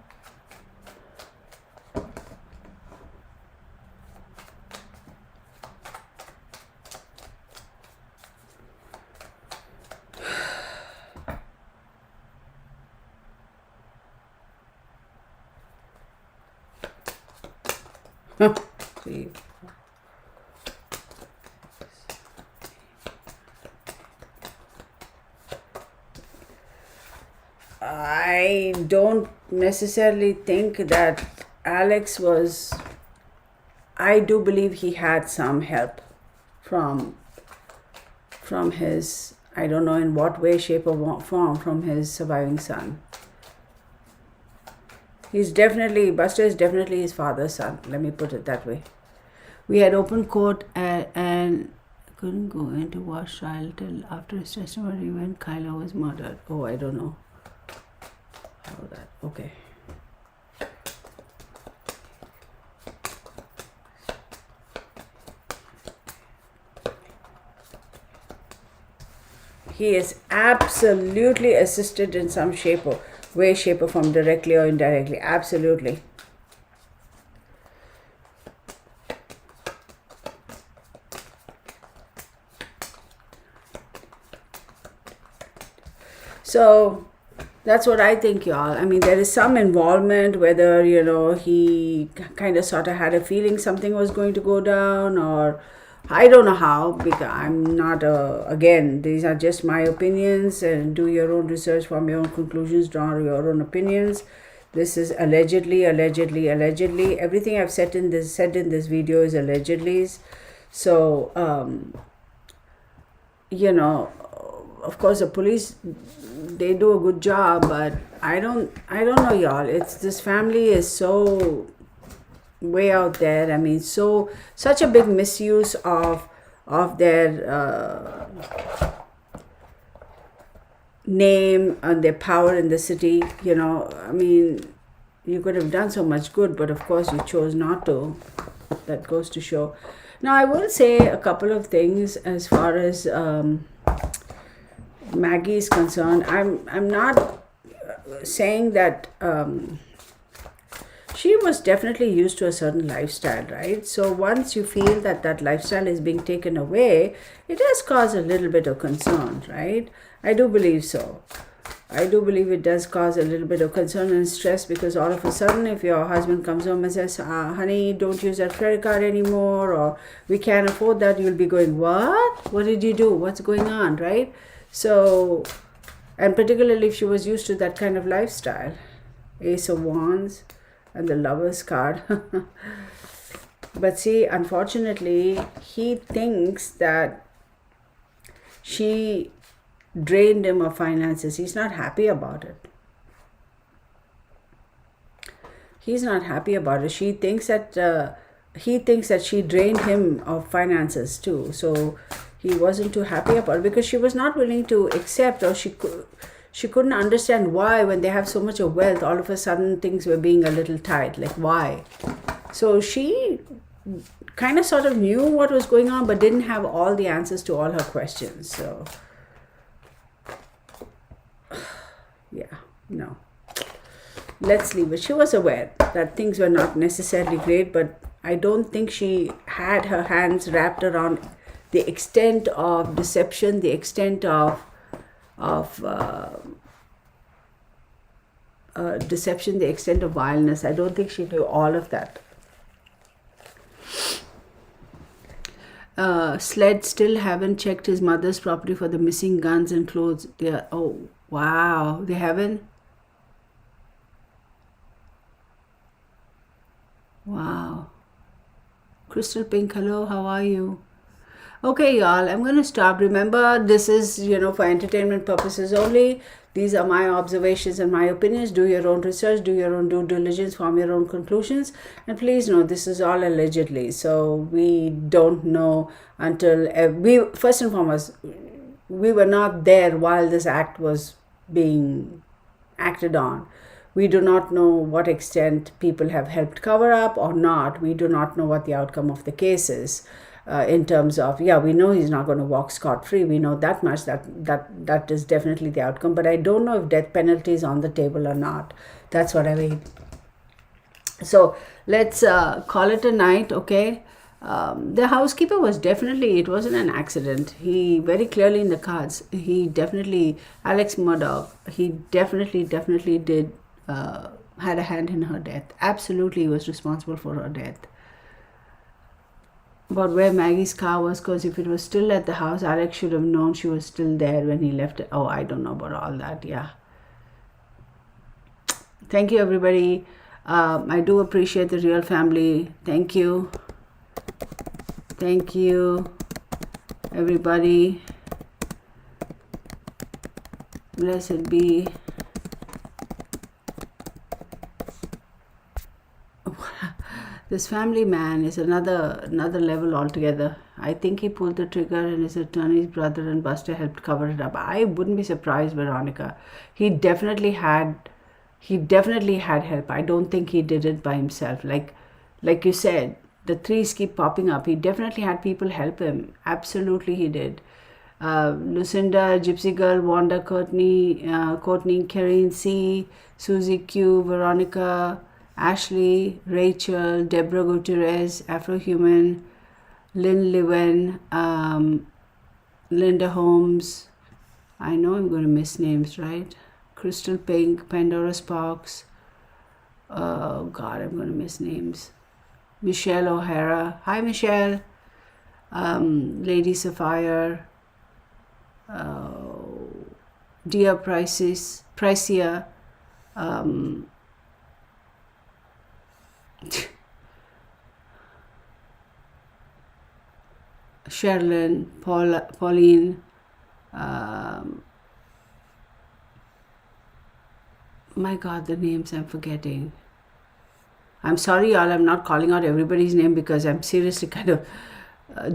See. I don't necessarily think that Alex was. I do believe he had some help from his. I don't know in what way, shape, or form from his surviving son. Buster is definitely his father's son. Let me put it that way. We had open court and couldn't go into watch trial till after his testimony when Kylo was murdered. Oh, I don't know. How that? Okay. He is absolutely assisted in some shape or way, shape, or form, directly or indirectly. Absolutely. So that's what I think, y'all. I mean, there is some involvement, whether, he kind of sort of had a feeling something was going to go down, or I don't know how, because I'm not, again, these are just my opinions, and do your own research, form your own conclusions, draw your own opinions. This is allegedly. Everything I've said in this video is allegedly. So, of course, the police, they do a good job, but I don't know, y'all. It's this family is so way out there. I mean, such a big misuse of their name and their power in the city. I mean, you could have done so much good, but of course you chose not to. That goes to show. Now, I will say a couple of things as far as Maggie is concerned. I'm not saying that she was definitely used to a certain lifestyle, right? So once you feel that lifestyle is being taken away, it does cause a little bit of concern, right? I do believe so. I do believe it does cause a little bit of concern and stress, because all of a sudden, if your husband comes home and says, honey, don't use that credit card anymore, or we can't afford that, you'll be going, what? What did you do? What's going on, right? So, and particularly if she was used to that kind of lifestyle. Ace of Wands and the Lover's card. But see, unfortunately, he thinks that she drained him of finances. He's not happy about it. He's not happy about it. She thinks that he thinks that she drained him of finances too. So he wasn't too happy about it, because she was not willing to accept, or she couldn't understand why, when they have so much of wealth, all of a sudden things were being a little tight. Like, why? So she kind of sort of knew what was going on, but didn't have all the answers to all her questions. So yeah, no. Let's leave it. She was aware that things were not necessarily great, but I don't think she had her hands wrapped around the extent of deception, the extent of deception, the extent of vileness. I don't think she knew all of that. Sled still haven't checked his mother's property for the missing guns and clothes. Oh, wow. They haven't? Wow. Crystal Pink, hello, how are you? Okay, y'all, I'm going to stop. Remember, this is, for entertainment purposes only. These are my observations and my opinions. Do your own research, do your own due diligence, form your own conclusions. And please know, this is all allegedly. So we don't know until, first and foremost, we were not there while this act was being acted on. We do not know what extent people have helped cover up or not. We do not know what the outcome of the case is. In terms of, yeah, we know he's not going to walk scot-free. We know that much, that is definitely the outcome. But I don't know if death penalty is on the table or not. That's what I mean. So let's call it a night, okay? The housekeeper was definitely, it wasn't an accident. He very clearly in the cards, he definitely, Alex Murdaugh, he definitely did, had a hand in her death. Absolutely, he was responsible for her death. About where Maggie's car was, because if it was still at the house, Alex should have known she was still there when he left it. Oh, I don't know about all that. Yeah. Thank you, everybody. I do appreciate the real family. Thank you. Thank you, everybody. Blessed be. This family man is another level altogether. I think he pulled the trigger and his attorney's brother and Buster helped cover it up. I wouldn't be surprised, Veronica. He definitely had help. I don't think he did it by himself. Like you said, the threes keep popping up. He definitely had people help him. Absolutely he did. Lucinda, Gypsy Girl, Wanda, Courtney, Karine C, Susie Q, Veronica, Ashley, Rachel, Deborah Gutierrez, Afrohuman, Lynn Lewin, Linda Holmes. I know I'm going to miss names, right? Crystal Pink, Pandora Sparks. Oh God, I'm going to miss names. Michelle O'Hara. Hi, Michelle. Lady Sapphire. Dear Pricea. Sherilyn, Pauline, my God, the names I'm forgetting. I'm sorry, y'all, I'm not calling out everybody's name because I'm seriously kind of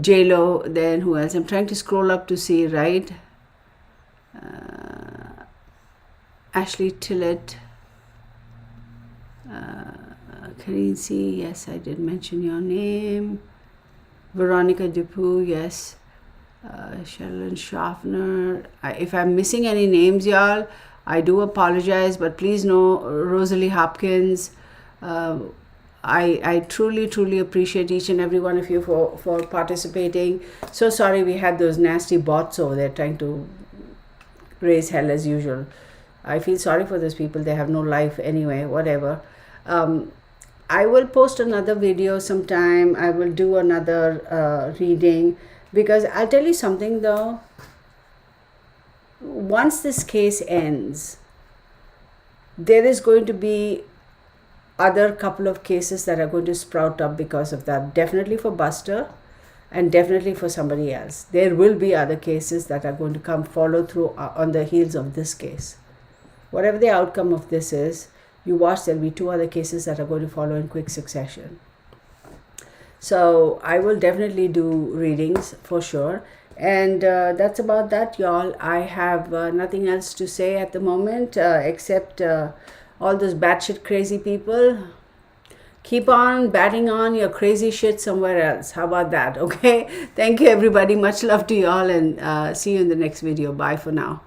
J-Lo, then who else? I'm trying to scroll up to see, right? Ashley Tillett, Karine C, yes, I did mention your name. Veronica Dupuy, yes. Sherilyn Schaffner. If I'm missing any names, y'all, I do apologize, but please know Rosalie Hopkins. I truly appreciate each and every one of you for participating. So sorry we had those nasty bots over there trying to raise hell as usual. I feel sorry for those people. They have no life anyway, whatever. I will post another video sometime. I will do another reading, because I'll tell you something though. Once this case ends, there is going to be other couple of cases that are going to sprout up because of that. Definitely for Buster and definitely for somebody else. There will be other cases that are going to come follow through on the heels of this case. Whatever the outcome of this is, you watch, there'll be 2 other cases that are going to follow in quick succession. So I will definitely do readings for sure. And that's about that, y'all. I have nothing else to say at the moment except all those batshit crazy people. Keep on batting on your crazy shit somewhere else. How about that? Okay. Thank you, everybody. Much love to y'all, and see you in the next video. Bye for now.